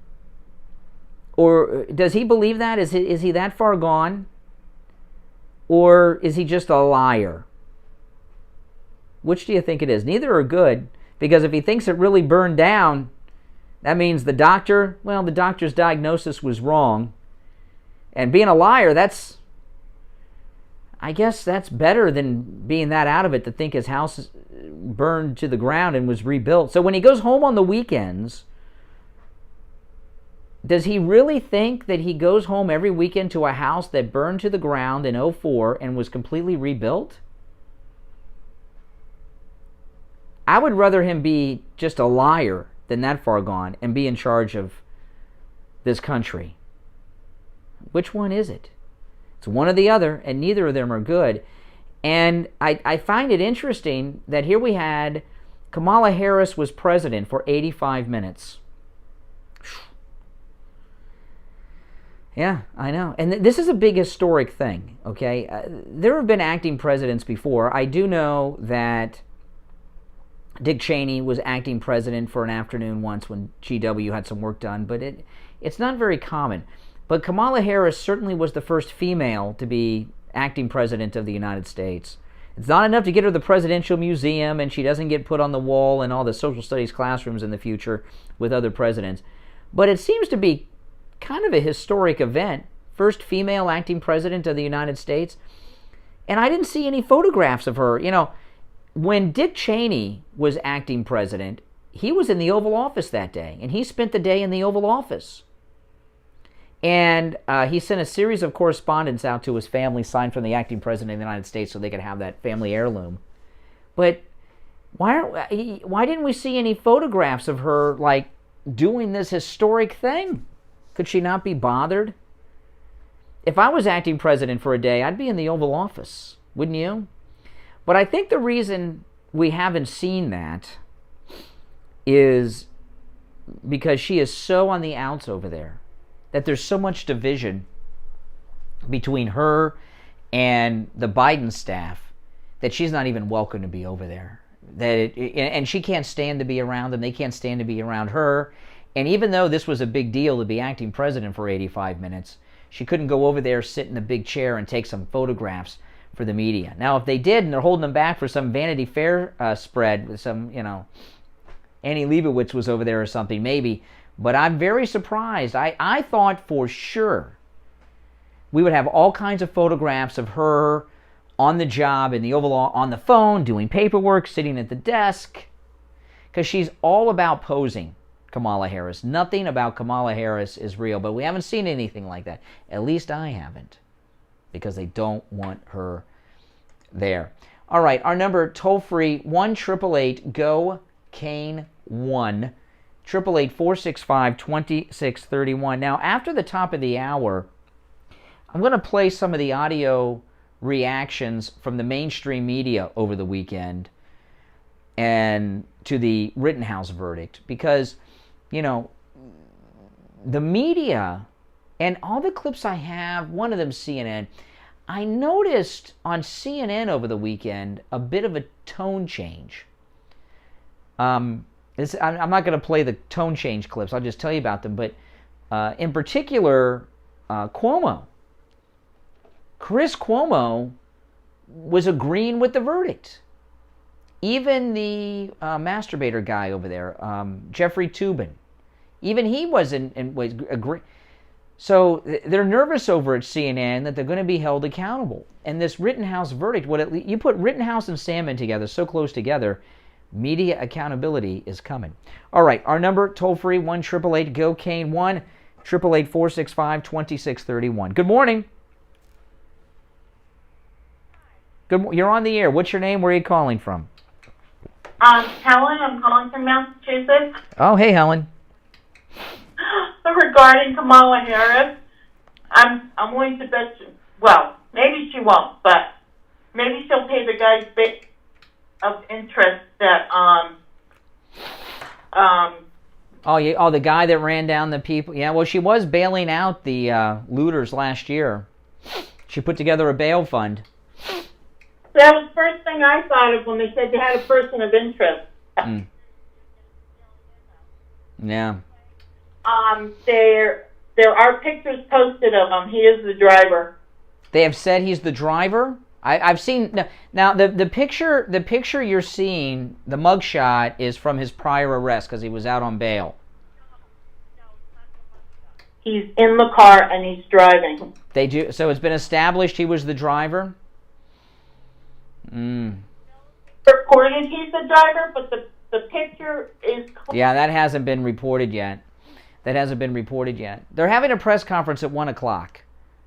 [SPEAKER 1] Or does he believe that? Is he that far gone? Or is he just a liar? Which do you think it is? Neither are good, because if he thinks it really burned down, that means the doctor's diagnosis was wrong. And being a liar, I guess that's better than being that out of it to think his house burned to the ground and was rebuilt. So when he goes home on the weekends, does he really think that he goes home every weekend to a house that burned to the ground in 2004 and was completely rebuilt? I would rather him be just a liar than that far gone and be in charge of this country. Which one is it? It's one or the other, and neither of them are good. And I find it interesting that here we had Kamala Harris was president for 85 minutes. Yeah, I know. And this is a big historic thing, okay? There have been acting presidents before. I do know that Dick Cheney was acting president for an afternoon once when GW had some work done, but it's not very common. But Kamala Harris certainly was the first female to be acting president of the United States. It's not enough to get her the Presidential Museum, and she doesn't get put on the wall in all the social studies classrooms in the future with other presidents. But it seems to be kind of a historic event. First female acting president of the United States. And I didn't see any photographs of her. You know, when Dick Cheney was acting president, he was in the Oval Office that day, and he spent the day in the Oval Office. And he sent a series of correspondence out to his family, signed from the acting president of the United States, so they could have that family heirloom. But why didn't we see any photographs of her, like, doing this historic thing? Could she not be bothered? If I was acting president for a day, I'd be in the Oval Office, wouldn't you? But I think the reason we haven't seen that is because she is so on the outs over there, that there's so much division between her and the Biden staff that she's not even welcome to be over there. And she can't stand to be around them. They can't stand to be around her. And even though this was a big deal to be acting president for 85 minutes, she couldn't go over there, sit in a big chair, and take some photographs for the media. Now, if they did, and they're holding them back for some Vanity Fair spread with some, Annie Leibovitz was over there or something, maybe. But I'm very surprised. I thought for sure we would have all kinds of photographs of her on the job, in the Oval, on the phone, doing paperwork, sitting at the desk. Because she's all about posing, Kamala Harris. Nothing about Kamala Harris is real. But we haven't seen anything like that. At least I haven't. Because they don't want her there. All right, our number, toll-free, 1-888-GO Kane 1, 888-465-2631. Now, after the top of the hour, I'm going to play some of the audio reactions from the mainstream media over the weekend and to the Rittenhouse verdict, because, you know, the media and all the clips I have, one of them CNN, I noticed on CNN over the weekend a bit of a tone change. I'm not going to play the tone change clips. I'll just tell you about them. But in particular, Cuomo. Chris Cuomo was agreeing with the verdict. Even the masturbator guy over there, Jeffrey Toobin, even he wasn't agree. So they're nervous over at CNN that they're going to be held accountable. And this Rittenhouse verdict, you put Rittenhouse and Salmon together, so close together, media accountability is coming. All right, our number, toll-free, 1-888-GO-CANE, 1-888-465-2631. Good morning. You're on the air. What's your name? Where are you calling from?
[SPEAKER 21] Helen, I'm calling from Massachusetts.
[SPEAKER 1] Oh, hey, Helen.
[SPEAKER 21] Regarding Kamala Harris, I'm willing to bet you, well, maybe she won't, but maybe she'll pay the guy's bit of interest that,
[SPEAKER 1] the guy that ran down the people. Yeah, well, she was bailing out the looters last year. She put together a bail fund.
[SPEAKER 21] That was the first thing I thought of when they said they had a person of interest.
[SPEAKER 1] Yeah.
[SPEAKER 21] There are pictures posted of him. He is the driver.
[SPEAKER 1] They have said he's the driver? I've seen now the picture you're seeing, the mugshot, is from his prior arrest because he was out on bail.
[SPEAKER 21] He's in the car and he's driving.
[SPEAKER 1] They do. So it's been established he was the driver.
[SPEAKER 21] Reported he's the driver, but the picture is.
[SPEAKER 1] Yeah, that hasn't been reported yet. They're having a press conference at 1 o'clock,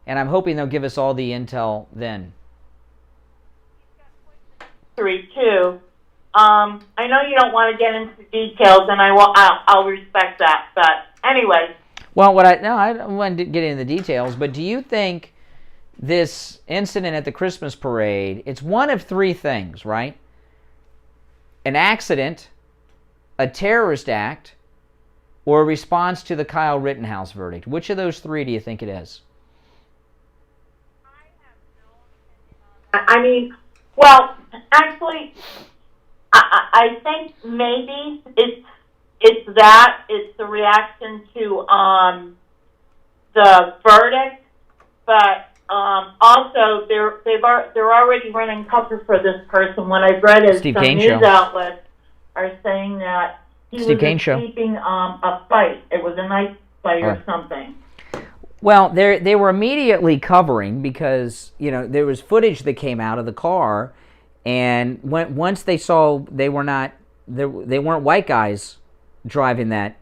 [SPEAKER 1] and I'm hoping they'll give us all the intel then.
[SPEAKER 21] 3-2. I know you don't want to get into details, and I'll respect that. But anyway.
[SPEAKER 1] Well, I don't want to get into the details, but do you think this incident at the Christmas parade, it's one of three things, right? An accident, a terrorist act, or a response to the Kyle Rittenhouse verdict? Which of those three do you think it is?
[SPEAKER 21] I mean, well, actually, I think maybe it's that. It's the reaction to the verdict, but also they're already running cover for this person. What I've read is some news outlets are saying that he was escaping a fight. It was a knife fight or something.
[SPEAKER 1] Well, they were immediately covering because, you know, there was footage that came out of the car, and once they saw they weren't white guys driving that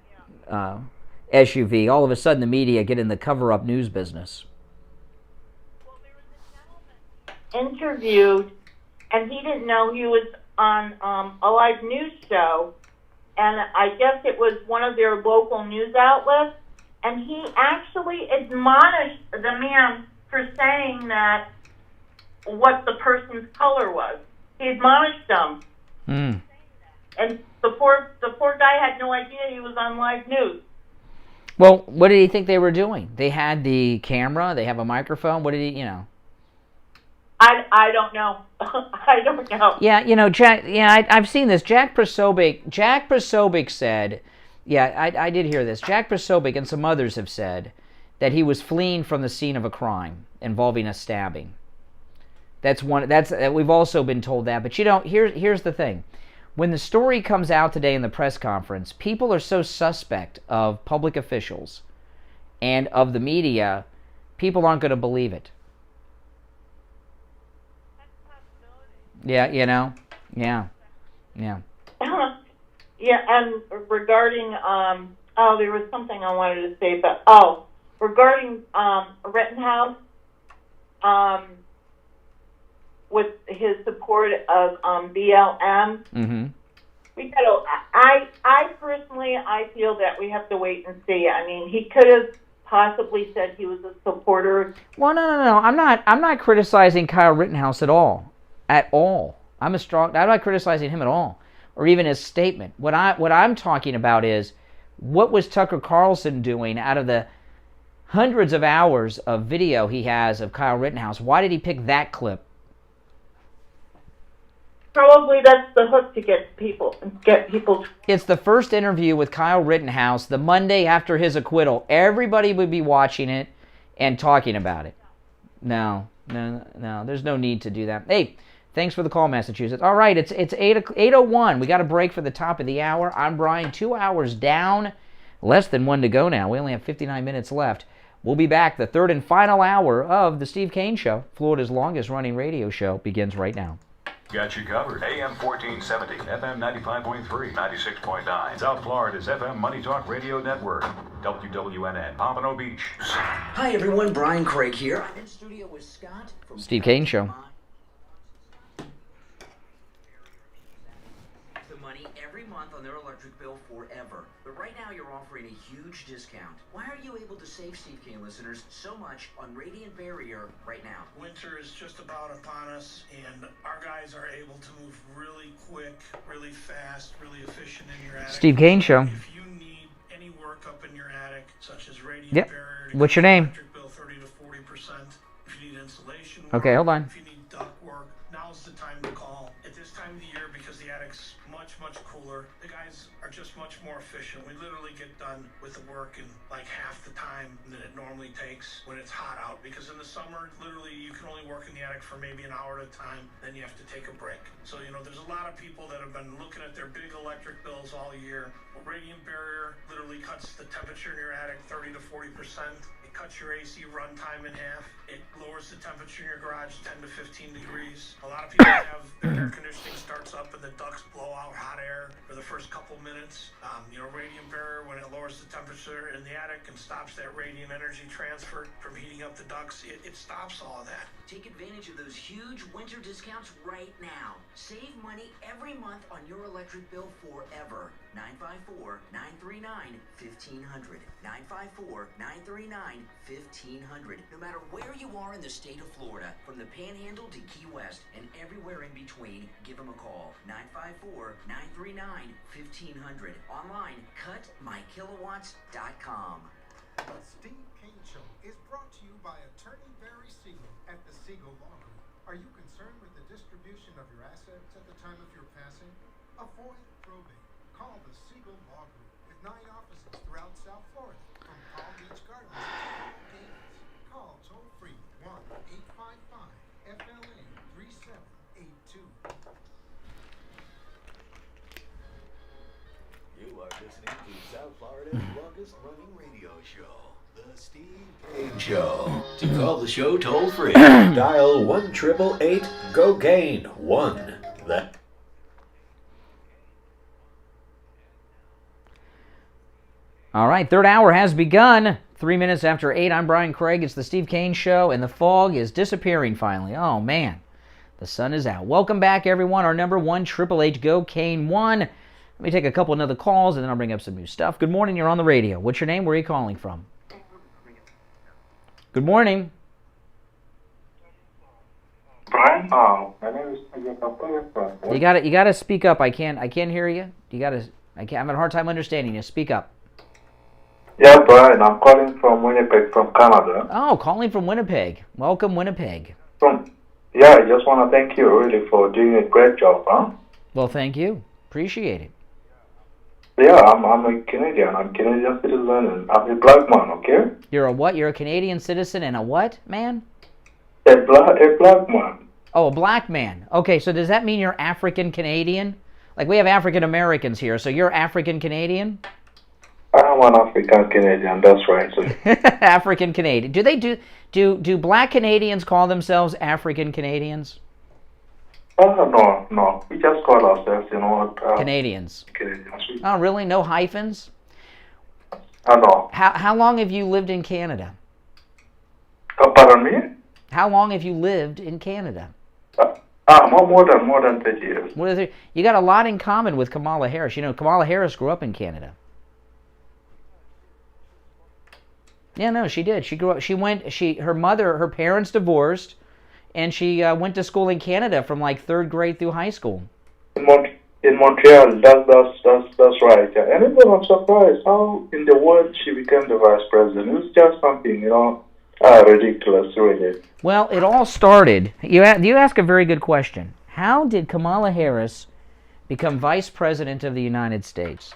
[SPEAKER 1] SUV, all of a sudden the media get in the cover-up news business.
[SPEAKER 21] Interviewed, and he didn't know he was on a live news show, and I guess it was one of their local news outlets, and he actually admonished the man for saying that what the person's color was. He admonished him. And the poor guy had no idea he was on live news.
[SPEAKER 1] Well, what did he think they were doing? They had the camera, they have a microphone. What did he, you know?
[SPEAKER 21] I don't know. I don't know.
[SPEAKER 1] Yeah, you know, I've seen this. Jack Posobiec said, I did hear this. Jack Posobiec and some others have said that he was fleeing from the scene of a crime involving a stabbing. We've also been told that. But you know, here's the thing. When the story comes out today in the press conference, people are so suspect of public officials and of the media, people aren't going to believe it. Yeah, you know? Yeah.
[SPEAKER 21] Yeah, and regarding, there was something I wanted to say, but, regarding Rittenhouse, with his support of BLM,
[SPEAKER 17] We gotta. I personally, I feel that we have to wait and see. I mean, he could have possibly said he was a supporter.
[SPEAKER 1] Well, no. I'm not criticizing Kyle Rittenhouse at all. At all. I'm not criticizing him at all, or even his statement. What I'm talking about is, what was Tucker Carlson doing out of the hundreds of hours of video he has of Kyle Rittenhouse? Why did he pick that clip?
[SPEAKER 17] Probably that's the hook to get people.
[SPEAKER 1] It's the first interview with Kyle Rittenhouse the Monday after his acquittal. Everybody would be watching it and talking about it. No. There's no need to do that. Hey, thanks for the call, Massachusetts. All right, it's 8:01. We got a break for the top of the hour. I'm Brian. 2 hours down. Less than 1 to go now. We only have 59 minutes left. We'll be back. The third and final hour of the Steve Kane Show, Florida's longest running radio show, begins right now.
[SPEAKER 16] Got you covered. AM 1470, FM 95.3, 96.9. South Florida's FM Money Talk Radio Network. WWNN, Pompano Beach.
[SPEAKER 5] Hi everyone, Brian Craig here. I'm in studio with Scott from
[SPEAKER 1] Steve Kane Show.
[SPEAKER 5] The money every month on their electric bill forever. But right now you're offering a huge discount. Why are you able to save Steve Kane listeners so much on Radiant Barrier right now?
[SPEAKER 10] Winter is just about upon us, and our guys are able to move really quick, really fast, really efficient in your attic.
[SPEAKER 1] Steve Kane Show.
[SPEAKER 10] If you need any work up in your attic, such as Radiant Barrier, to
[SPEAKER 1] What's your name?
[SPEAKER 10] electric bill 30 to 40%. If you need insulation work,
[SPEAKER 1] Okay, hold on.
[SPEAKER 10] if you need duct work, now's the time to call. At this time of the year, because the attic's much cooler, the guys are just much more efficient. We literally get done with the work in like half the time that it normally takes when it's hot out, because in the summer, literally you can only work in the attic for maybe an hour at a time, then you have to take a break. So, there's a lot of people that have been looking at their big electric bills all year. Radiant Barrier literally cuts the temperature in your attic 30 to 40%. It cuts your AC runtime in half. It lowers the temperature in your garage 10 to 15 degrees. A lot of people have their air conditioning starts up and the ducts blow out hot air for the first couple minutes. Radiant Barrier, when it lowers the temperature in the attic and stops that radiant energy transfer from heating up the ducts, it stops all of that.
[SPEAKER 5] Take advantage of those huge winter discounts right now. Save money every month on your electric bill forever. 954-939-1500. 954-939-1500. No matter where you are in the state of Florida, from the Panhandle to Key West and everywhere in between, give them a call. 954-939-1500. Online, cutmykilowatts.com.
[SPEAKER 3] The Steve Kane Show is brought to you by attorney Barry Siegel at the Siegel Law Group. Are you concerned with the distribution of your assets at the time of your passing? Avoid probate. Call the Siegel Law Group with 9 offices throughout South Florida, from Palm Beach Gardens to Davis. Call toll-free 1-855-FLA-3782.
[SPEAKER 4] You are listening to South Florida's longest running radio show, The Steve Kane Show. To call the show toll free, dial 1-888-GO-GAIN-1.
[SPEAKER 1] All right, third hour has begun. 3 minutes after 8, I'm Brian Craig. It's the Steve Kane Show, and the fog is disappearing finally. Oh, man. The sun is out. Welcome back, everyone. Our number one, Triple H Go Kane 1. Let me take a couple of other calls, and then I'll bring up some new stuff. Good morning. You're on the radio. What's your name? Where are you calling from? Good morning.
[SPEAKER 15] Brian? My name is...
[SPEAKER 1] You gotta speak up. I can't hear you. I'm having a hard time understanding you. Speak up.
[SPEAKER 15] Yeah, Brian, I'm calling from Winnipeg, from Canada.
[SPEAKER 1] Oh, calling from Winnipeg. Welcome, Winnipeg.
[SPEAKER 15] I just want to thank you really for doing a great job, huh?
[SPEAKER 1] Well, thank you. Appreciate it.
[SPEAKER 15] Yeah, I'm a Canadian. I'm a Canadian citizen, and I'm a black man, okay?
[SPEAKER 1] You're a what? You're a Canadian citizen and a what, man?
[SPEAKER 15] A black man.
[SPEAKER 1] Oh, a black man. Okay, so does that mean you're African Canadian? Like, we have African Americans here, so you're African Canadian?
[SPEAKER 15] I'm an African Canadian, that's right. So.
[SPEAKER 1] African Canadian. Do black Canadians call themselves African Canadians?
[SPEAKER 15] No. We just call ourselves,
[SPEAKER 1] Canadians.
[SPEAKER 15] Canadians.
[SPEAKER 1] Oh, really? No hyphens?
[SPEAKER 15] No.
[SPEAKER 1] How long have you lived in
[SPEAKER 15] Pardon me?
[SPEAKER 1] How long have you lived in Canada?
[SPEAKER 15] More than 30 years.
[SPEAKER 1] You got a lot in common with Kamala Harris. You know, Kamala Harris grew up in Canada. Yeah, no, she did. She grew up. Her parents divorced, and she went to school in Canada from like 3rd grade through high school.
[SPEAKER 15] In Montreal, that's right. Yeah. And even I'm surprised how in the world she became the vice president. It's just something, ridiculous, really.
[SPEAKER 1] Well, it all started. You ask a very good question. How did Kamala Harris become vice president of the United States?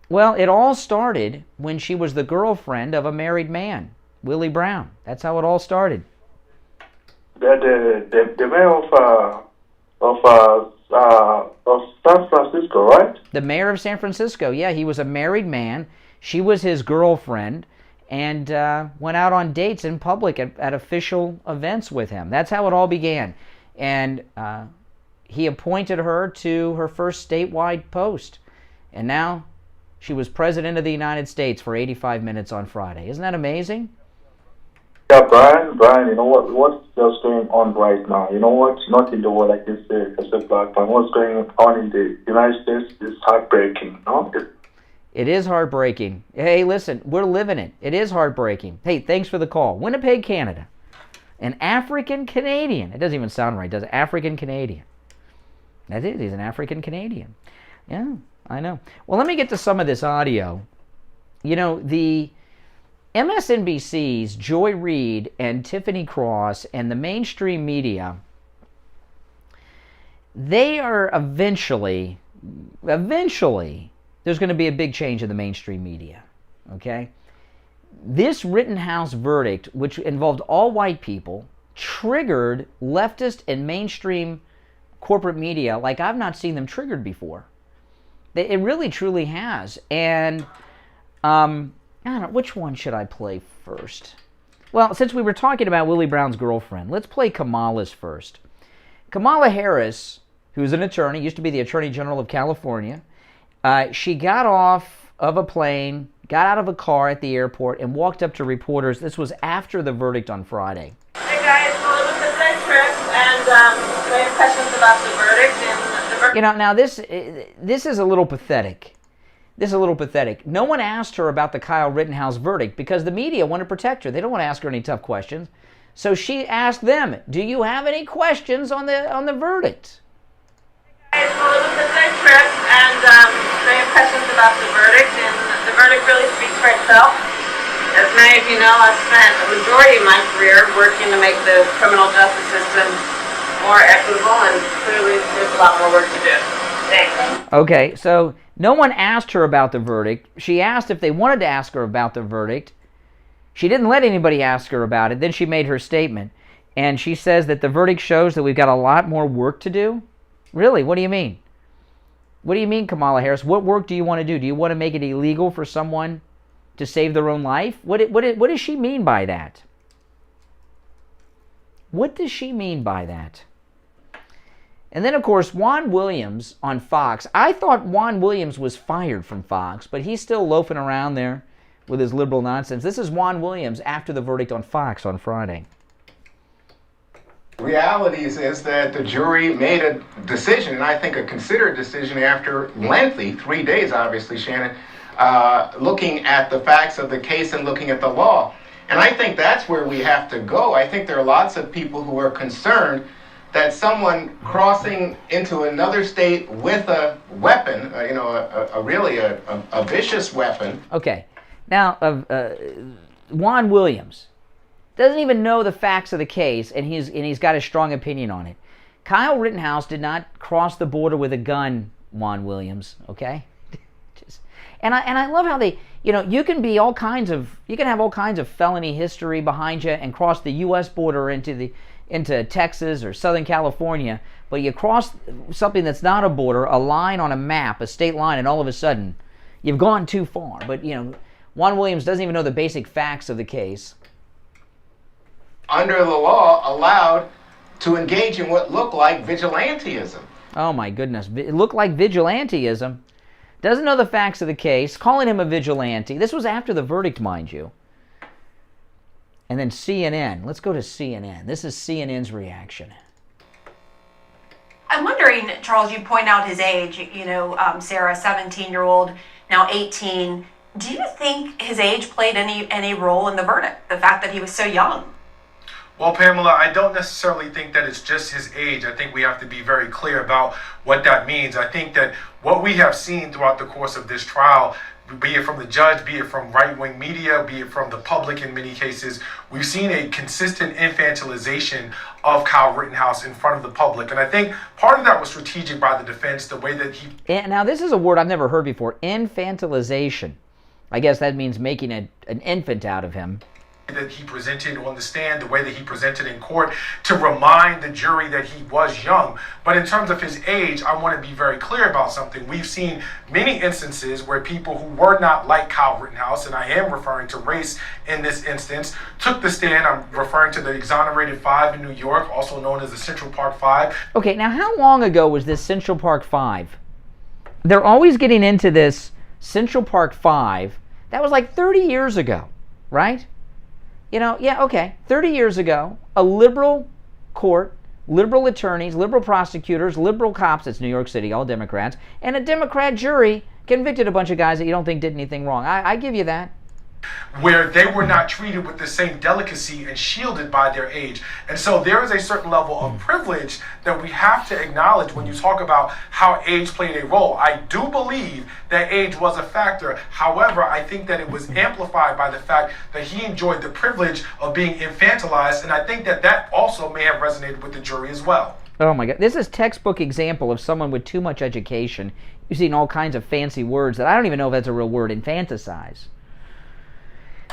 [SPEAKER 1] Well, it all started when she was the girlfriend of a married man, Willie Brown. That's how it all started.
[SPEAKER 15] The mayor of San Francisco, right?
[SPEAKER 1] The mayor of San Francisco, yeah. He was a married man. She was his girlfriend, and went out on dates in public at official events with him. That's how it all began. And he appointed her to her first statewide post. And now she was president of the United States for 85 minutes on Friday. Isn't that amazing?
[SPEAKER 15] Yeah, Brian, you know what's just going on right now? You know what's not in the world, like you say, as a black man. What's going on in the United States is heartbreaking. No?
[SPEAKER 1] It is heartbreaking. Hey, listen, we're living it. It is heartbreaking. Hey, thanks for the call. Winnipeg, Canada. An African Canadian. It doesn't even sound right, does it? African Canadian. That's it. He's an African Canadian. Yeah, I know. Well, let me get to some of this audio. You know, the MSNBC's Joy Reid and Tiffany Cross and the mainstream media, they are eventually, there's going to be a big change in the mainstream media, okay? This Rittenhouse verdict, which involved all white people, triggered leftist and mainstream corporate media like I've not seen them triggered before. It really, truly has. And I don't know, which one should I play first? Well, since we were talking about Willie Brown's girlfriend, let's play Kamala's first. Kamala Harris, who's an attorney, used to be the Attorney General of California, she got off of a plane, got out of a car at the airport, and walked up to reporters. This was after the verdict on Friday.
[SPEAKER 13] Hey guys, well, it was a good trip, and my impressions about the verdict.
[SPEAKER 1] You know, now this is a little pathetic. This is a little pathetic. No one asked her about the Kyle Rittenhouse verdict because the media want to protect her. They don't want to ask her any tough questions. So she asked them, do you have any questions on the verdict?
[SPEAKER 13] Hey guys, well, it was a good trip, and my impressions about the verdict, and the verdict really speaks for itself. As many of you know, I've spent a majority of my career working to make the criminal justice system more equitable, and clearly there's a lot more work to do. Thanks.
[SPEAKER 1] Okay, so no one asked her about the verdict. She asked if they wanted to ask her about the verdict. She didn't let anybody ask her about it. Then she made her statement. And she says that the verdict shows that we've got a lot more work to do. Really? What do you mean? What do you mean, Kamala Harris? What work do you want to do? Do you want to make it illegal for someone to save their own life? What does she mean by that? What does she mean by that? And then, of course, Juan Williams on Fox. I thought Juan Williams was fired from Fox, but he's still loafing around there with his liberal nonsense. This is Juan Williams after the verdict on Fox on Friday.
[SPEAKER 22] Reality is that the jury made a decision, and I think a considered decision after lengthy, 3 days obviously, Shannon, looking at the facts of the case and looking at the law. And I think that's where we have to go. I think there are lots of people who are concerned that someone crossing into another state with a weapon, a vicious weapon.
[SPEAKER 1] Okay, now Juan Williams doesn't even know the facts of the case, and he's got a strong opinion on it. Kyle Rittenhouse did not cross the border with a gun, Juan Williams. Okay, and I love how they, you can have all kinds of felony history behind you and cross the U.S. border into Texas or Southern California, but you cross something that's not a border, a line on a map, a state line, and all of a sudden you've gone too far. But Juan Williams doesn't even know the basic facts of the case.
[SPEAKER 22] Under the law, allowed to engage in what looked like vigilantism.
[SPEAKER 1] Oh my goodness, it looked like vigilantism. Doesn't know the facts of the case, calling him a vigilante. This was after the verdict, mind you. And then CNN. Let's go to CNN. This is CNN's reaction.
[SPEAKER 7] I'm wondering, Charles, you point out his age, you know, Sarah, 17-year-old, now 18. Do you think his age played any role in the verdict, the fact that he was so young?
[SPEAKER 6] Well, Pamela, I don't necessarily think that it's just his age. I think we have to be very clear about what that means. I think that what we have seen throughout the course of this trial, be it from the judge, be it from right-wing media, be it from the public in many cases, we've seen a consistent infantilization of Kyle Rittenhouse in front of the public. And I think part of that was strategic by the defense, the way that he...
[SPEAKER 1] And now, this is a word I've never heard before, infantilization. I guess that means making an infant out of him.
[SPEAKER 6] That he presented on the stand, the way that he presented in court, to remind the jury that he was young. But in terms of his age, I want to be very clear about something. We've seen many instances where people who were not like Kyle Rittenhouse, and I am referring to race in this instance, took the stand. I'm referring to the exonerated 5 in New York, also known as the Central Park 5.
[SPEAKER 1] Okay, now how long ago was this Central Park 5? They're always getting into this Central Park 5. That was like 30 years ago, right? You know, yeah, okay. 30 years ago, a liberal court, liberal attorneys, liberal prosecutors, liberal cops, it's New York City, all Democrats, and a Democrat jury convicted a bunch of guys that you don't think did anything wrong. I give you that.
[SPEAKER 6] Where they were not treated with the same delicacy and shielded by their age. And so there is a certain level of privilege that we have to acknowledge when you talk about how age played a role. I do believe that age was a factor. However, I think that it was amplified by the fact that he enjoyed the privilege of being infantilized, and I think that that also may have resonated with the jury as well.
[SPEAKER 1] Oh my God. This is textbook example of someone with too much education using all kinds of fancy words that I don't even know if that's a real word, infanticize.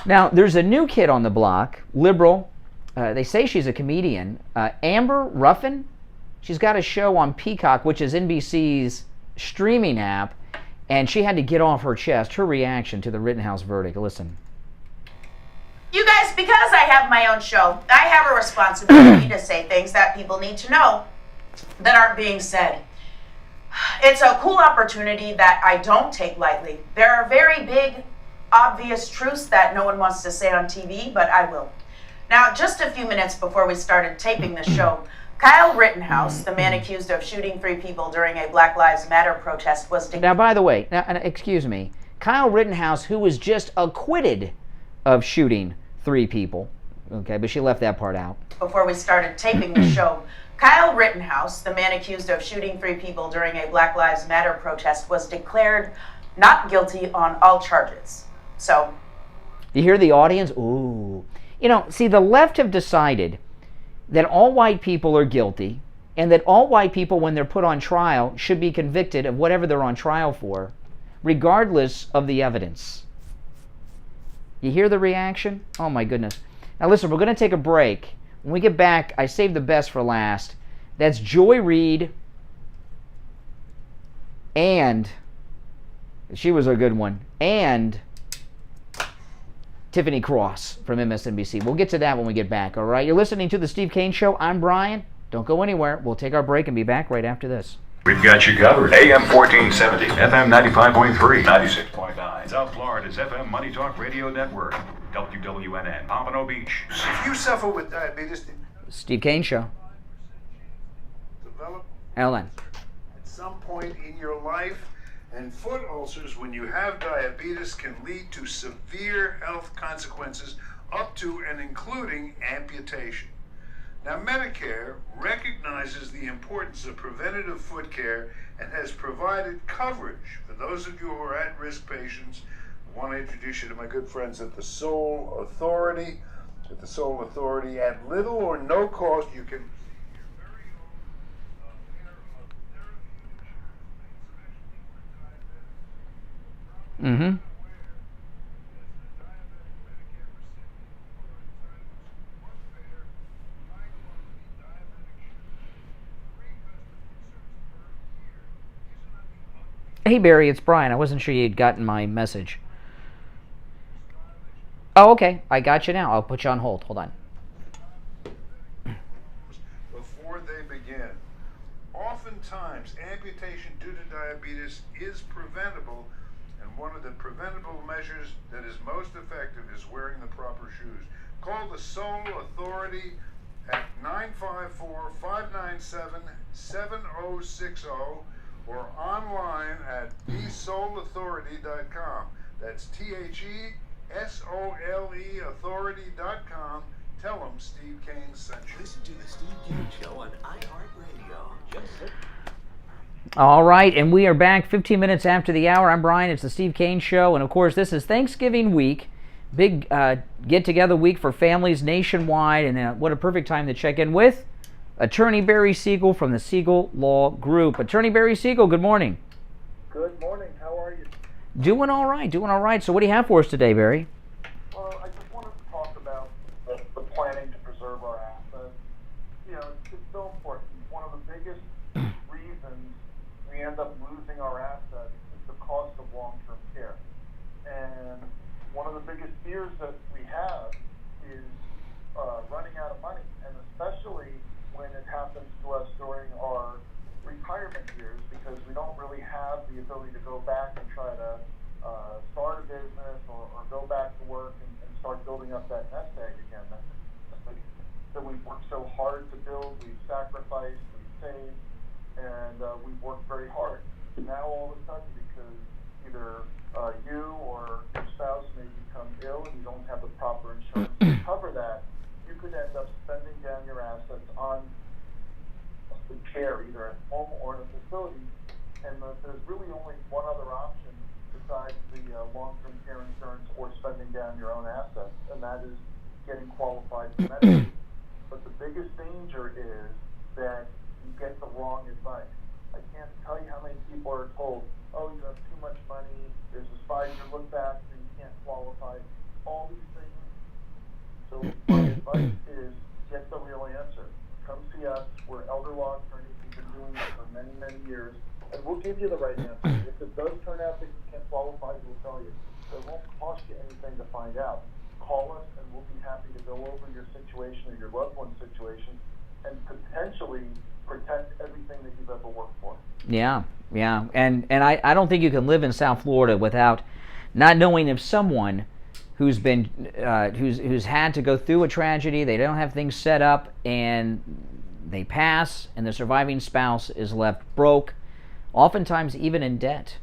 [SPEAKER 1] Now, there's a new kid on the block, liberal. They say she's a comedian. Amber Ruffin. She's got a show on Peacock, which is NBC's streaming app, and she had to get off her chest her reaction to the Rittenhouse verdict. Listen.
[SPEAKER 14] You guys, because I have my own show, I have a responsibility to say things that people need to know that aren't being said. It's a cool opportunity that I don't take lightly. There are very big, obvious truths that no one wants to say on TV, but I will. Now, just a few minutes before we started taping the show, Kyle Rittenhouse, the man accused of shooting 3 people during a Black Lives Matter protest, was...
[SPEAKER 1] Now, by the way, excuse me, Kyle Rittenhouse, who was just acquitted of shooting 3 people, okay, but she left that part out.
[SPEAKER 14] Before we started taping the show, Kyle Rittenhouse, the man accused of shooting 3 people during a Black Lives Matter protest, was declared not guilty on all charges. So,
[SPEAKER 1] you hear the audience? Ooh. You know, see, the left have decided that all white people are guilty and that all white people, when they're put on trial, should be convicted of whatever they're on trial for, regardless of the evidence. You hear the reaction? Oh, my goodness. Now, listen, we're going to take a break. When we get back, I saved the best for last. That's Joy Reid, and she was a good one, and Tiffany Cross from MSNBC. We'll get to that when we get back, all right? You're listening to The Steve Kane Show. I'm Brian. Don't go anywhere. We'll take our break and be back right after this.
[SPEAKER 16] We've got you covered. AM 1470, FM 95.3, 96.9. South Florida's FM Money Talk Radio Network. WWNN, Pompano Beach.
[SPEAKER 3] If you suffer with diabetes...
[SPEAKER 1] Steve Kane Show.
[SPEAKER 3] Develop
[SPEAKER 1] Ellen.
[SPEAKER 3] at some point in your life, and foot ulcers when you have diabetes can lead to severe health consequences up to and including amputation. Now, Medicare recognizes the importance of preventative foot care and has provided coverage for those of you who are at-risk patients. I want to introduce you to my good friends at the Soul Authority. At the Soul Authority, at little or no cost, you can
[SPEAKER 1] Mm-hmm. Hey, Barry, it's Brian. I wasn't sure you'd gotten my message. Oh, okay. I got you now. I'll put you on hold. Hold on.
[SPEAKER 3] before they begin. Oftentimes, amputation due to diabetes is preventable, and one of the preventable measures that is most effective is wearing the proper shoes. Call the Soul Authority at 954-597-7060 or online at thesoulauthority.com. That's THESOLE authority.com. Tell them Steve Kane sent you.
[SPEAKER 4] Listen to the Steve Kane Show on iHeartRadio.
[SPEAKER 1] All right, and we are back 15 minutes after the hour. I'm Brian. It's the Steve Kane Show. And, of course, this is Thanksgiving week. Big get-together week for families nationwide. And what a perfect time to check in with Attorney Barry Siegel from the Siegel Law Group. Attorney Barry Siegel, good morning.
[SPEAKER 2] Good morning. How are you?
[SPEAKER 1] Doing all right, doing all right. So what do you have for us today, Barry?
[SPEAKER 2] Well, I just wanted to talk about the planning to preserve our assets. You know, it's so important. One of the biggest reasons we end up losing our assets is the cost of long-term care. And one of the biggest fears that we have is running out of money, and especially when it happens to us during our retirement years, because we don't really have the ability to go back and try to start a business or go back to work and start building up that nest egg again that we've worked so hard to build. We've sacrificed, we've saved, and we've worked very hard. Now all of a sudden, because either you or your spouse may become ill and you don't have the proper insurance to cover that, you could end up spending down your assets on the care, either at home or in a facility. And there's really only one other option besides the long-term care insurance or spending down your own assets, and that is getting qualified for Medicaid. But the biggest danger is that you get the wrong advice. I can't tell you how many people are told, oh, you have too much money, there's this 5-year look back, and you can't qualify, all these things. So my advice is get the real answer. Come see us. We're elder law attorneys. We've been doing this for many, many years, and we'll give you the right answer. If it does turn out that you can't qualify, we'll tell you. So it won't cost you anything to find out. Call us, and we'll be happy to go over your situation or your loved one's situation and potentially protect everything that you've ever worked for.
[SPEAKER 1] Yeah. And I don't think you can live in South Florida without not knowing of someone who's been who's had to go through a tragedy. They don't have things set up, and they pass, and the surviving spouse is left broke, oftentimes even in debt.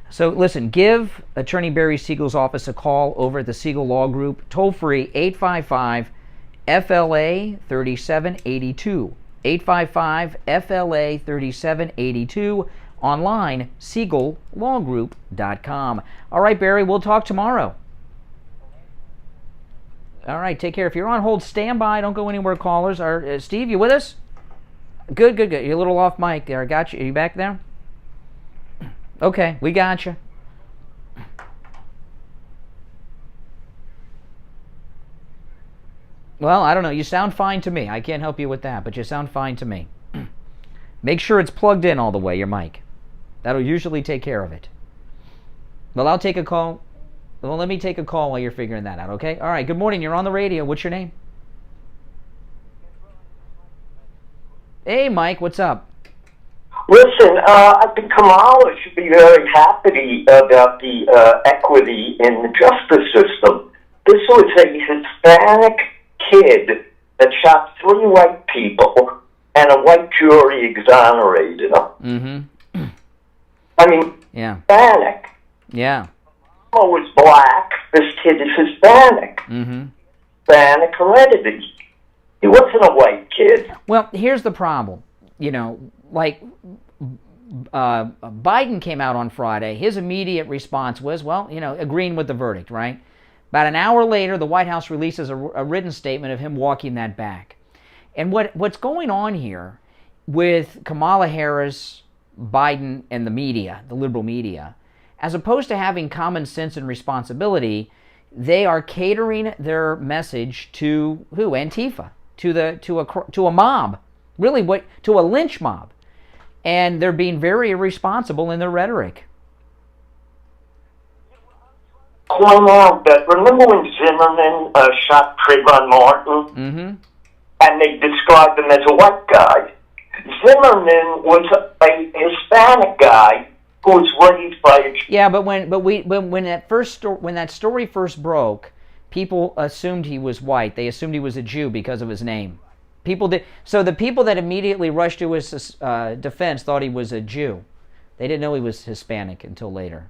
[SPEAKER 1] So listen, give Attorney Barry Siegel's office a call over at the Siegel Law Group, toll free 855-FLA-3782. 855-FLA-3782. Online, SiegelLawGroup.com. All right, Barry, we'll talk tomorrow. All right, take care. If you're on hold, stand by. Don't go anywhere, callers. Steve, you with us? Good. You're a little off mic there. I got you. Are you back there? Okay, we got you. Well, I don't know. You sound fine to me. I can't help you with that, but you sound fine to me. Make sure it's plugged in all the way, your mic. That'll usually take care of it. Well, I'll take a call. Well, let me take a call while you're figuring that out, okay? All right, good morning. You're on the radio. What's your name? Hey, Mike, what's up?
[SPEAKER 18] Listen, I think Kamala should be very happy about the equity in the justice system. This was a Hispanic kid that shot 3 white people, and a white jury exonerated him.
[SPEAKER 1] Mm-hmm.
[SPEAKER 18] I mean,
[SPEAKER 1] yeah.
[SPEAKER 18] Hispanic.
[SPEAKER 1] Yeah.
[SPEAKER 18] Kamala was black. This kid is Hispanic.
[SPEAKER 1] Mm-hmm.
[SPEAKER 18] Hispanic heredity. He wasn't a white kid.
[SPEAKER 1] Well, here's the problem. You know, like Biden came out on Friday. His immediate response was, well, you know, agreeing with the verdict, right? About an hour later, the White House releases a written statement of him walking that back. And what's going on here with Kamala Harris, Biden, and the media, the liberal media, as opposed to having common sense and responsibility, they are catering their message to who? Antifa, to a mob, really to a lynch mob, and they're being very irresponsible in their rhetoric.
[SPEAKER 18] Point out that remember when Zimmerman shot Trayvon Martin,
[SPEAKER 1] Mm-hmm.
[SPEAKER 18] and they described him as a white guy. Zimmerman was a Hispanic guy who was raised by a...
[SPEAKER 1] Yeah, but when that story first broke, people assumed he was white. They assumed he was a Jew because of his name. People did. So the people that immediately rushed to his defense thought he was a Jew. They didn't know he was Hispanic until later.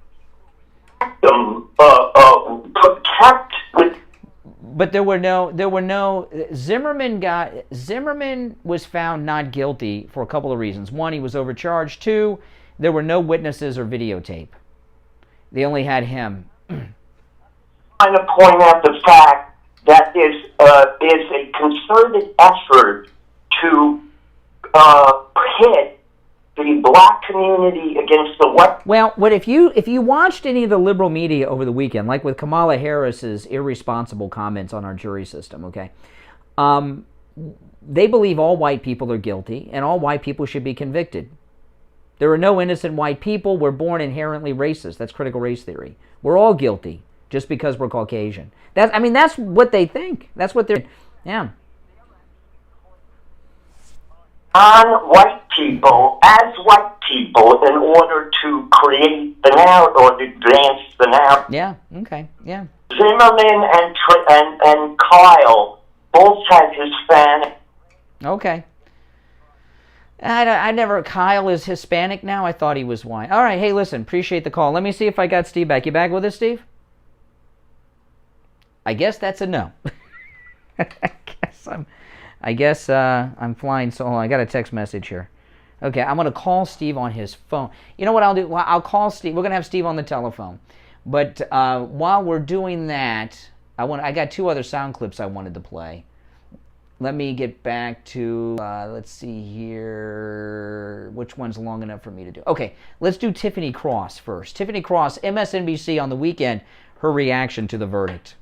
[SPEAKER 1] But there were no. Zimmerman was found not guilty for a couple of reasons. One, he was overcharged. Two, there were no witnesses or videotape. They only had him.
[SPEAKER 18] Trying to point out the fact that is a concerted effort to pit the black community against the white.
[SPEAKER 1] Well, if you watched any of the liberal media over the weekend, like with Kamala Harris's irresponsible comments on our jury system, okay, they believe all white people are guilty and all white people should be convicted. There are no innocent white people. We're born inherently racist. That's critical race theory. We're all guilty just because we're Caucasian. That's what they think. That's what they're, yeah.
[SPEAKER 18] On-white people, as white people, in order to create the narrative or advance the narrative.
[SPEAKER 1] Yeah, okay, yeah.
[SPEAKER 18] Zimmerman and Kyle both had Hispanic.
[SPEAKER 1] Okay. Kyle is Hispanic now? I thought he was white. All right, hey, listen, appreciate the call. Let me see if I got Steve back. You back with us, Steve? I guess that's a no. I guess I'm flying solo. I got a text message here. Okay, I'm going to call Steve on his phone. You know what I'll do? Well, I'll call Steve. We're going to have Steve on the telephone. But while we're doing that, I got two other sound clips I wanted to play. Let me get back to, let's see here, which one's long enough for me to do? Okay, let's do Tiffany Cross first. Tiffany Cross, MSNBC on the weekend, her reaction to the verdict.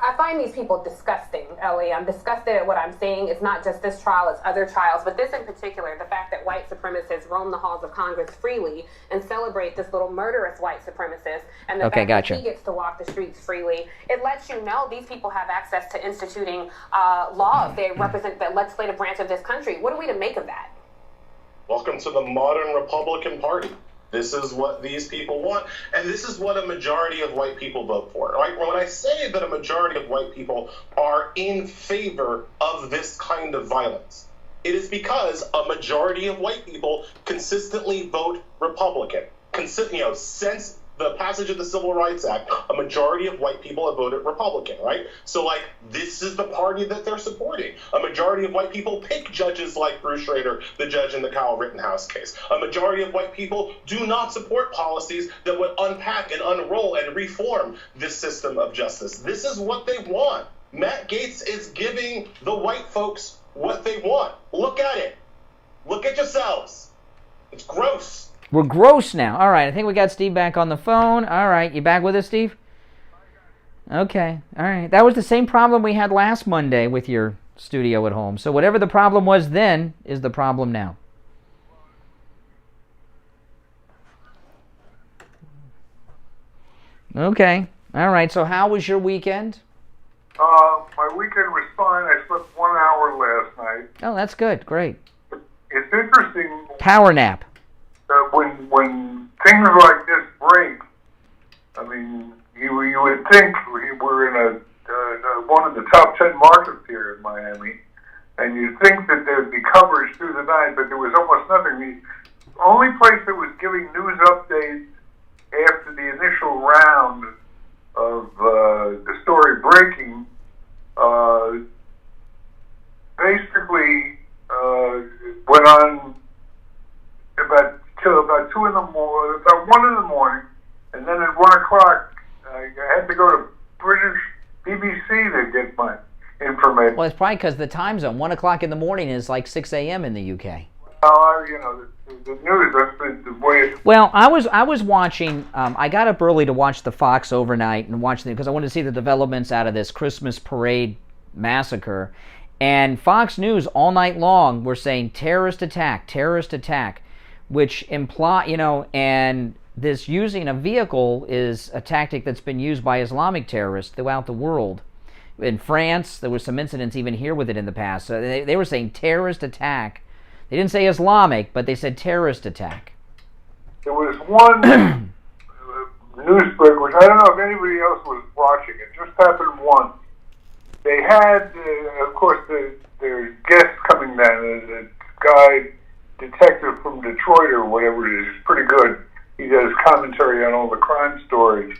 [SPEAKER 11] I find these people disgusting, Ellie. I'm disgusted at what I'm seeing. It's not just this trial, it's other trials. But this in particular, the fact that white supremacists roam the halls of Congress freely and celebrate this little murderous white supremacist, and the fact that he gets to walk the streets freely, it lets you know these people have access to instituting laws. They represent the legislative branch of this country. What are we to make of that?
[SPEAKER 20] Welcome to the modern Republican Party. This is what these people want, and this is what a majority of white people vote for, right? When I say that a majority of white people are in favor of this kind of violence, it is because a majority of white people consistently vote Republican. Since the passage of the Civil Rights Act, a majority of white people have voted Republican, right? So, this is the party that they're supporting. A majority of white people pick judges like Bruce Schrader, the judge in the Kyle Rittenhouse case. A majority of white people do not support policies that would unpack and unroll and reform this system of justice. This is what they want. Matt Gaetz is giving the white folks what they want. Look at it. Look at yourselves. It's gross.
[SPEAKER 1] We're gross now. All right, I think we got Steve back on the phone. All right, you back with us, Steve? Okay, all right. That was the same problem we had last Monday with your studio at home. So whatever the problem was then is the problem now. Okay, all right. So how was your weekend?
[SPEAKER 2] My weekend was fine. I slept 1 hour last night.
[SPEAKER 1] Oh, that's good. Great.
[SPEAKER 2] It's interesting.
[SPEAKER 1] Power nap.
[SPEAKER 2] When things like this break, I mean, you would think we're in one of the top 10 markets here in Miami, and you'd think that there'd be coverage through the night, but there was almost nothing. The only place that was giving news updates after the initial round of the story breaking, basically went on till about 2 in the morning, about 1 in the morning, and then at 1 o'clock, I had to go to British BBC to get my information.
[SPEAKER 1] Well, it's probably because the time zone. 1 o'clock in the morning is like 6 a.m. in the UK.
[SPEAKER 2] The news, that's the way it...
[SPEAKER 1] Well, I was watching, I got up early to watch the Fox overnight and watch because I wanted to see the developments out of this Christmas parade massacre. And Fox News all night long were saying terrorist attack, which imply, and this using a vehicle is a tactic that's been used by Islamic terrorists throughout the world. In France, there were some incidents even here with it in the past. So they were saying terrorist attack. They didn't say Islamic, but they said terrorist attack.
[SPEAKER 2] There was one news break, which I don't know if anybody else was watching. It just happened once.
[SPEAKER 8] they had, of course, there's guests coming down. The guy, detective from Detroit or whatever it is, he's pretty good. He does commentary on all the crime stories.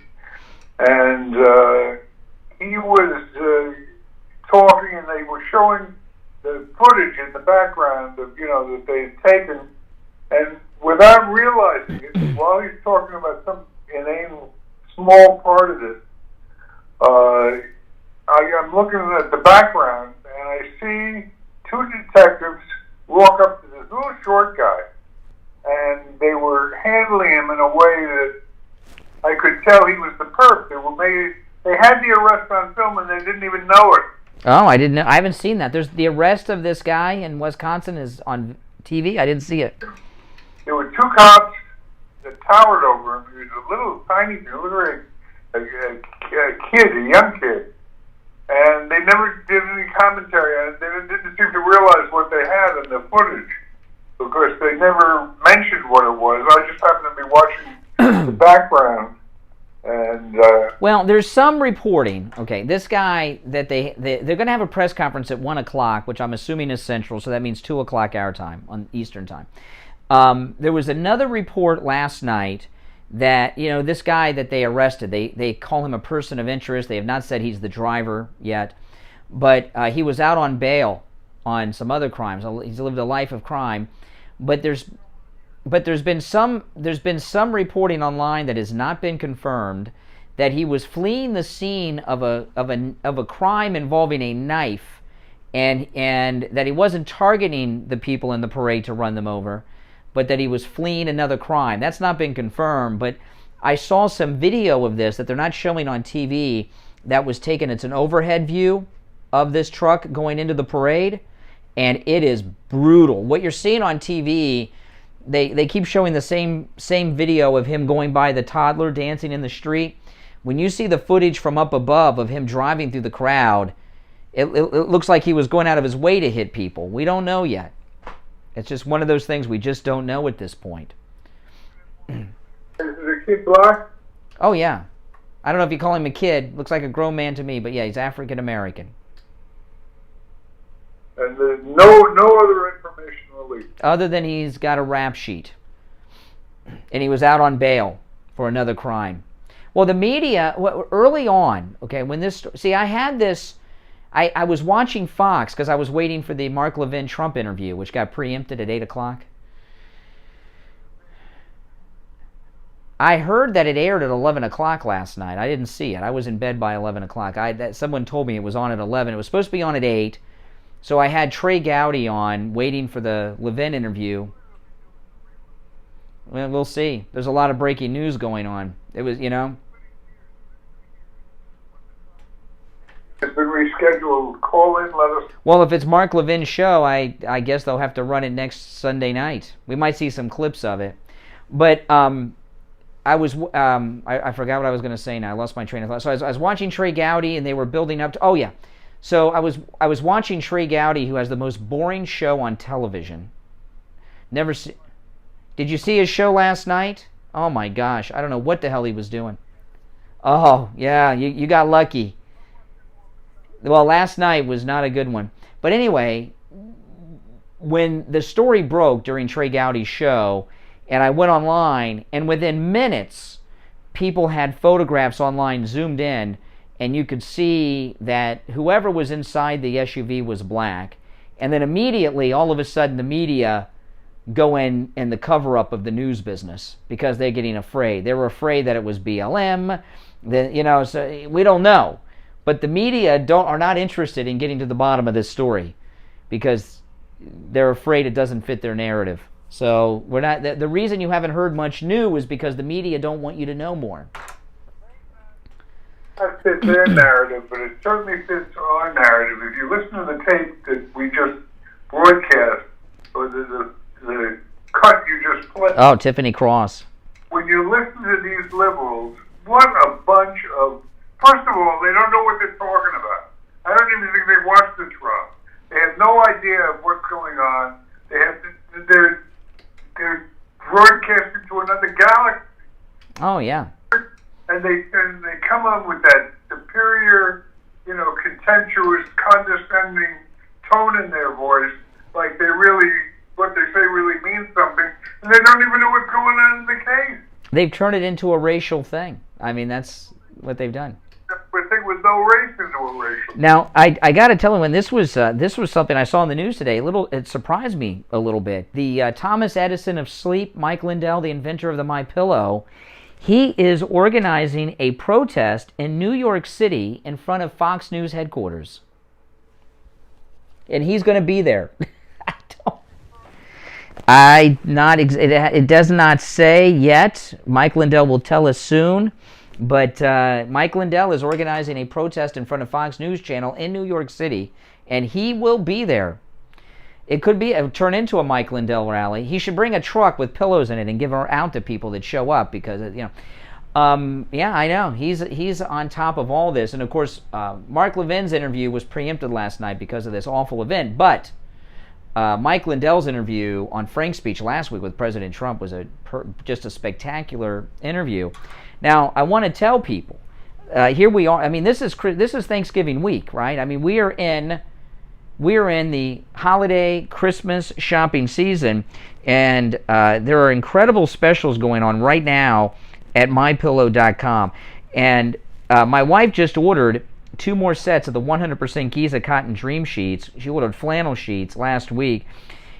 [SPEAKER 8] And he was talking, and they were showing the footage in the background of, that they had taken. And without realizing it, while he's talking about some inane small part of it, I'm looking at the background, and I see two detectives walk up to this little short guy, and they were handling him in a way that I could tell he was the perp. They had the arrest on film, and they didn't even know it.
[SPEAKER 1] Oh, I didn't know. I haven't seen that. There's the arrest of this guy in Wisconsin is on TV. I didn't see it.
[SPEAKER 8] There were two cops that towered over him. He was a little tiny, literally a young kid. And they never did any commentary on it. They didn't seem to realize what they had in the footage. Because they never mentioned what it was. I just happened to be watching the background. And
[SPEAKER 1] well, there's some reporting. Okay, this guy that they're going to have a press conference at 1 o'clock, which I'm assuming is Central, so that means 2 o'clock our time, on Eastern time. There was another report last night that, this guy that they arrested, they call him a person of interest. They have not said he's the driver yet, but he was out on bail on some other crimes. He's lived a life of crime, but there's been some reporting online that has not been confirmed that he was fleeing the scene of a crime involving a knife, and that he wasn't targeting the people in the parade to run them over, but that he was fleeing another crime. That's not been confirmed, but I saw some video of this that they're not showing on TV that was taken. It's an overhead view of this truck going into the parade, and it is brutal. What you're seeing on TV, they keep showing the same video of him going by the toddler dancing in the street. When you see the footage from up above of him driving through the crowd, it looks like he was going out of his way to hit people. We don't know yet. It's just one of those things we just don't know at this point.
[SPEAKER 8] Is the kid black?
[SPEAKER 1] Oh, yeah. I don't know if you call him a kid. Looks like a grown man to me, but yeah, he's African American.
[SPEAKER 8] And there's no other information released.
[SPEAKER 1] Other than he's got a rap sheet. And he was out on bail for another crime. Well, the media, early on, okay, when this... See, I had this... I was watching Fox because I was waiting for the Mark Levin Trump interview, which got preempted at 8 o'clock. I heard that it aired at 11 o'clock last night. I didn't see it. I was in bed by 11 o'clock. Someone told me it was on at 11. It was supposed to be on at 8. So I had Trey Gowdy on, waiting for the Levin interview. Well, we'll see. There's a lot of breaking news going on. It was,
[SPEAKER 8] It's been rescheduled. Call in, let us...
[SPEAKER 1] Well, if it's Mark Levin's show, I guess they'll have to run it next Sunday night. We might see some clips of it. But I forgot what I was going to say now. I lost my train of thought. So I was watching Trey Gowdy, and they were building up to... Oh, yeah. So I was watching Trey Gowdy, who has the most boring show on television. Did you see his show last night? Oh, my gosh. I don't know what the hell he was doing. Oh, yeah. You got lucky. Well, last night was not a good one. But anyway, when the story broke during Trey Gowdy's show, and I went online, and within minutes, people had photographs online zoomed in, and you could see that whoever was inside the SUV was black. And then immediately, all of a sudden, the media go in the cover-up of the news business because they're getting afraid. They were afraid that it was BLM. So we don't know. But the media are not interested in getting to the bottom of this story because they're afraid it doesn't fit their narrative. So we're not. The reason you haven't heard much new is because the media don't want you to know more.
[SPEAKER 8] That fits their narrative, but it certainly fits our narrative. If you listen to the tape that we just broadcast, or the cut you just played.
[SPEAKER 1] Oh, Tiffany Cross.
[SPEAKER 8] When you listen to these liberals, what a bunch of... First of all, they don't know what they're talking about. I don't even think they watched the Trump. They have no idea of what's going on. They're broadcasting to another galaxy.
[SPEAKER 1] Oh, yeah.
[SPEAKER 8] And they come up with that superior contemptuous, condescending tone in their voice, like what they say really means something, and they don't even know what's going on in the case.
[SPEAKER 1] They've turned it into a racial thing. I mean, that's what they've done.
[SPEAKER 8] But thing with no race into a racial.
[SPEAKER 1] Now, I got to tell you, when this was something I saw in the news today. It surprised me a little bit. The Thomas Edison of sleep, Mike Lindell, the inventor of the MyPillow, he is organizing a protest in New York City in front of Fox News headquarters, and he's going to be there. It does not say yet. Mike Lindell will tell us soon. But Mike Lindell is organizing a protest in front of Fox News Channel in New York City, and he will be there. It could turn into a Mike Lindell rally. He should bring a truck with pillows in it and give them out to people that show up, because yeah, I know he's on top of all this. And of course, Mark Levin's interview was preempted last night because of this awful event. But Mike Lindell's interview on Frank's speech last week with President Trump was just a spectacular interview. Now, I want to tell people, here we are. I mean, this is Thanksgiving week, right? I mean, we are in the holiday Christmas shopping season, and there are incredible specials going on right now at MyPillow.com. And my wife just ordered 2 more sets of the 100% Giza cotton dream sheets. She ordered flannel sheets last week.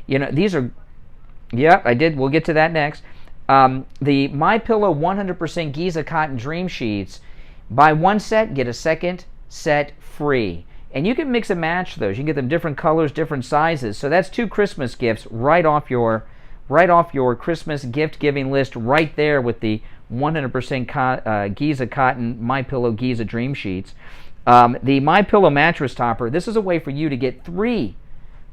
[SPEAKER 1] These are, yeah, I did. We'll get to that next. The MyPillow 100% Giza cotton dream sheets, buy 1 set, get a second set free. And you can mix and match those. You can get them different colors, different sizes. So that's 2 Christmas gifts right off your Christmas gift giving list, right there with the 100% Giza cotton MyPillow Giza dream sheets. The MyPillow mattress topper. This is a way for you to get 3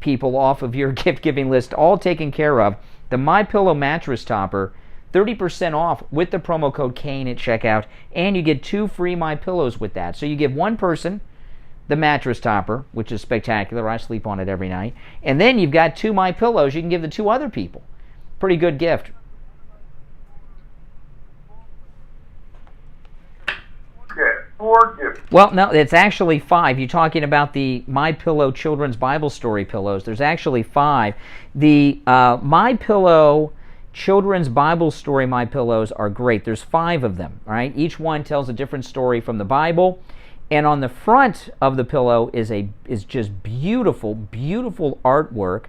[SPEAKER 1] people off of your gift giving list, all taken care of. The MyPillow mattress topper, 30% off with the promo code Kane at checkout, and you get 2 free MyPillows with that. So you give 1 person the mattress topper, which is spectacular. I sleep on it every night. And then you've got 2 MyPillows you can give the 2 other people. Pretty good gift.
[SPEAKER 8] Yeah, 4 gifts.
[SPEAKER 1] Well, no, it's actually 5. You're talking about the MyPillow Children's Bible Story pillows. There's actually 5. The MyPillow Children's Bible Story MyPillows are great. There's 5 of them, all right? Each one tells a different story from the Bible. And on the front of the pillow is just beautiful, beautiful artwork.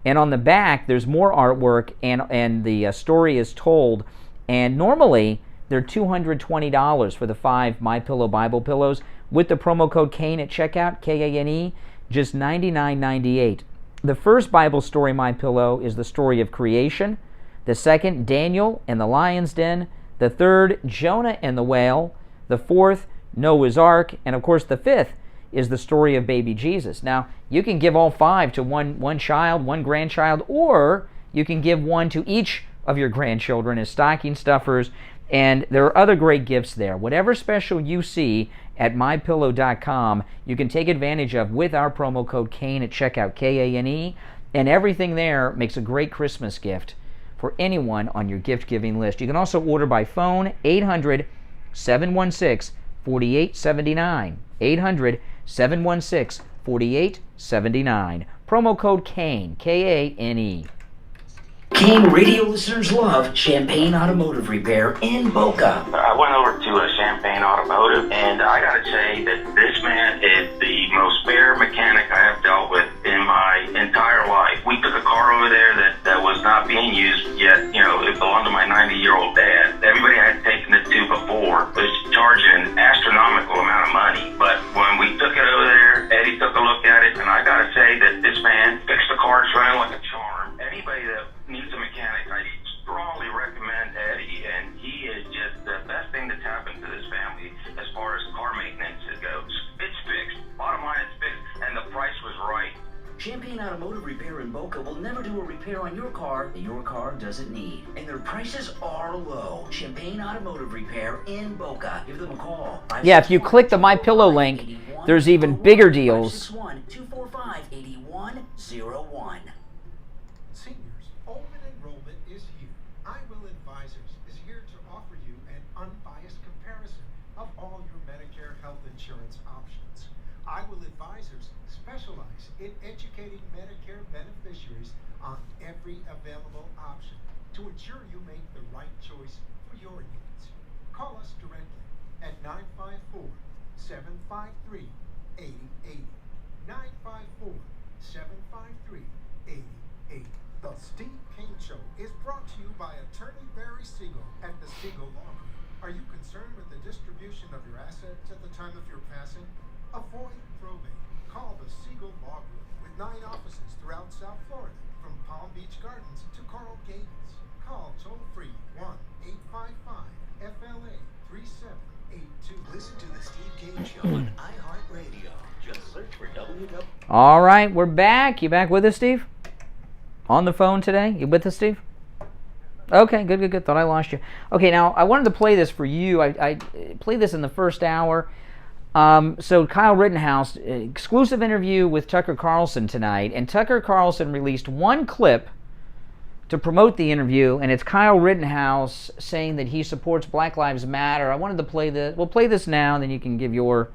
[SPEAKER 1] And on the back, there's more artwork, and the story is told. And normally, they're $220 for the 5 MyPillow Bible pillows. With the promo code Kane at checkout, Kane, just $99.98. The first Bible story MyPillow is the story of creation. The second, Daniel and the lion's den. The third, Jonah and the whale. The fourth, Noah's Ark. And of course, the 5th is the story of baby Jesus. Now, you can give all 5 to one child, 1 grandchild, or you can give 1 to each of your grandchildren as stocking stuffers. And there are other great gifts there. Whatever special you see at MyPillow.com, you can take advantage of with our promo code Kane at checkout, Kane, and everything there makes a great Christmas gift for anyone on your gift-giving list. You can also order by phone, 800-716-4879, 800-716-4879. Promo code Kane, Kane.
[SPEAKER 5] Kane Radio listeners love Champagne Automotive Repair in Boca.
[SPEAKER 9] I went over to a Champagne Automotive, and I gotta say that this man is the most fair mechanic I have dealt with in my entire life. We took a car over there that was not being used yet. It belonged to my 90-year-old dad. Everybody I had taken it to before was charging an astronomical amount of money. But when we took it over there, Eddie took a look at it, and I gotta say that this man fixed the car. It's running like a charm. Anybody that needs a mechanic, I strongly recommend Eddie, and he is just the best thing that's happened to this family as far as car maintenance goes. It's fixed. Bottom line, it's fixed, and the price was right.
[SPEAKER 5] Champagne Automotive Repair in Boca will never do a repair on your car that your car doesn't need. And their prices are low. Champagne Automotive Repair in Boca. Give them a call.
[SPEAKER 1] Yeah, if you click the MyPillow link, there's even bigger deals.
[SPEAKER 5] 561-245-8101.
[SPEAKER 3] Seniors, open enrollment is here. I Will Advisors is here to offer you an unbiased comparison of all your Medicare health insurance options. Iowa advisors specialize in educating Medicare beneficiaries on every available option to ensure you make the right choice for your needs. Call us directly at 954-753-8080. 954-753-8080. The Steve Kane Show is brought to you by attorney Barry Siegel at the Siegel Law Group. Are you concerned with the distribution of your assets at the time of your passing? Avoid probate. Call the Siegel Law Group with 9 offices throughout South Florida, from Palm Beach Gardens to Coral Gables. Call toll-free 1-855-FLA-3782.
[SPEAKER 4] Listen to the Steve Kane Show on iHeartRadio. Just search for WW.
[SPEAKER 1] All right, we're back. You back with us, Steve? On the phone today? You with us, Steve? Okay, good. Thought I lost you. Okay, now I wanted to play this for you. I played this in the first hour. So Kyle Rittenhouse, exclusive interview with Tucker Carlson tonight, and Tucker Carlson released one clip to promote the interview, and it's Kyle Rittenhouse saying that he supports Black Lives Matter. I wanted to play this. We'll play this now, and then you can give your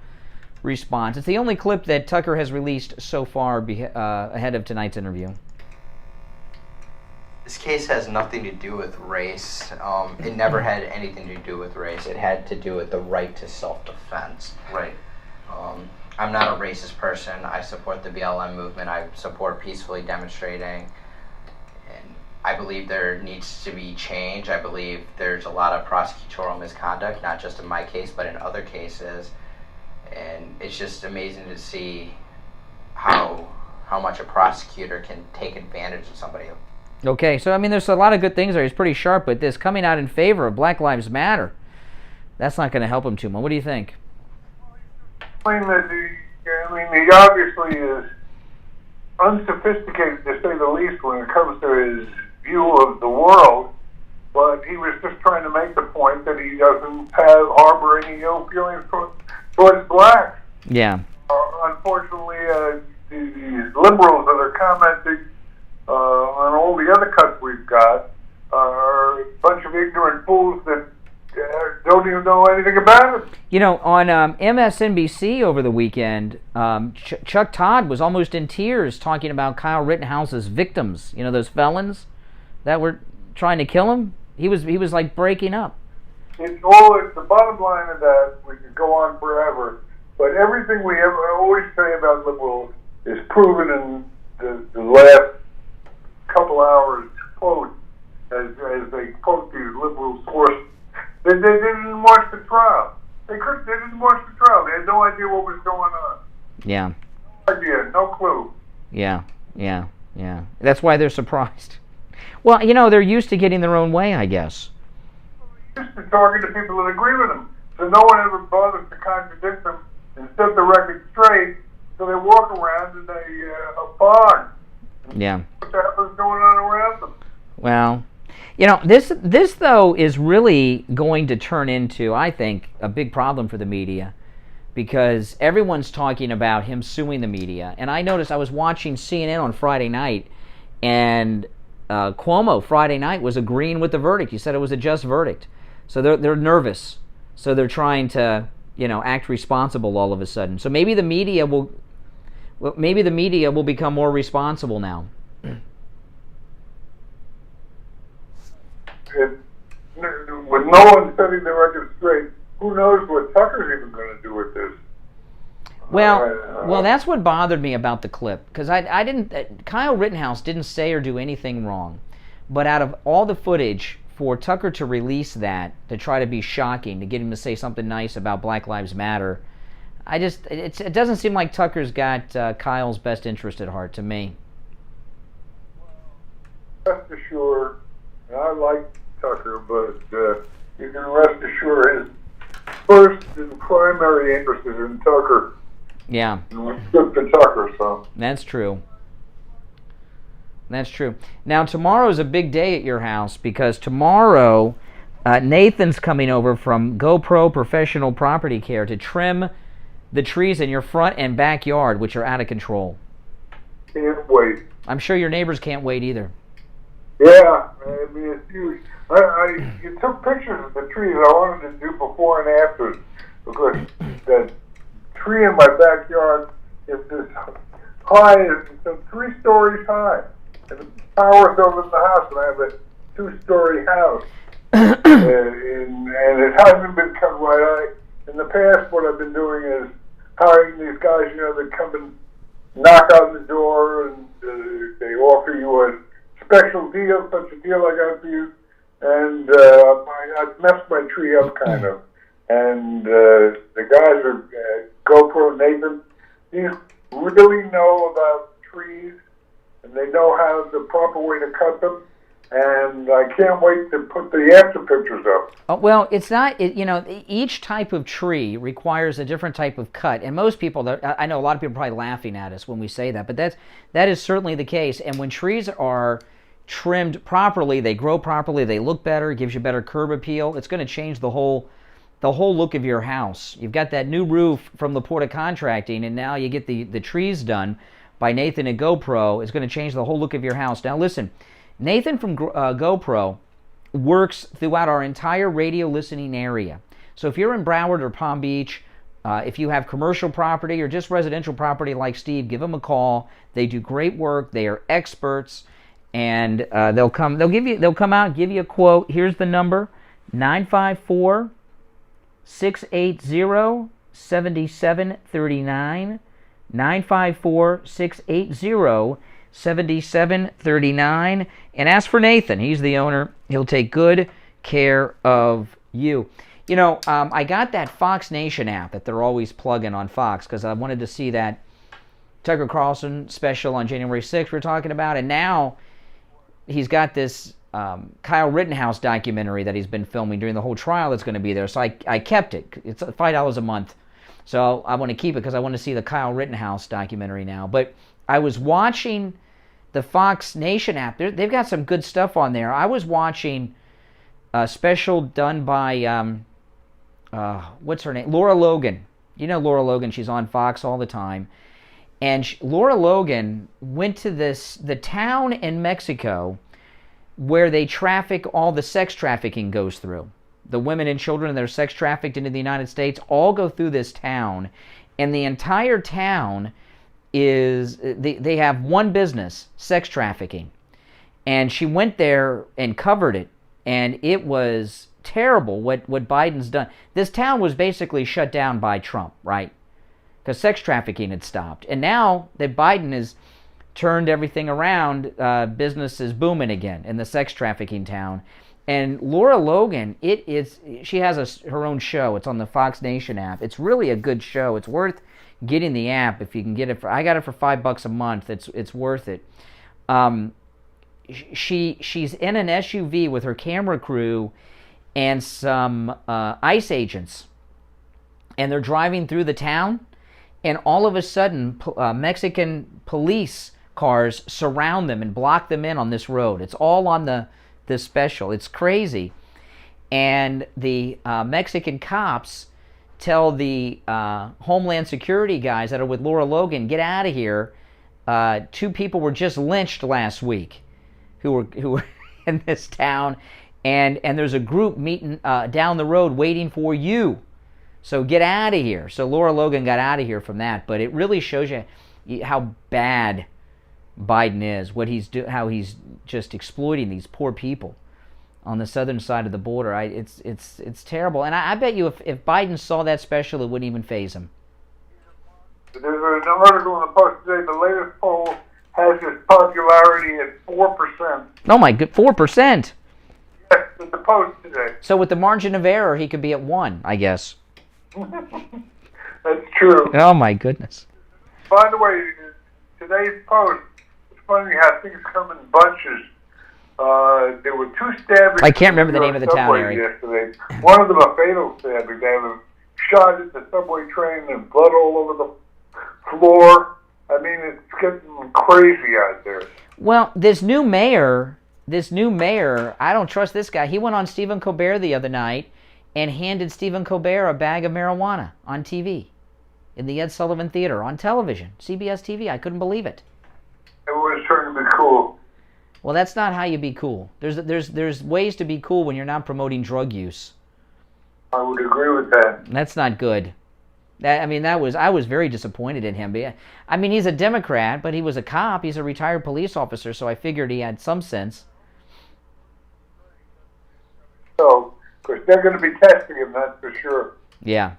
[SPEAKER 1] response. It's the only clip that Tucker has released so far ahead of tonight's interview.
[SPEAKER 12] This case has nothing to do with race. It never had anything to do with race. It had to do with the right to self-defense.
[SPEAKER 19] Right.
[SPEAKER 12] I'm not a racist person. I support the BLM movement. I support peacefully demonstrating. And I believe there needs to be change. I believe there's a lot of prosecutorial misconduct, not just in my case, but in other cases. And it's just amazing to see how much a prosecutor can take advantage of somebody.
[SPEAKER 1] Okay, so I mean, there's a lot of good things there. He's pretty sharp, but this coming out in favor of Black Lives Matter, that's not going to help him too much. What do you think?
[SPEAKER 8] He obviously is unsophisticated, to say the least, when it comes to his view of the world, but he was just trying to make the point that he doesn't harbor any ill feelings towards blacks.
[SPEAKER 1] Yeah.
[SPEAKER 8] Unfortunately, these liberals that are commenting on all the other cuts we've got are a bunch of ignorant fools that don't even know anything about it.
[SPEAKER 1] You know, on MSNBC over the weekend, Chuck Todd was almost in tears talking about Kyle Rittenhouse's victims. You know, those felons that were trying to kill him. He was like breaking up.
[SPEAKER 8] It's the bottom line of that. We could go on forever, but everything we always say about liberals is proven in the last couple hours quote as they quote these liberal sources. They didn't watch the trial. They didn't watch the trial. They had no idea what was going on.
[SPEAKER 1] Yeah.
[SPEAKER 8] No idea, no clue.
[SPEAKER 1] Yeah. That's why they're surprised. Well, you know, they're used to getting their own way, I guess.
[SPEAKER 8] Used to talking to people that agree with them, so no one ever bothers to contradict them and set the record straight. So they walk around in a fog.
[SPEAKER 1] Yeah.
[SPEAKER 8] What the hell is going on around them?
[SPEAKER 1] Well, you know, this though is really going to turn into, I think, a big problem for the media, because everyone's talking about him suing the media. And I noticed, I was watching CNN on Friday night, and Cuomo Friday night was agreeing with the verdict. He said it was a just verdict. So they're nervous. So they're trying to, you know, act responsible all of a sudden. So maybe the media will become more responsible now.
[SPEAKER 8] With no one setting the record straight, who knows what Tucker's even going to do with this?
[SPEAKER 1] Well, that's what bothered me about the clip, because Kyle Rittenhouse didn't say or do anything wrong, but out of all the footage, for Tucker to release that, to try to be shocking, to get him to say something nice about Black Lives Matter, it doesn't seem like Tucker's got Kyle's best interest at heart to me.
[SPEAKER 8] Rest assured, and I like Tucker, but you can rest assured his first and primary interest is in Tucker.
[SPEAKER 1] Yeah.
[SPEAKER 8] And it's good for Tucker, so.
[SPEAKER 1] That's true. That's true. Now, tomorrow's a big day at your house, because tomorrow Nathan's coming over from GoPro Professional Property Care to trim the trees in your front and backyard, which are out of control.
[SPEAKER 8] Can't wait.
[SPEAKER 1] I'm sure your neighbors can't wait either.
[SPEAKER 8] Yeah, I mean, it's huge. You took pictures of the trees. I wanted to do before and after, because that tree in my backyard is as high as it's 3 stories high. And it towers over the house, and I have a 2-story house. And it hasn't been cut right. In the past, what I've been doing is hiring these guys, that come and knock on the door, and they offer you a special deal, such a deal I got for you. And I've messed my tree up, kind of. And the guys are GoPro Nathan. These really know about trees, and they know how the proper way to cut them. And I can't wait to put the after pictures up.
[SPEAKER 1] Well, it's not, each type of tree requires a different type of cut. And most people, I know a lot of people are probably laughing at us when we say that, but that is certainly the case. And when trees are trimmed properly, they grow properly, they look better, it gives you better curb appeal. It's going to change the whole look of your house. You've got that new roof from Laporta Contracting, and now you get the trees done by Nathan at GoPro. It's going to change the whole look of your house. Now listen, Nathan from GoPro works throughout our entire radio listening area. So if you're in Broward or Palm Beach, if you have commercial property or just residential property like Steve, give them a call. They do great work. They are experts, and they'll come out and give you a quote. Here's the number: 954-680-7739. 954-680-7739, and ask for Nathan. He's the owner. He'll take good care of you. I got that Fox Nation app that they're always plugging on Fox because I wanted to see that Tucker Carlson special on January 6th we're talking about, and now he's got this Kyle Rittenhouse documentary that he's been filming during the whole trial that's going to be there. So I kept it. It's $5 a month. So I want to keep it because I want to see the Kyle Rittenhouse documentary now. But I was watching the Fox Nation app. They've got some good stuff on there. I was watching a special done by, what's her name? Laura Logan. You know Laura Logan. She's on Fox all the time. And Laura Logan went to the town in Mexico where they traffic, all the sex trafficking goes through. The women and children that are sex trafficked into the United States all go through this town, and the entire town is, they have one business, sex trafficking. And she went there and covered it, and it was terrible what Biden's done. This town was basically shut down by Trump, right? Because sex trafficking had stopped. And now that Biden has turned everything around, business is booming again in the sex trafficking town. And Laura Logan, she has her own show. It's on the Fox Nation app. It's really a good show. It's worth getting the app if you can get it. I got it for $5 a month. It's worth it. She's in an SUV with her camera crew and some ICE agents, and they're driving through the town, and all of a sudden Mexican police cars surround them and block them in on this road. It's all on this special. It's crazy. And the Mexican cops tell the Homeland Security guys that are with Laura Logan, get out of here. 2 people were just lynched last week who were in this town, and there's a group meeting down the road waiting for you. So get out of here. So Laura Logan got out of here from that, but it really shows you how bad Biden is, how he's just exploiting these poor people on the southern side of the border. It's terrible. And I bet you if Biden saw that special, it wouldn't even faze him.
[SPEAKER 8] There's an article in the Post today. The latest poll has his popularity at 4%.
[SPEAKER 1] Oh my good, 4%.
[SPEAKER 8] Yes, in the Post today.
[SPEAKER 1] So with the margin of error, he could be at 1, I guess.
[SPEAKER 8] That's true.
[SPEAKER 1] Oh my goodness.
[SPEAKER 8] By the way, today's Post, it's funny how things come in bunches. There were 2 stabbings.
[SPEAKER 1] I can't remember the name of the town, Eric.
[SPEAKER 8] Yesterday. One of them a fatal stabbing. They have a shot at the subway train and blood all over the floor. I mean, it's getting crazy out there.
[SPEAKER 1] Well, this new mayor, I don't trust this guy. He went on Stephen Colbert the other night and handed Stephen Colbert a bag of marijuana on TV in the Ed Sullivan Theater on television, CBS TV. I couldn't believe it.
[SPEAKER 8] Everyone's trying to be cool.
[SPEAKER 1] Well, that's not how you be cool. There's ways to be cool when you're not promoting drug use.
[SPEAKER 8] I would agree with that.
[SPEAKER 1] That's not good. I was very disappointed in him. I mean, he's a Democrat, but he was a cop. He's a retired police officer, so I figured he had some sense.
[SPEAKER 8] So, of course, they're going to be testing him, that's for sure.
[SPEAKER 1] Yeah.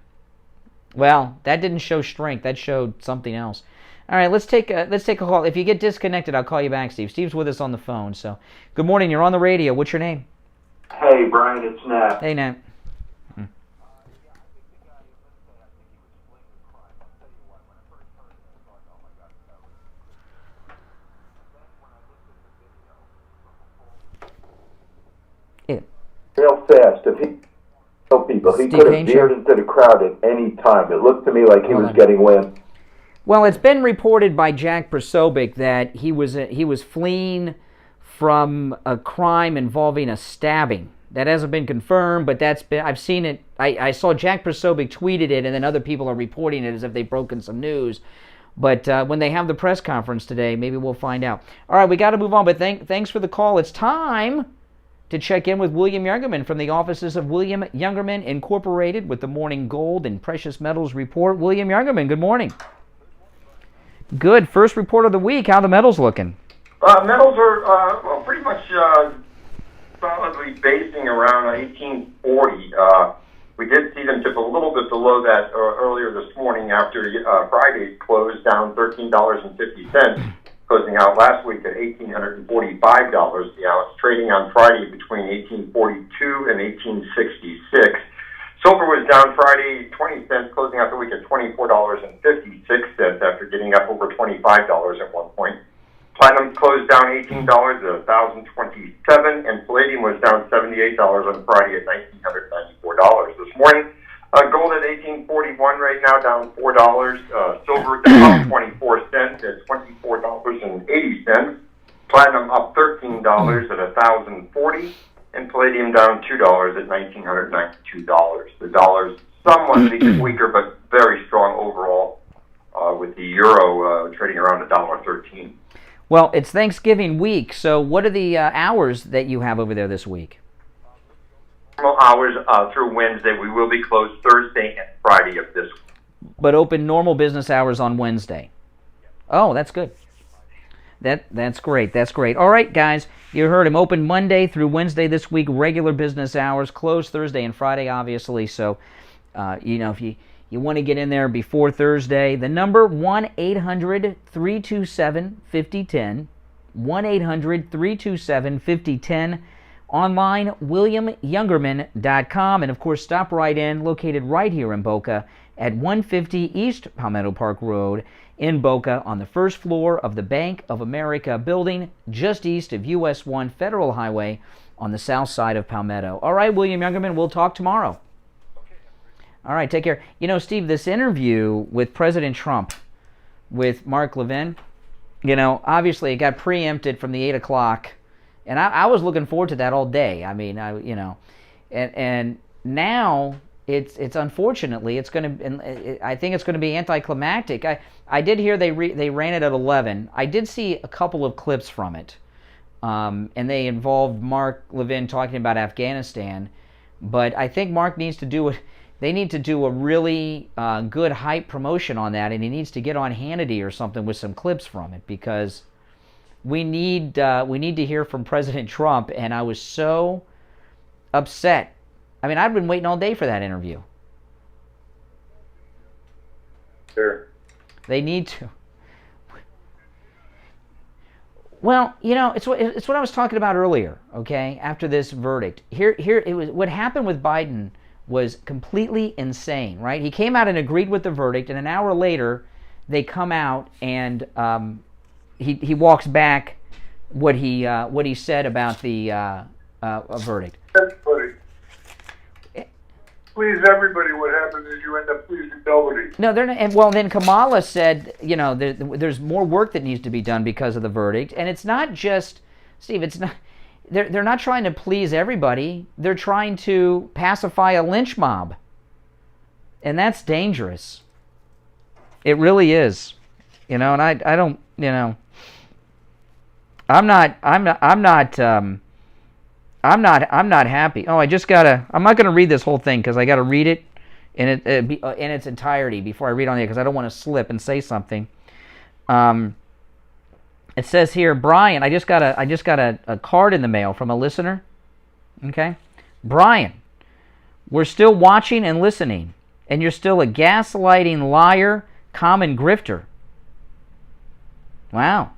[SPEAKER 1] Well, that didn't show strength. That showed something else. All right, let's take a call. If you get disconnected, I'll call you back, Steve. Steve's with us on the phone. So, good morning. You're on the radio. What's your name?
[SPEAKER 19] Hey, Brian. It's Nat.
[SPEAKER 1] Hey, Nat.
[SPEAKER 19] Real fast. If he told people, he could have veered into the crowd at any time. It looked to me like he was getting wind.
[SPEAKER 1] Well, it's been reported by Jack Prosobic that he was fleeing from a crime involving a stabbing. That hasn't been confirmed, but I've seen it. I saw Jack Prosobic tweeted it, and then other people are reporting it as if they've broken some news. But when they have the press conference today, maybe we'll find out. All right, we got to move on, but thanks for the call. It's time to check in with William Youngerman from the offices of William Youngerman Incorporated with the Morning Gold and Precious Metals Report. William Youngerman, good morning. Good. First report of the week. How the metals looking?
[SPEAKER 21] Metals are pretty much solidly basing around 1840. We did see them dip a little bit below that earlier this morning after Friday's close, down $13.50. Closing out last week at $1,845 the ounce, trading on Friday between $18.42 and $18.66. Silver was down Friday 20 cents, closing out the week at $24.56 after getting up over $25 at one point. Platinum closed down $18 at $1,027, and palladium was down $78 on Friday at $1,994 this morning. Gold at $18.41 right now, down $4. Silver down 24 cents at $24.80. Platinum up $13 at $1,040, and palladium down $2 at $1,992. The dollar's somewhat weaker, but very strong overall, with the euro trading around $1.13.
[SPEAKER 1] Well, it's Thanksgiving week, so what are the hours that you have over there this week?
[SPEAKER 21] Normal hours through Wednesday. We will be closed Thursday and Friday of this week.
[SPEAKER 1] But open normal business hours on Wednesday. Oh, that's good. That's great. That's great. All right, guys, you heard him. Open Monday through Wednesday this week, regular business hours. Closed Thursday and Friday, obviously. So, if you want to get in there before Thursday, the number 1-800-327-5010, 1-800-327-5010. Online, WilliamYoungerman.com, and of course, stop right in, located right here in Boca at 150 East Palmetto Park Road in Boca on the first floor of the Bank of America building, just east of US 1 Federal Highway on the south side of Palmetto. All right, William Youngerman, we'll talk tomorrow. All right, take care. Steve, this interview with President Trump with Mark Levin, obviously it got preempted from the 8 o'clock. And I was looking forward to that all day. I mean, and now it's unfortunately it's going to. I think it's going to be anticlimactic. I did hear they ran it at 11. I did see a couple of clips from it, and they involved Mark Levin talking about Afghanistan. But I think Mark needs to do it. They need to do a really good hype promotion on that, and he needs to get on Hannity or something with some clips from it because. We need to hear from President Trump, and I was so upset. I mean, I've been waiting all day for that interview.
[SPEAKER 21] Sure.
[SPEAKER 1] They need to. Well, it's what I was talking about earlier. Okay, after this verdict, here it was. What happened with Biden was completely insane, right? He came out and agreed with the verdict, and an hour later, they come out and. He walks back what he said about the verdict.
[SPEAKER 8] Everybody. Please everybody. What happens is you end up pleasing nobody.
[SPEAKER 1] No, they're not. And well, then Kamala said, there's more work that needs to be done because of the verdict, and it's not just Steve. It's not. They're not trying to please everybody. They're trying to pacify a lynch mob, and that's dangerous. It really is. And I don't. I'm not happy. Oh, I'm not going to read this whole thing because I got to read it in its entirety before I read on it, because I don't want to slip and say something. It says here, Brian, I just got a card in the mail from a listener. Okay, Brian, we're still watching and listening, and you're still a gaslighting liar, common grifter. Wow.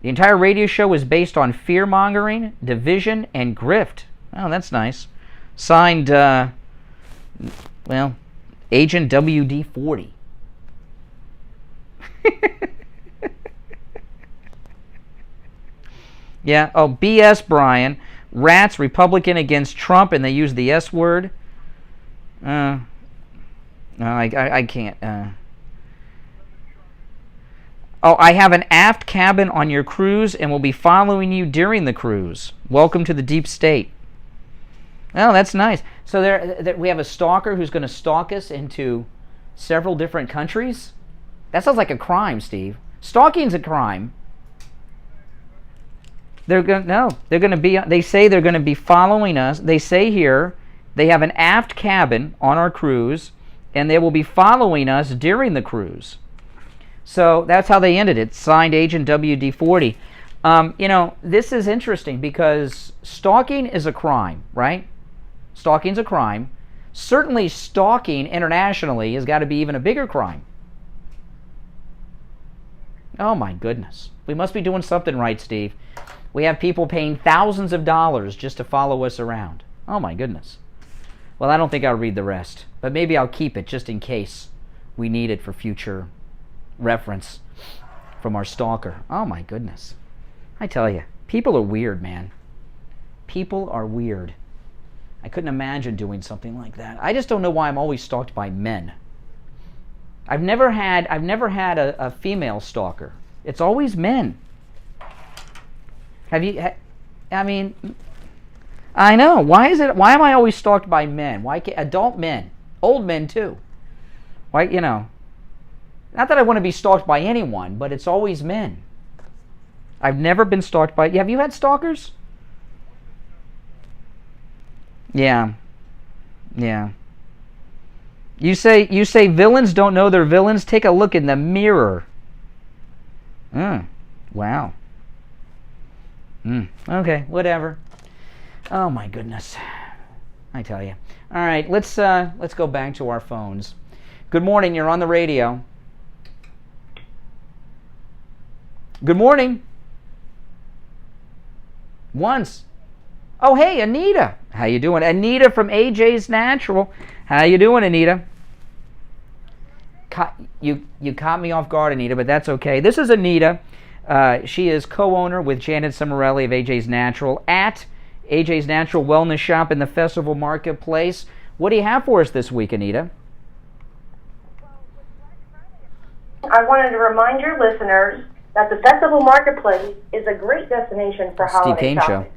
[SPEAKER 1] The entire radio show is based on fear-mongering, division, and grift. Oh, that's nice. Signed, Agent WD-40. Yeah, oh, BS, Brian. Rats, Republican against Trump, and they use the S word. No, I can't. Oh, I have an aft cabin on your cruise and will be following you during the cruise. Welcome to the deep state. Oh, that's nice. So we have a stalker who's going to stalk us into several different countries? That sounds like a crime, Steve. Stalking's a crime. They say they're going to be following us. They say here they have an aft cabin on our cruise and they will be following us during the cruise. So that's how they ended it. Signed Agent WD-40. This is interesting because stalking is a crime, right? Stalking's a crime. Certainly stalking internationally has got to be even a bigger crime. Oh my goodness. We must be doing something right, Steve. We have people paying thousands of dollars just to follow us around. Oh my goodness. Well, I don't think I'll read the rest, but maybe I'll keep it just in case we need it for future reference from our stalker. Oh my goodness. I tell you, people are weird, man. People are weird. I couldn't imagine doing something like that. I just don't know why I'm always stalked by men. I've never had a female stalker. It's always men. Have you? I mean, I know. Why is it? Why am I always stalked by men? Why can't adult men, old men too? Why, not that I want to be stalked by anyone, but it's always men. I've never been stalked by. Have you had stalkers? Yeah. You say villains don't know they're villains? Take a look in the mirror. Wow. Okay, whatever. Oh my goodness. I tell you. All right, let's go back to our phones. Good morning, you're on the radio. Good morning. Once. Oh, hey, Anita. How you doing? Anita from AJ's Natural. How you doing, Anita? You caught me off guard, Anita, but that's okay. This is Anita. She is co-owner with Janet Cimarelli of AJ's Natural at AJ's Natural Wellness Shop in the Festival Marketplace. What do you have for us this week, Anita?
[SPEAKER 10] I wanted to remind your listeners that the Festival Marketplace is a great destination for holiday
[SPEAKER 1] Steve Kane
[SPEAKER 10] shopping.
[SPEAKER 1] Show.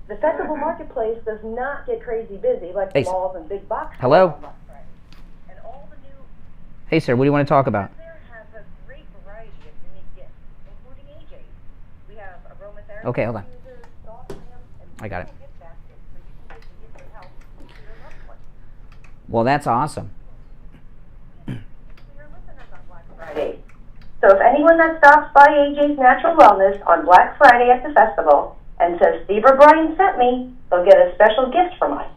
[SPEAKER 10] The Festival Marketplace does not get crazy busy like the malls and big box stores.
[SPEAKER 1] Hello? Hey, sir, what do you want to talk about? Okay, hold on. I got it. Well, that's awesome.
[SPEAKER 10] Friday. So if anyone that stops by AJ's Natural Wellness on Black Friday at the festival and says Steve or Brian sent me, they'll get a special gift from us.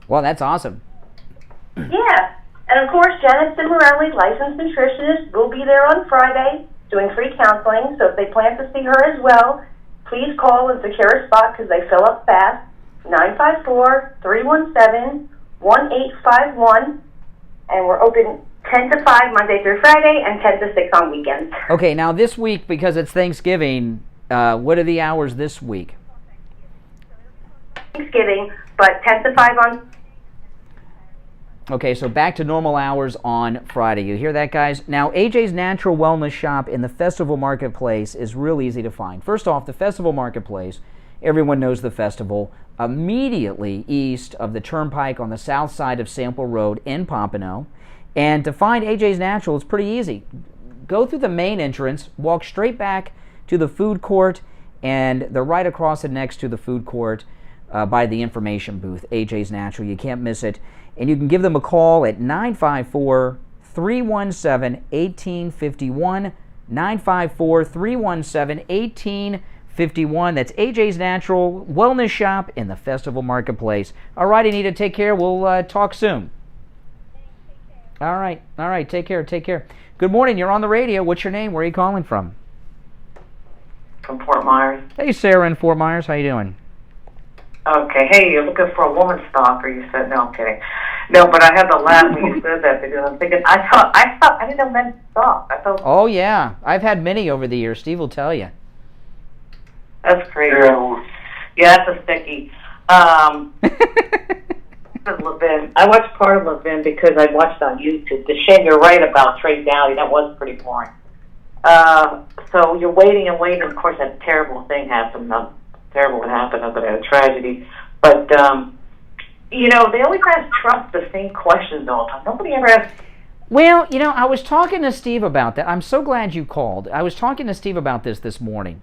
[SPEAKER 1] Well, that's awesome.
[SPEAKER 10] Yeah. And of course, Janet Cimarelli, licensed nutritionist, will be there on Friday doing free counseling. So if they plan to see her as well, please call and secure a spot because they fill up fast. 954-317-1851. And we're open 10 to 5 Monday through Friday and 10 to 6 on weekends.
[SPEAKER 1] Okay, now this week, because it's Thanksgiving, what are the hours this week?
[SPEAKER 10] Thanksgiving, but 10 to 5 on...
[SPEAKER 1] Okay, so back to normal hours on Friday. You hear that, guys? Now, AJ's Natural Wellness Shop in the Festival Marketplace is real easy to find. First off, the Festival Marketplace, everyone knows the festival, immediately east of the Turnpike on the south side of Sample Road in Pompano. And to find AJ's Natural, it's pretty easy. Go through the main entrance, walk straight back to the food court, and they're right across and next to the food court. by the information booth, AJ's Natural. You can't miss it. And you can give them a call at 954-317-1851, 954-317-1851. That's AJ's Natural Wellness Shop in the Festival Marketplace. All right, Anita, take care. We'll talk soon. All right, take care. Good morning, you're on the radio. What's your name? Where are you calling from?
[SPEAKER 15] From Fort Myers.
[SPEAKER 1] Hey, Sarah in Fort Myers. How you doing?
[SPEAKER 15] Okay. Hey, you're looking for a woman stalker, you said. No, I'm kidding. No, but I had to laugh when you said that because I'm thinking, I thought, I didn't know men stalk. I thought.
[SPEAKER 1] Oh, yeah. I've had many over the years. Steve will tell you.
[SPEAKER 15] That's crazy. Yeah, that's a sticky. Levin. I watched part of Levin because I watched on YouTube. The shame you're right about Trey Dowdy. That was pretty boring. So you're waiting and waiting. Of course, that terrible thing happened. Terrible what happened, but a tragedy. But, you know, they always ask Trump the same questions all the time. Nobody ever asks.
[SPEAKER 1] Well, you know, I was talking to Steve about that. I'm so glad you called. I was talking to Steve about this morning.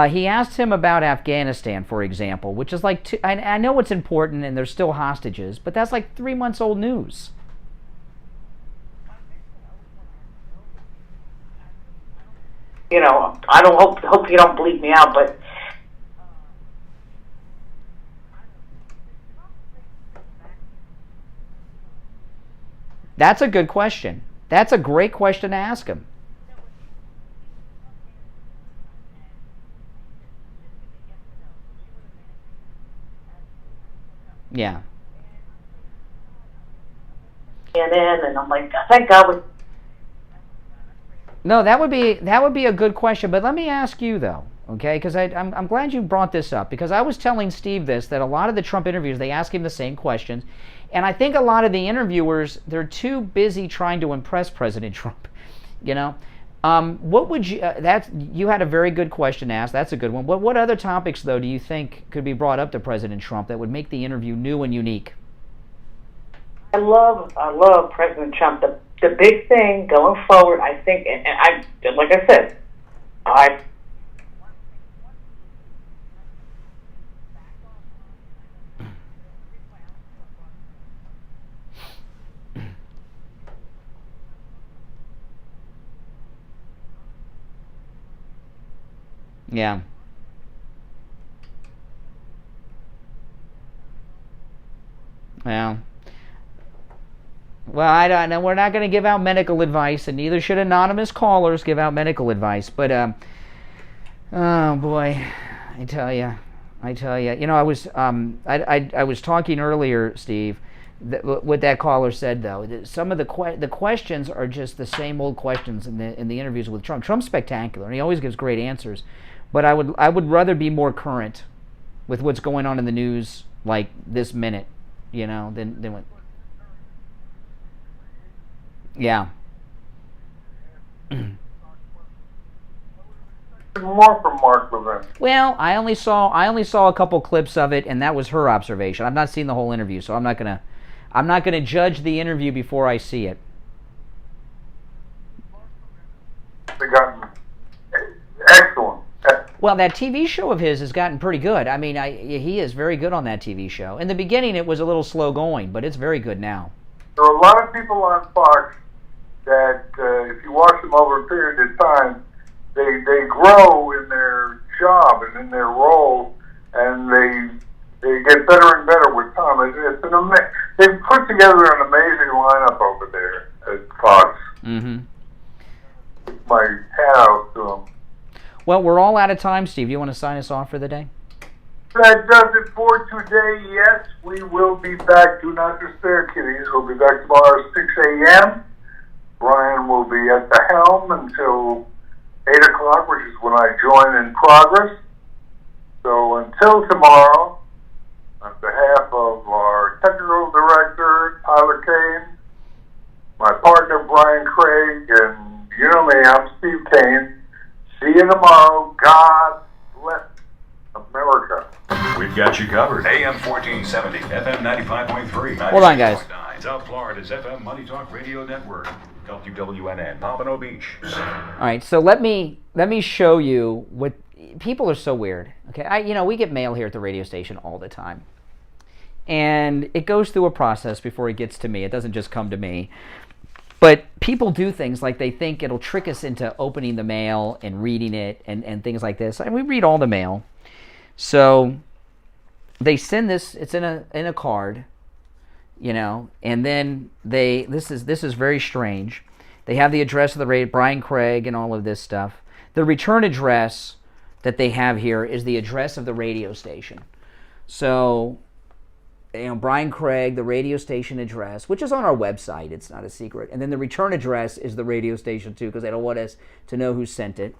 [SPEAKER 1] He asked him about Afghanistan, for example, which is like, I know it's important and there's still hostages, but that's like 3 months old news.
[SPEAKER 15] You know, I don't hope you don't bleep me out, but
[SPEAKER 1] that's a good question. That's a great question to ask him. Yeah.
[SPEAKER 15] And I'm like, thank God.
[SPEAKER 1] No, that would be a good question. But let me ask you though, okay? Because I'm glad you brought this up because I was telling Steve that a lot of the Trump interviews they ask him the same questions, and I think a lot of the interviewers they're too busy trying to impress President Trump. You know, what would you? You had a very good question asked. That's a good one. What other topics though do you think could be brought up to President Trump that would make the interview new and unique?
[SPEAKER 15] I love President Trump. The big thing going forward, I think, and I like I said,
[SPEAKER 1] Yeah. Well, I don't know. We're not going to give out medical advice, and neither should anonymous callers give out medical advice. But, oh boy, I tell you. You know, I was talking earlier, Steve. What that caller said, though, some of the questions are just the same old questions in the interviews with Trump. Trump's spectacular, and he always gives great answers. But I would rather be more current with what's going on in the news, like this minute, you know, than what. Yeah.
[SPEAKER 8] More from Mark Levin.
[SPEAKER 1] Well, I only saw a couple clips of it, and that was her observation. I've not seen the whole interview, so I'm not gonna judge the interview before I see it.
[SPEAKER 8] They got excellent.
[SPEAKER 1] Well, that TV show of his has gotten pretty good. I mean, he is very good on that TV show. In the beginning, it was a little slow going, but it's very good now.
[SPEAKER 8] There are a lot of people on Fox that, if you watch them over a period of time, they grow in their job and in their role, and they get better and better with time. They've put together an amazing lineup over there at Fox.
[SPEAKER 1] Mm-hmm.
[SPEAKER 8] My hat out to them.
[SPEAKER 1] Well, we're all out of time, Steve. You want to sign us off for the day?
[SPEAKER 8] That does it for today. Yes, we will be back. Do not despair, kiddies. We'll be back tomorrow at 6 a.m. Brian will be at the helm until 8 o'clock, which is when I join in progress. So until tomorrow, on behalf of our technical director, Tyler Kane, my partner, Brian Craig, and you know me, I'm Steve Kane. See you tomorrow. God bless America.
[SPEAKER 16] We've got you covered. AM 1470, FM 95.3.
[SPEAKER 1] Hold on, guys.
[SPEAKER 16] South Florida's FM Money Talk Radio Network. WWNN, Pompano Beach.
[SPEAKER 1] All right, so let me show you what, people are so weird. Okay, we get mail here at the radio station all the time, and it goes through a process before it gets to me. It doesn't just come to me. But people do things like they think it'll trick us into opening the mail and reading it and things like this. And we read all the mail. So they send this. It's in a card, and then this is very strange. They have the address of the radio, Brian Craig, and all of this stuff. The return address that they have here is the address of the radio station. So, Brian Craig, the radio station address, which is on our website. It's not a secret. And then the return address is the radio station too, because they don't want us to know who sent it.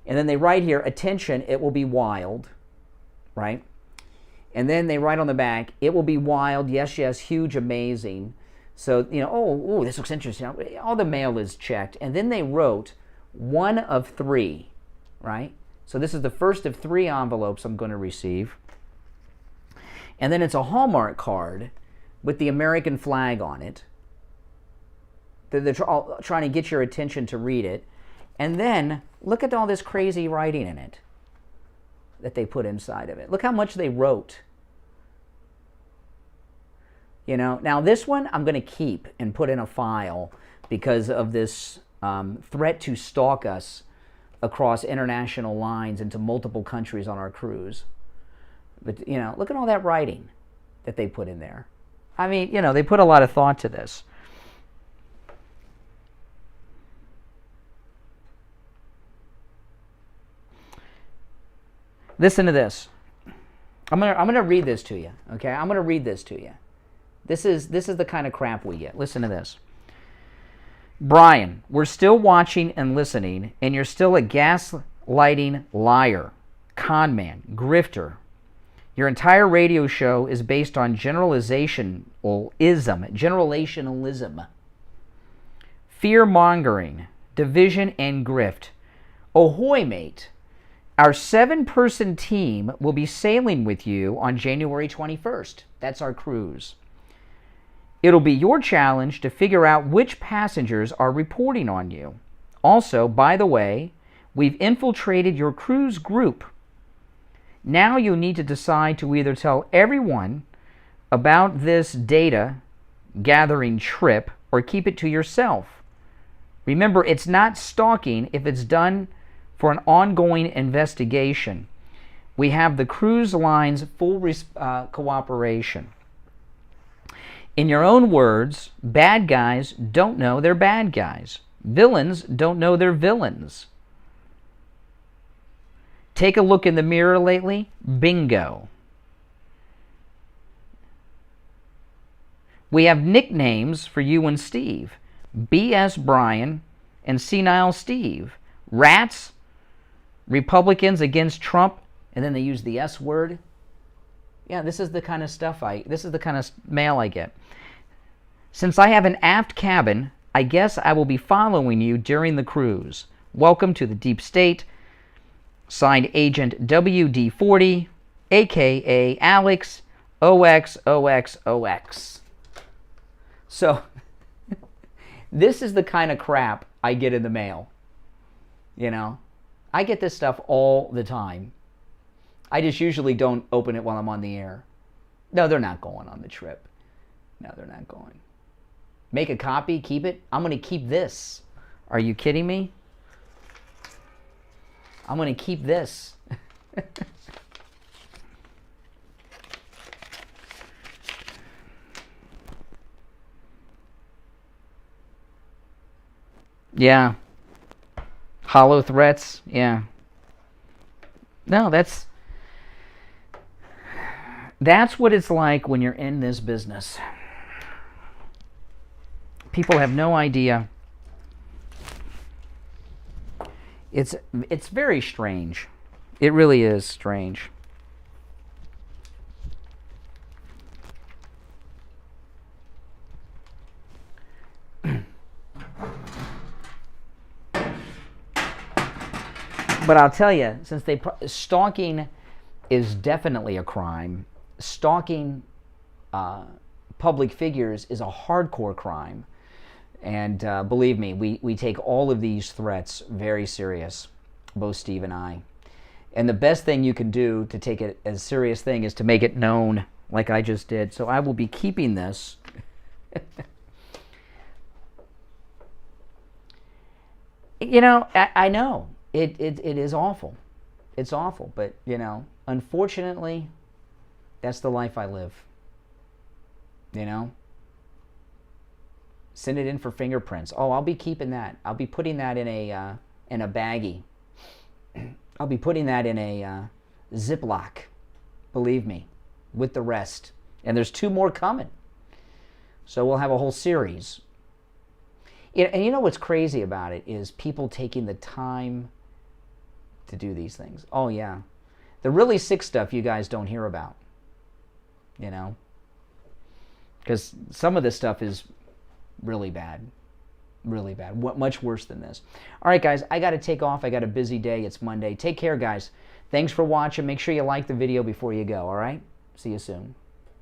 [SPEAKER 1] And then they write here, attention, it will be wild, right? And then they write on the back, it will be wild, yes, huge, amazing. So, this looks interesting. All the mail is checked. And then they wrote 1 of 3, right? So this is the first of 3 envelopes I'm going to receive. And then it's a Hallmark card with the American flag on it. They're trying to get your attention to read it. And then look at all this crazy writing in it that they put inside of it. Look how much they wrote. Now this one I'm going to keep and put in a file because of this threat to stalk us across international lines into multiple countries on our cruise. But, look at all that writing that they put in there. I mean, they put a lot of thought to this. Listen to this. I'm gonna read this to you, okay? I'm gonna read this to you. This is the kind of crap we get. Listen to this. Brian, we're still watching and listening, and you're still a gaslighting liar, con man, grifter. Your entire radio show is based on generationalism, fear-mongering, division, and grift. Ahoy, mate. Our 7-person team will be sailing with you on January 21st. That's our cruise. It'll be your challenge to figure out which passengers are reporting on you. Also, by the way, we've infiltrated your cruise group. Now you need to decide to either tell everyone about this data gathering trip or keep it to yourself. Remember, it's not stalking if it's done for an ongoing investigation. We have the cruise line's full cooperation. In your own words, bad guys don't know they're bad guys. Villains don't know they're villains. Take a look in the mirror lately. Bingo. We have nicknames for you and Steve. BS Brian and Senile Steve. Rats, Republicans against Trump, and then they use the S word. Yeah, this is the kind of stuff this is the kind of mail I get. Since I have an aft cabin, I guess I will be following you during the cruise. Welcome to the deep state. Signed Agent WD-40, a.k.a. Alex, OXOXOX. So, this is the kind of crap I get in the mail. I get this stuff all the time. I just usually don't open it while I'm on the air. No, they're not going on the trip. No, they're not going. Make a copy, keep it. I'm going to keep this. Are you kidding me? I'm going to keep this. Yeah. Hollow threats. Yeah. No, that's what it's like when you're in this business. People have no idea. It's very strange. It really is strange. But I'll tell you, since stalking is definitely a crime, stalking public figures is a hardcore crime. And believe me, we take all of these threats very serious, both Steve and I. And the best thing you can do to take it as a serious thing is to make it known, like I just did. So I will be keeping this. You know, I know. It is awful. It's awful. But, you know, unfortunately, that's the life I live. You know? Send it in for fingerprints. Oh, I'll be keeping that. I'll be putting that in a baggie. I'll be putting that in a Ziploc. Believe me, with the rest. And there's 2 more coming. So we'll have a whole series. And you know what's crazy about it is people taking the time to do these things. Oh, yeah. The really sick stuff you guys don't hear about. You know? Because some of this stuff is really bad. Really bad. Much worse than this. All right, guys, I got to take off. I got a busy day. It's Monday. Take care, guys. Thanks for watching. Make sure you like the video before you go, all right? See you soon.